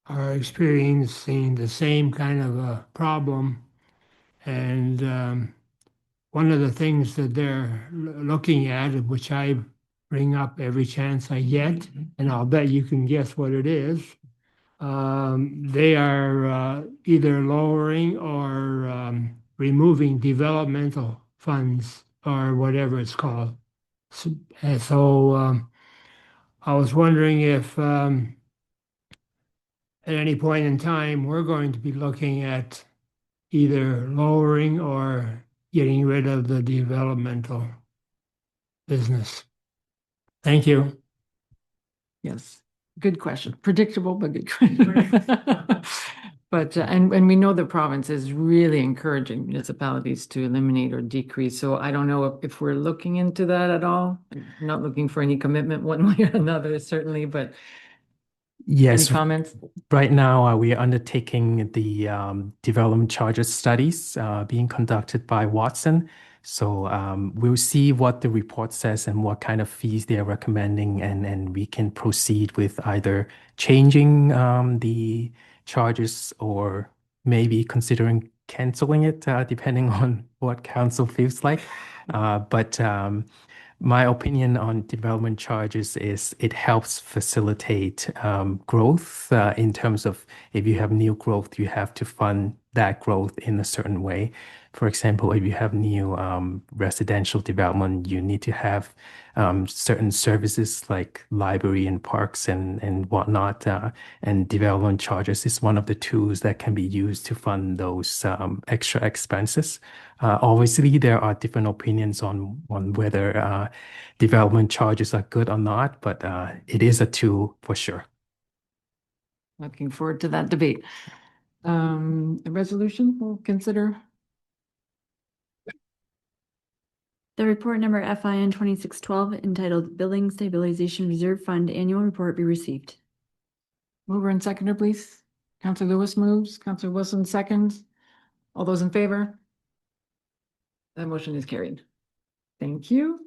are experiencing the same kind of a problem. And one of the things that they're looking at, which I bring up every chance I get, and I'll bet you can guess what it is, they are either lowering or removing developmental funds or whatever it's called. So I was wondering if at any point in time, we're going to be looking at either lowering or getting rid of the developmental business. Thank you. Yes, good question. Predictable, but good question. But, and we know the province is really encouraging municipalities to eliminate or decrease. So I don't know if we're looking into that at all. I'm not looking for any commitment one way or another, certainly, but Yes. any comments? Right now, we are undertaking the development charges studies being conducted by Watson. So we'll see what the report says and what kind of fees they are recommending, and we can proceed with either changing the charges or maybe considering canceling it, depending on what council feels like. But my opinion on development charges is it helps facilitate growth in terms of if you have new growth, you have to fund that growth in a certain way. For example, if you have new residential development, you need to have certain services like library and parks and whatnot. And development charges is one of the tools that can be used to fund those extra expenses. Obviously, there are different opinions on whether development charges are good or not, but it is a tool for sure. Looking forward to that debate. A resolution we'll consider. The report number FIN 2612 entitled Building Stabilization Reserve Fund Annual Report be received. Mover and seconder, please. Councillor Lewis moves, Councillor Wilson seconds. All those in favor? That motion is carried. Thank you.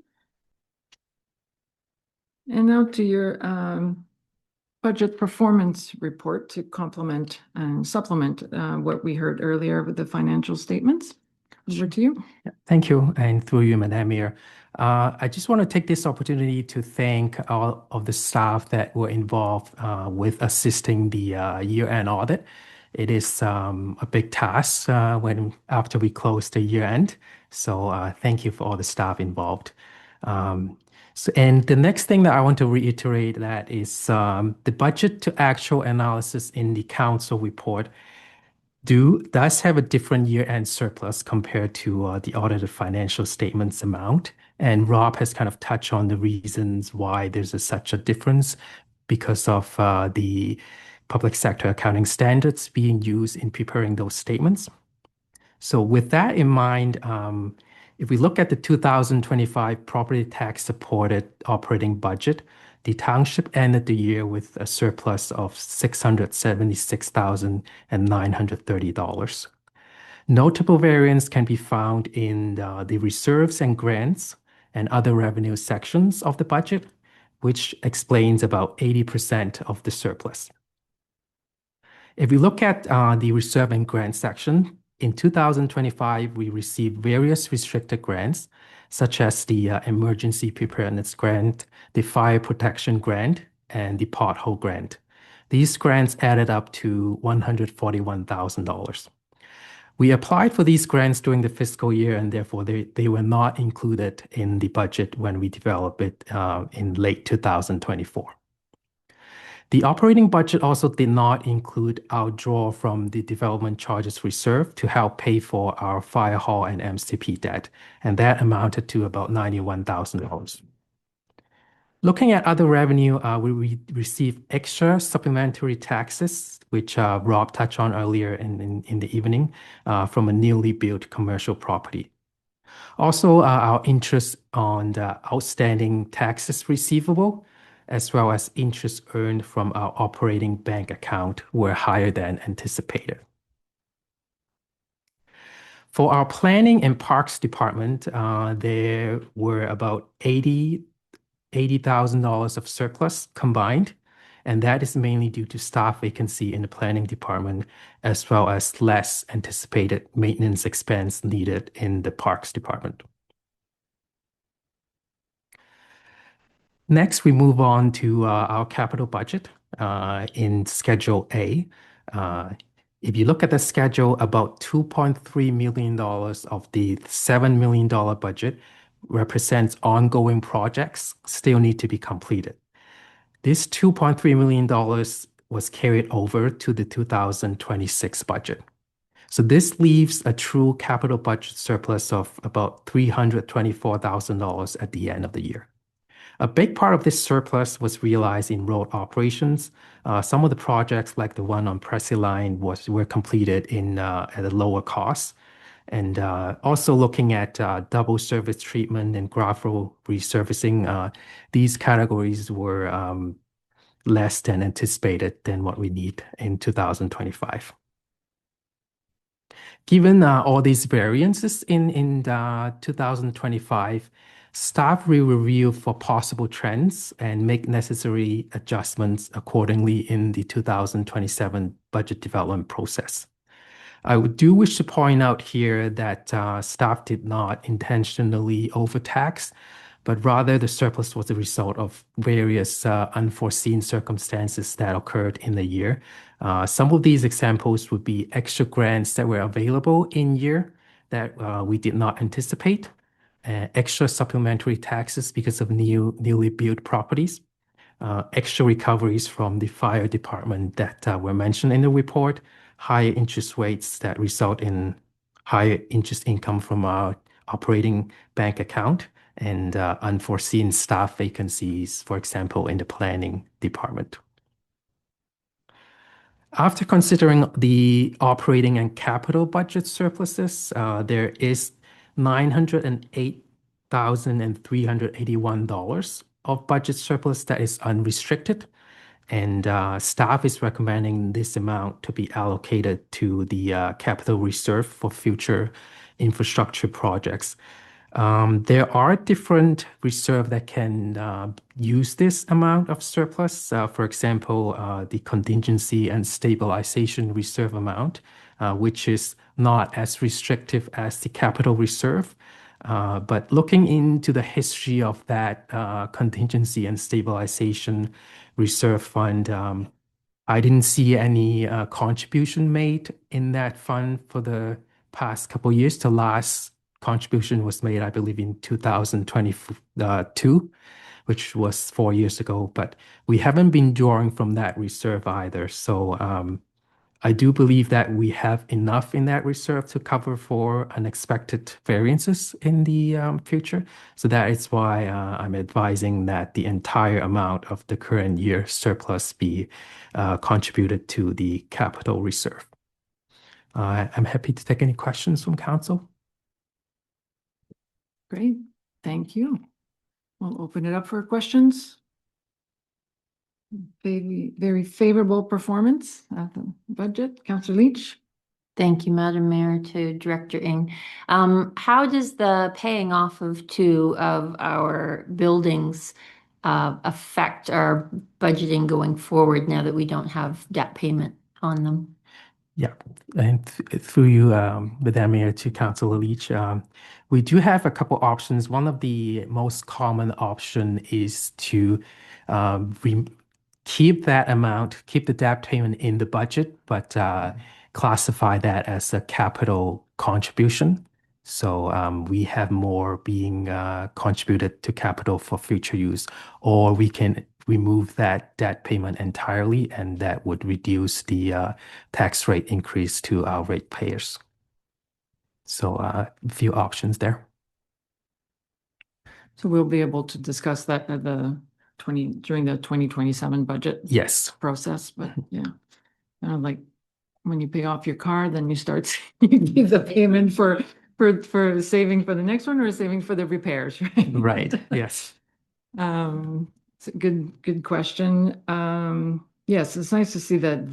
And now to your budget performance report to complement and supplement what we heard earlier with the financial statements. Over to you. Thank you, and through you, Madam Mayor. I just want to take this opportunity to thank all of the staff that were involved with assisting the year-end audit. It is a big task after we close the year-end. So thank you for all the staff involved. And the next thing that I want to reiterate that is the budget to actual analysis in the council report does have a different year-end surplus compared to the audited financial statements amount. And Rob has kind of touched on the reasons why there's such a difference because of the public sector accounting standards being used in preparing those statements. So with that in mind, if we look at the 2025 property tax supported operating budget, the township ended the year with a surplus of $676,930. Notable variance can be found in the reserves and grants and other revenue sections of the budget, which explains about 80% of the surplus. If we look at the reserve and grant section, in 2025, we received various restricted grants, such as the Emergency Preparedness Grant, the Fire Protection Grant, and the Pothole Grant. These grants added up to $141,000. We applied for these grants during the fiscal year, and therefore they were not included in the budget when we developed it in late 2024. The operating budget also did not include our draw from the development charges reserve to help pay for our fire hall and MCP debt, and that amounted to about $91,000. Looking at other revenue, we received extra supplementary taxes, which Rob touched on earlier in the evening, from a newly built commercial property. Also, our interest on the outstanding taxes receivable, as well as interest earned from our operating bank account, were higher than anticipated. For our planning and parks department, there were about $80,000 of surplus combined, And that is mainly due to staff vacancy in the planning department, as well as less anticipated maintenance expense needed in the parks department. Next, we move on to our capital budget in Schedule A. If you look at the schedule, about $2.3 million of the $7 million budget represents ongoing projects still need to be completed. This $2.3 million was carried over to the 2026 budget. So this leaves a true capital budget surplus of about $324,000 at the end of the year. A big part of this surplus was realized in road operations. Some of the projects, like the one on Pressy Line, were completed at a lower cost. And also looking at double surface treatment and gravel resurfacing, these categories were less than anticipated than what we need in 2025. Given all these variances in 2025, staff will review for possible trends and make necessary adjustments accordingly in the 2027 budget development process. I do wish to point out here that staff did not intentionally overtax, but rather the surplus was a result of various unforeseen circumstances that occurred in the year. Some of these examples would be extra grants that were available in year that we did not anticipate, extra supplementary taxes because of newly built properties, extra recoveries from the fire department that were mentioned in the report, higher interest rates that result in higher interest income from our operating bank account, and unforeseen staff vacancies, for example, in the planning department. After considering the operating and capital budget surpluses, there is $908,381 of budget surplus that is unrestricted, and staff is recommending this amount to be allocated to the capital reserve for future infrastructure projects. There are different reserves that can use this amount of surplus. For example, the contingency and stabilization reserve amount, which is not as restrictive as the capital reserve. But looking into the history of that contingency and stabilization reserve fund, I didn't see any contribution made in that fund for the past couple of years. The last contribution was made, I believe, in 2022, which was 4 years ago, but we haven't been drawing from that reserve either. So I do believe that we have enough in that reserve to cover for unexpected variances in the future. So that is why I'm advising that the entire amount of the current year surplus be contributed to the capital reserve. I'm happy to take any questions from council. Great, thank you. We'll open it up for questions. Very favorable performance at the budget. Councillor Leach. Thank you, Madam Mayor, to Director Ng. How does the paying off of 2 of our buildings affect our budgeting going forward now that we don't have debt payment on them? Yeah, and through you, Madam Mayor, to Councillor Leach, we do have a couple options. One of the most common option is to keep that amount, keep the debt payment in the budget, but classify that as a capital contribution. So we have more being contributed to capital for future use, or we can remove that debt payment entirely, and that would reduce the tax rate increase to our ratepayers. So a few options there. So we'll be able to discuss that at during the 2027 budget process, but yeah. Like when you pay off your car, then you start you give the payment for saving for the next one or saving for the repairs, right? Right, yes. It's a good question. Yes, it's nice to see that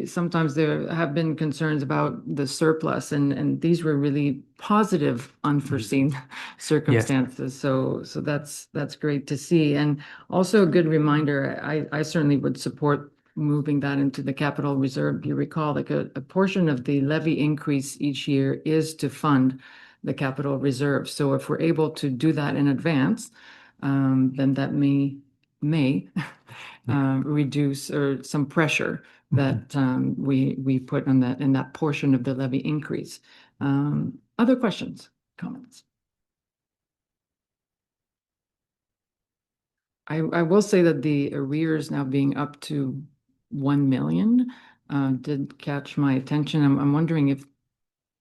sometimes there have been concerns about the surplus and these were really positive unforeseen circumstances. So that's great to see. And also a good reminder, I certainly would support moving that into the capital reserve. You recall like a portion of the levy increase each year is to fund the capital reserve. So if we're able to do that in advance, then that may reduce or some pressure that we put on that in that portion of the levy increase. Other questions, comments? I will say that the arrears now being up to 1 million did catch my attention. I'm wondering if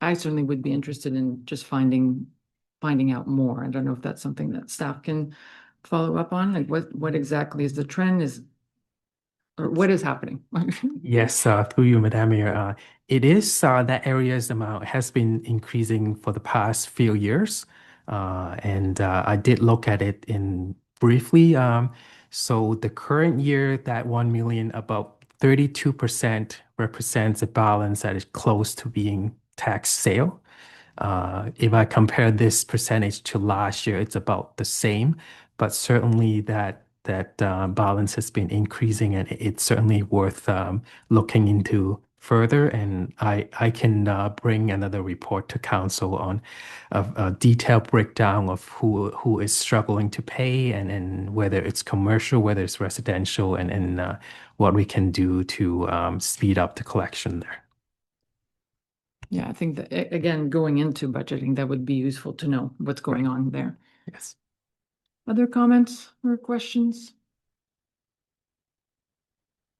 I certainly would be interested in just finding out more. I don't know if that's something that staff can follow up on. Like what exactly is the trend or what is happening? Yes, through you, Madam Mayor. It is that area's amount has been increasing for the past few years. And I did look at it in briefly. So the current year, that 1 million, about 32% represents a balance that is close to being tax sale. If I compare this percentage to last year, it's about the same, but certainly that balance has been increasing, and it's certainly worth looking into further. And I can bring another report to council on a detailed breakdown of who is struggling to pay, and whether it's commercial, whether it's residential, and what we can do to speed up the collection there. Yeah, I think that again, going into budgeting, that would be useful to know what's going on there. Yes. Other comments or questions?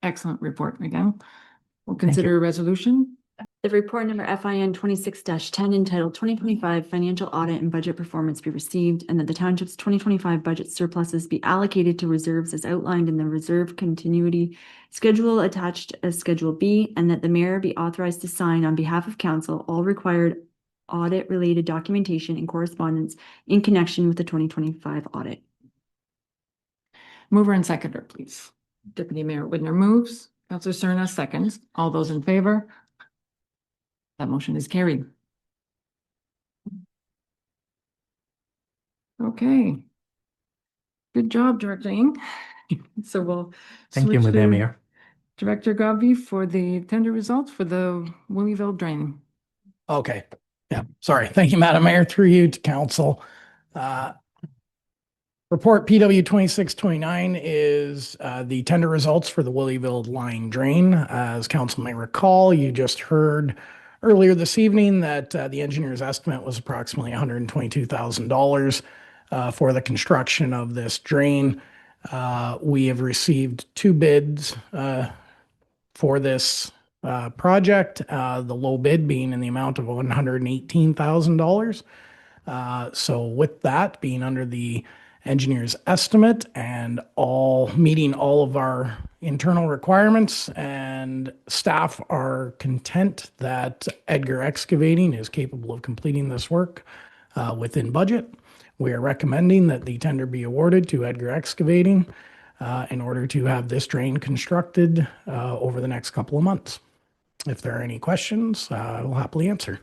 Excellent report again. We'll consider a resolution. The report number FIN 26-10 entitled 2025 Financial Audit and Budget Performance be received, and that the township's 2025 budget surpluses be allocated to reserves as outlined in the reserve continuity schedule attached as Schedule B, and that the mayor be authorized to sign on behalf of council all required audit-related documentation and correspondence in connection with the 2025 audit. Mover and seconder, please. Deputy Mayor Widner moves. Councilor Cerna seconds. All those in favor? That motion is carried. Okay. Good job, Director Ng. So we'll Thank you, switch Madam to Mayor. Director Godby for the tender results for the Willieville drain. Okay. Yeah, sorry. Thank you, Madam Mayor. Through you to council. Report PW 2629 is the tender results for the Willieville line drain. As council may recall, you just heard earlier this evening that the engineer's estimate was approximately $122,000 for the construction of this drain. We have received 2 bids for this project, the low bid being in the amount of $118,000. So with that being under the engineer's estimate and meeting all of our internal requirements, and staff are content that Edgar Excavating is capable of completing this work within budget, we are recommending that the tender be awarded to Edgar Excavating in order to have this drain constructed over the next couple of months. If there are any questions, I will happily answer.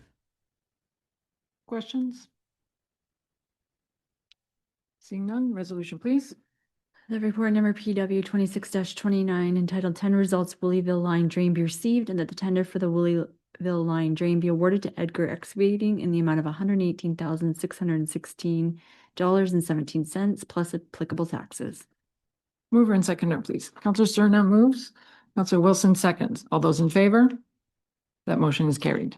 Questions? Seeing none, resolution, please. The report number PW 26-29 entitled 10 results Willieville line drain be received, and that the tender for the Willieville line drain be awarded to Edgar Excavating in the amount of $118,616.17 plus applicable taxes. Mover and seconder, please. Councilor Cerna moves. Councilor Wilson seconds. All those in favor? That motion is carried.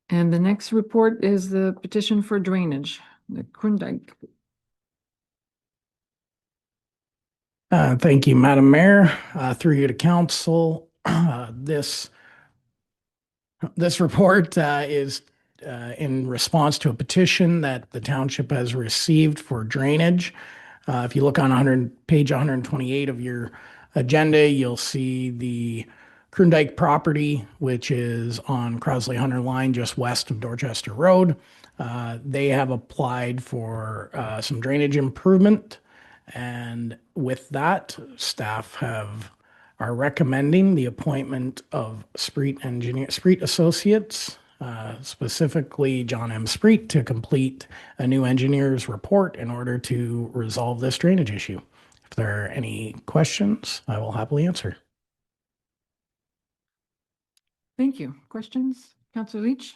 And the next report is the petition for drainage, the Krundike. Thank you, Madam Mayor. Through you to council, this report is in response to a petition that the township has received for drainage. If you look on page 128 of your agenda, you'll see the Krundike property, which is on Crosley Hunter line just west of Dorchester Road. They have applied for some drainage improvement, and with that, staff have are recommending the appointment of Spreet Associates, specifically John M. Spreet, to complete a new engineer's report in order to resolve this drainage issue. If there are any questions, I will happily answer. Thank you. Questions? Councillor Leach?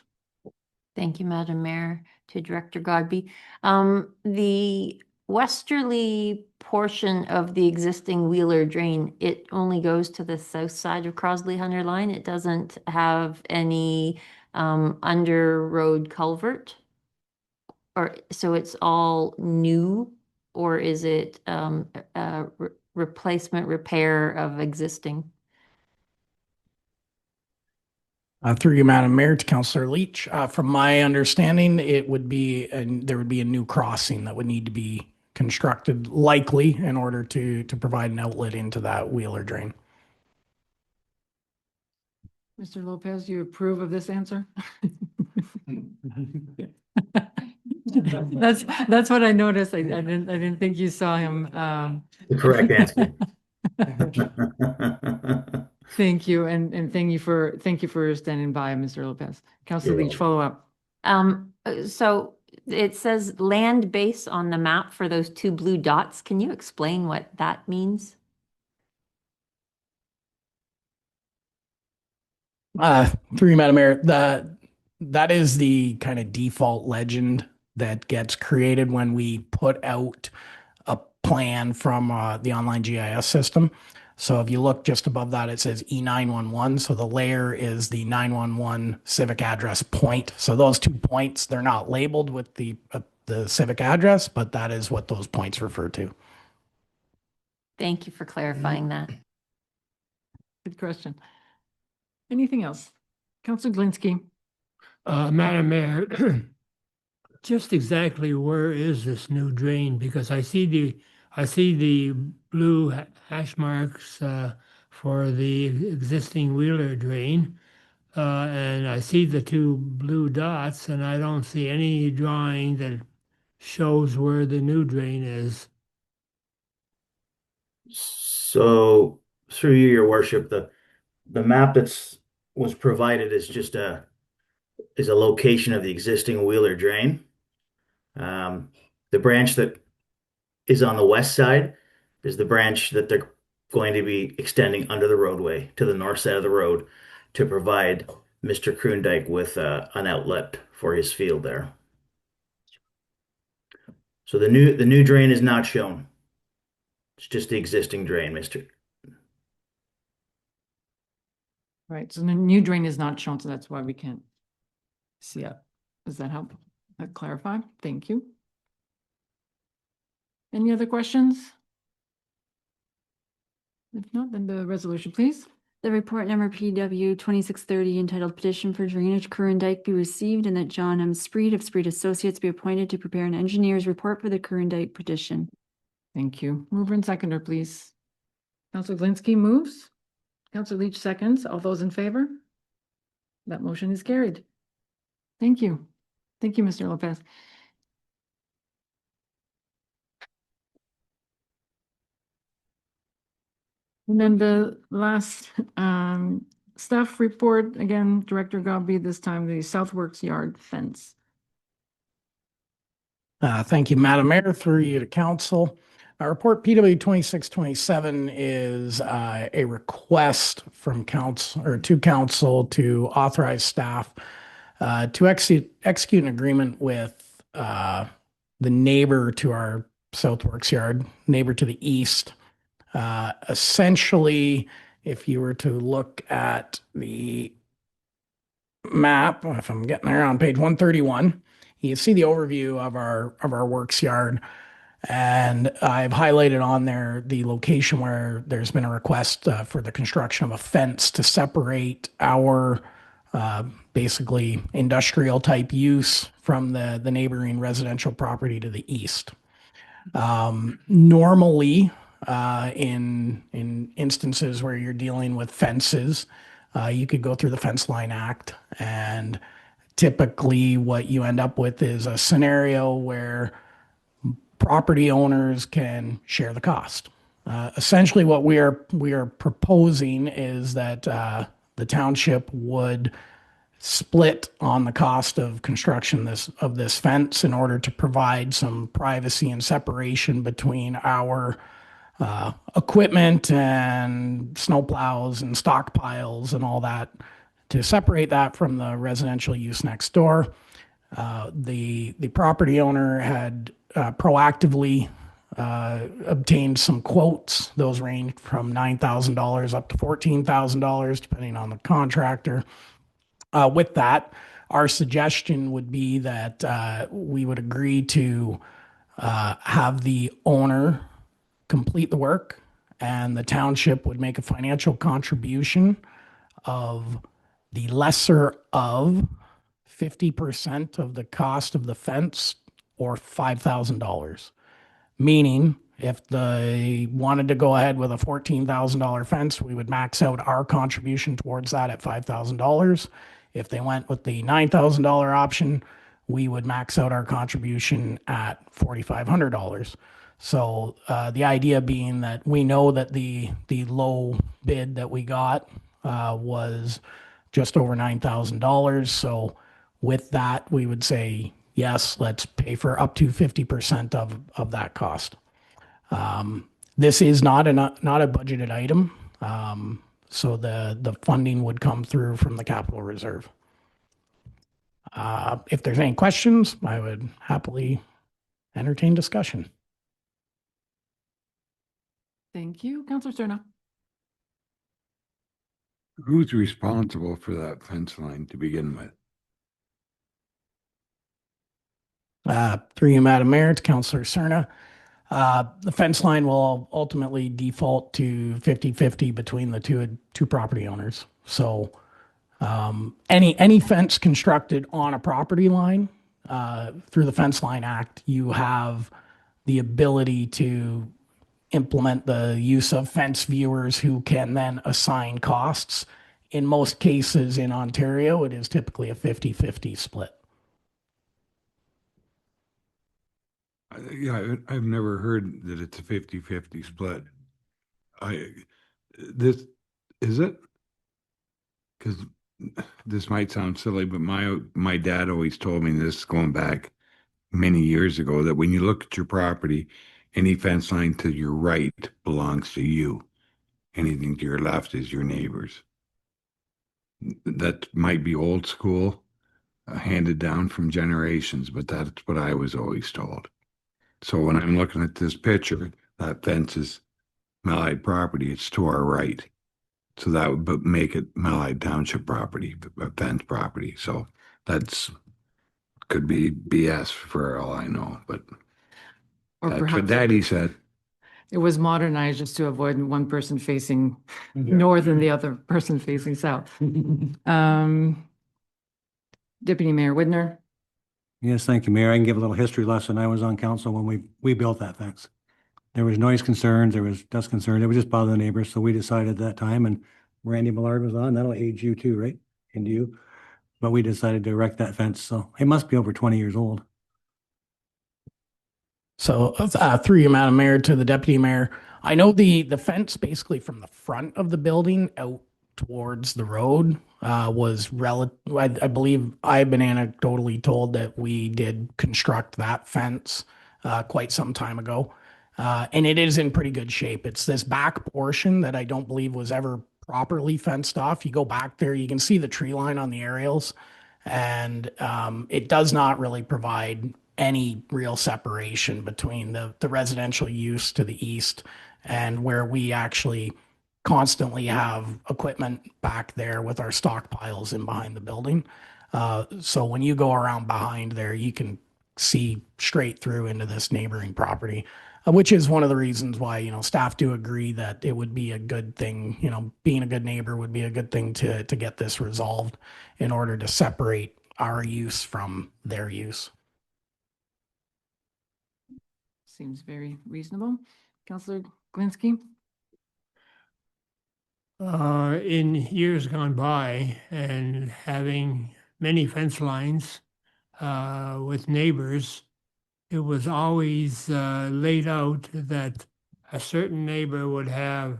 Thank you, Madam Mayor, to Director Godby. The westerly portion of the existing Wheeler Drain, it only goes to the south side of Crosley Hunter Line. It doesn't have any under road culvert? Or so it's all new, or is it replacement repair of existing? Through you, Madam Mayor, to Councillor Leach. From my understanding, there would be a new crossing that would need to be constructed, likely in order to provide an outlet into that Wheeler Drain. Mr. Lopez, you approve of this answer? That's what I noticed. I didn't think you saw him. The correct answer. Thank you, and thank you for standing by, Mr. Lopez. Councilor Leach, follow up. So it says land base on the map for those two blue dots. Can you explain what that means? Through you, Madam Mayor, that is the kind of default legend that gets created when we put out a plan from the online GIS system. So if you look just above that, it says E911. So the layer is the 911 civic address point. So those 2 points, they're not labeled with the civic address, but that is what those points refer to. Thank you for clarifying that. Good question. Anything else? Councilor Glinski. Madam Mayor, just exactly where is this new drain? Because I see the blue hash marks for the existing Wheeler drain, and I see the two blue dots, and I don't see any drawing that shows where the new drain is. So, through you, Your Worship, the map was provided is just a location of the existing Wheeler drain. The branch that is on the west side is the branch that they're going to be extending under the roadway to the north side of the road to provide Mr. Kroondijk with an outlet for his field there. So the new drain is not shown. It's just the existing drain, Mr. Right, so the new drain is not shown, so that's why we can't see it. Does that help? That clarify? Thank you. Any other questions? If not, then the resolution, please. The report number PW 2630 entitled Petition for Drainage Kroondijk be received and that John M. Spreet of Spreet Associates be appointed to prepare an engineer's report for the Kroondijk petition. Thank you. Mover and seconder, please. Councilor Glinski moves. Councilor Leach seconds. All those in favor? That motion is carried. Thank you. Thank you, Mr. Lopez. And then the last staff report, again, Director Godby, this time the Southworks Yard fence. Thank you, Madam Mayor, through you to council. Report PW 2627 is a request from council or to council to authorize staff to execute an agreement with the neighbor to our Southworks Yard, neighbor to the east. Essentially, if you were to look at the map, if I'm getting there on page 131, you see the overview of our works yard. And I've highlighted on there the location where there's been a request for the construction of a fence to separate our basically industrial type use from the neighboring residential property to the east. Normally, in instances where you're dealing with fences, you could go through the Fence Line Act, and typically what you end up with is a scenario where property owners can share the cost. Essentially, what we are proposing is that the township would split on the cost of construction of this fence in order to provide some privacy and separation between our equipment and snowplows and stockpiles and all that, to separate that from the residential use next door. The property owner had proactively obtained some quotes. Those ranged from $9,000 up to $14,000, depending on the contractor. With that, our suggestion would be that we would agree to have the owner complete the work, and the township would make a financial contribution of the lesser of 50% of the cost of the fence, or $5,000. Meaning, if they wanted to go ahead with a $14,000 fence, we would max out our contribution towards that at $5,000. If they went with the $9,000 option, we would max out our contribution at $4,500. So the idea being that we know that the low bid that we got was just over $9,000. So with that, we would say, yes, let's pay for up to 50% of that cost. This is not a budgeted item, so the funding would come through from the capital reserve. If there's any questions, I would happily entertain discussion. Thank you. Councillor Cerna. Who's responsible for that fence line to begin with? Through you, Madam Mayor, to Councillor Cerna. The fence line will ultimately default to 50-50 between the two property owners. So any fence constructed on a property line, through the Fence Line Act, you have the ability to implement the use of fence viewers who can then assign costs. In most cases in Ontario, it is typically a 50-50 split. Yeah, I've never heard that it's a 50-50 split. Is it? Because this might sound silly, but my dad always told me this going back many years ago, that when you look at your property, any fence line to your right belongs to you. Anything to your left is your neighbor's. That might be old school, handed down from generations, but that's what I was always told. So when I'm looking at this picture, that fence is Malahide property. It's to our right. So that would make it Malahide Township property, fence property. So could be BS for all I know, but Or that's perhaps what Daddy said. it was modernized just to avoid one person facing north and the other person facing south. Deputy Mayor Widner. Yes, thank you, Mayor. I can give a little history lesson. I was on council when we built that fence. There was noise concerns, there was dust concerns, it would just bother the neighbors, so we decided at that time, and Randy Millard was on, that'll age you too, right? And you? But we decided to erect that fence, so it must be over 20 years old. So through you, Madam Mayor, to the Deputy Mayor, I know the fence basically from the front of the building out towards the road was relative. I believe I've been anecdotally told that we did construct that fence quite some time ago. And it is in pretty good shape. It's this back portion that I don't believe was ever properly fenced off. You go back there, you can see the tree line on the aerials, and it does not really provide any real separation between the residential use to the east and where we actually constantly have equipment back there with our stockpiles in behind the building. So when you go around behind there, you can see straight through into this neighboring property, which is one of the reasons why, staff do agree that it would be a good thing, being a good neighbor would be a good thing to get this resolved in order to separate our use from their use. Seems very reasonable. Councillor Glinski. In years gone by and having many fence lines with neighbors, it was always laid out that a certain neighbor would have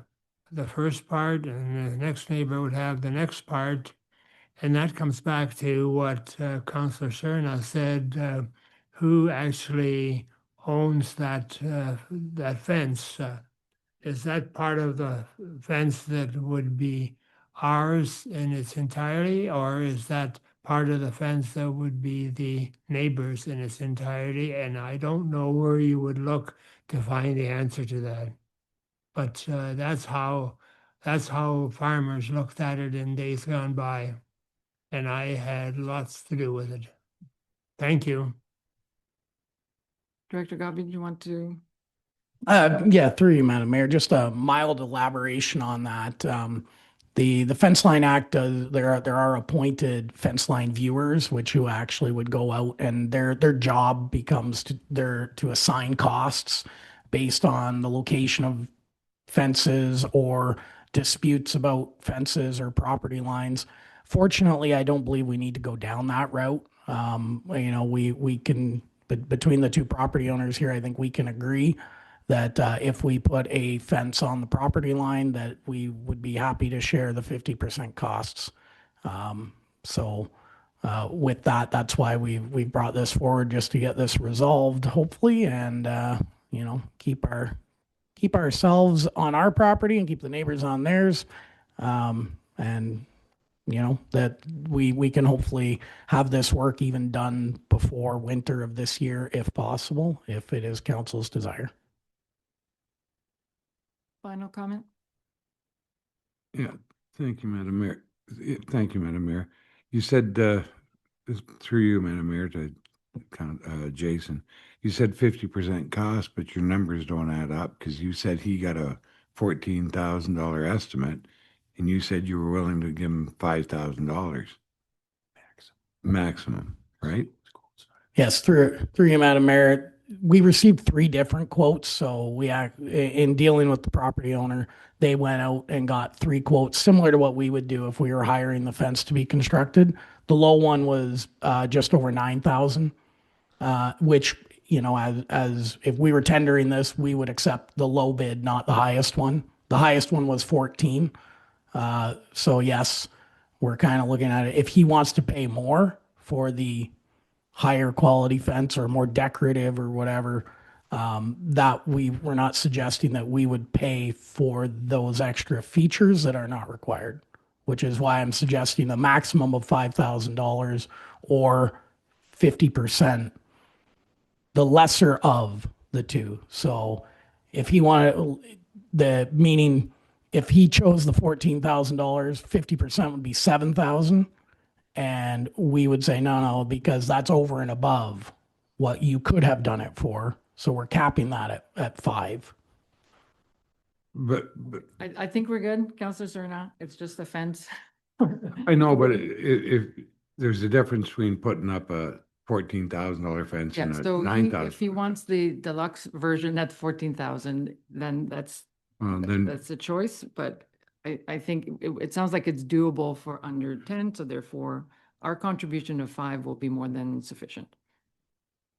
the first part and the next neighbor would have the next part. And that comes back to what Councillor Serna said, who actually owns that fence? Is that part of the fence that would be ours in its entirety, or is that part of the fence that would be the neighbors in its entirety? And I don't know where you would look to find the answer to that. But that's how farmers looked at it in days gone by. And I had lots to do with it. Thank you. Director Godby, do you want to? Yeah, through you, Madam Mayor, just a mild elaboration on that. The Fence Line Act does, there are appointed fence line viewers, which who actually would go out and their job becomes to assign costs based on the location of fences or disputes about fences or property lines. Fortunately, I don't believe we need to go down that route. We can, but between the two property owners here, I think we can agree that if we put a fence on the property line, that we would be happy to share the 50% costs. With that, that's why we brought this forward, just to get this resolved, hopefully, and keep ourselves on our property and keep the neighbors on theirs, and that we can hopefully have this work even done before winter of this year, if possible, if it is council's desire. Final comment? Yeah, thank you, Madam Mayor. Thank you, Madam Mayor. You said, through you, Madam Mayor, to Jason, you said 50% cost, but your numbers don't add up, because you said he got a $14,000 estimate, and you said you were willing to give him $5,000 maximum, right? Yes, through you, Madam Mayor. We received 3 different quotes, so in dealing with the property owner, they went out and got 3 quotes, similar to what we would do if we were hiring the fence to be constructed. The low one was just over $9,000, which, as if we were tendering this, we would accept the low bid, not the highest one. The highest one was 14. So yes, we're kind of looking at it. If he wants to pay more for the higher quality fence or more decorative or whatever, that we're not suggesting that we would pay for those extra features that are not required, which is why I'm suggesting a maximum of $5,000 or 50%, the lesser of the two. So if he wanted meaning if he chose the $14,000, 50% would be $7,000. And we would say, no, because that's over and above what you could have done it for. So we're capping that at 5. But I think we're good, Councillor Serna. It's just a fence. I know, but if there's a difference between putting up a $14,000 fence Yeah, and a so $9,000. if he wants the deluxe version at 14,000, then that's a choice. But I think it sounds like it's doable for under 10, so therefore our contribution of 5 will be more than sufficient.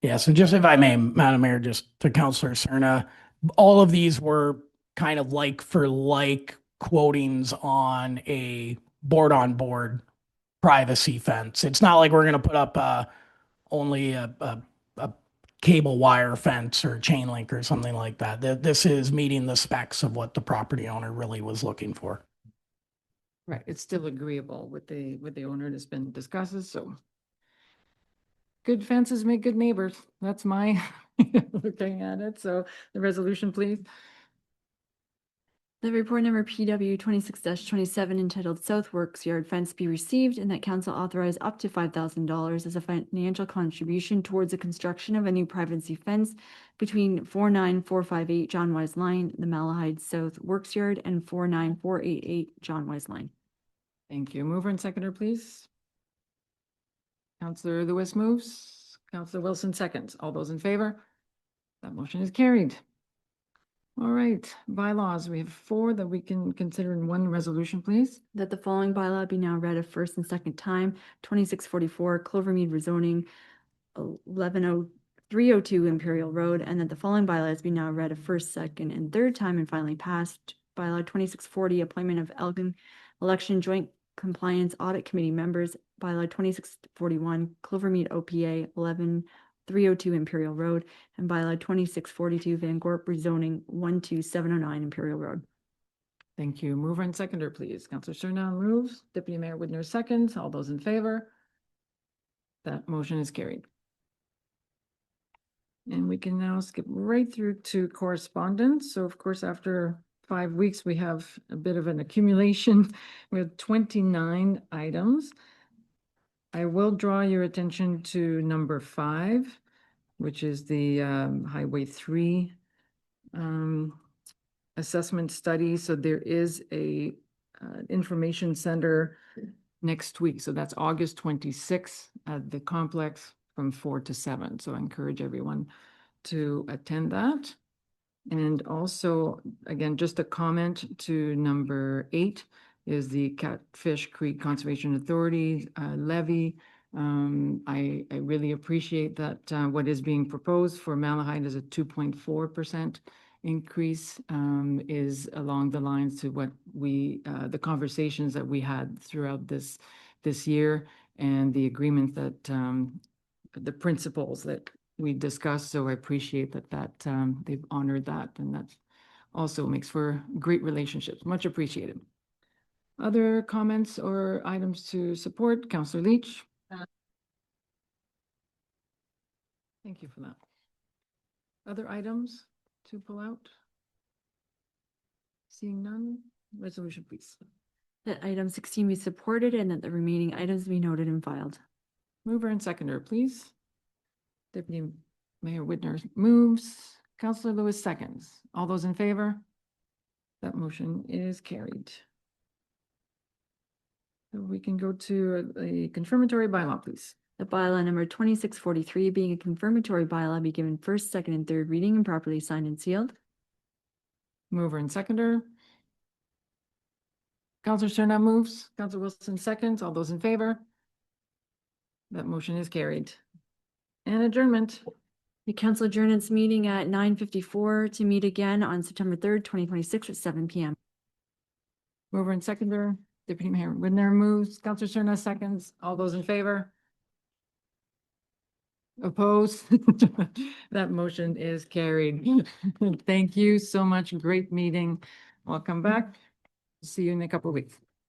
Yes, and just if I may, Madam Mayor, just to Councillor Serna, all of these were kind of like for like quotings on a board-on-board privacy fence. It's not like we're going to put up only a cable wire fence or chain link or something like that. This is meeting the specs of what the property owner really was looking for. Right, it's still agreeable with the owner that's been discussed, so. Good fences make good neighbors. That's my looking at it. So the resolution, please. The report number PW 26-27 entitled South Works Yard Fence be received, and that council authorize up to $5,000 as a financial contribution towards the construction of a new privacy fence between 49458 John Wise Line, the Malahide South Works Yard, and 49488 John Wise Line. Thank you. Mover and seconder, please. Councillor Lewis moves. Councillor Wilson seconds. All those in favor? That motion is carried. All right, bylaws. We have 4 that we can consider in one resolution, please. That the following bylaw be now read a first and second time. 2644 Clovermead rezoning, 302 Imperial Road, and that the following bylaws be now read a first, second, and third time and finally passed. Bylaw 2640, appointment of Elgin Election Joint Compliance Audit Committee members. Bylaw 2641, Clovermead OPA 11302 Imperial Road, and bylaw 2642, Van Gorp rezoning 12709 Imperial Road. Thank you. Mover and seconder, please. Counselor Surnow moves, Deputy Mayor Widner seconds. All those in favor? That motion is carried. And we can now skip right through to correspondence. So of course, after 5 weeks, we have a bit of an accumulation with 29 items. I will draw your attention to number 5, which is the Highway 3 assessment study. So there is a information center next week. So that's August 26th at the complex from 4 to 7. So I encourage everyone to attend that. And also, again, just a comment to number 8 is the Catfish Creek Conservation Authority levy. I really appreciate that what is being proposed for Malahide is a 2.4% increase, is along the lines to what we, the conversations that we had throughout this year, and the agreement that the principles that we discussed. So I appreciate that they've honored that, and that also makes for great relationships. Much appreciated. Other comments or items to support? Councillor Leach. Thank you for that. Other items to pull out? Seeing none, resolution please. That item 16 be supported and that the remaining items be noted and filed. Mover and seconder, please. Deputy Mayor Widner moves. Councillor Lewis seconds. All those in favor? That motion is carried. So we can go to a confirmatory bylaw, please. The bylaw number 2643, being a confirmatory bylaw, be given first, second, and third reading and properly signed and sealed. Mover and seconder. Councillor Surnow moves. Councillor Wilson seconds. All those in favor? That motion is carried. And adjournment. The council adjourn its meeting at 9:54 to meet again on September 3rd, 2026 at 7 p.m. Mover and seconder. Deputy Mayor Widner moves. Councillor Surnow seconds. All those in favor? Opposed? That motion is carried. Thank you so much. Great meeting. Welcome back. See you in a couple of weeks.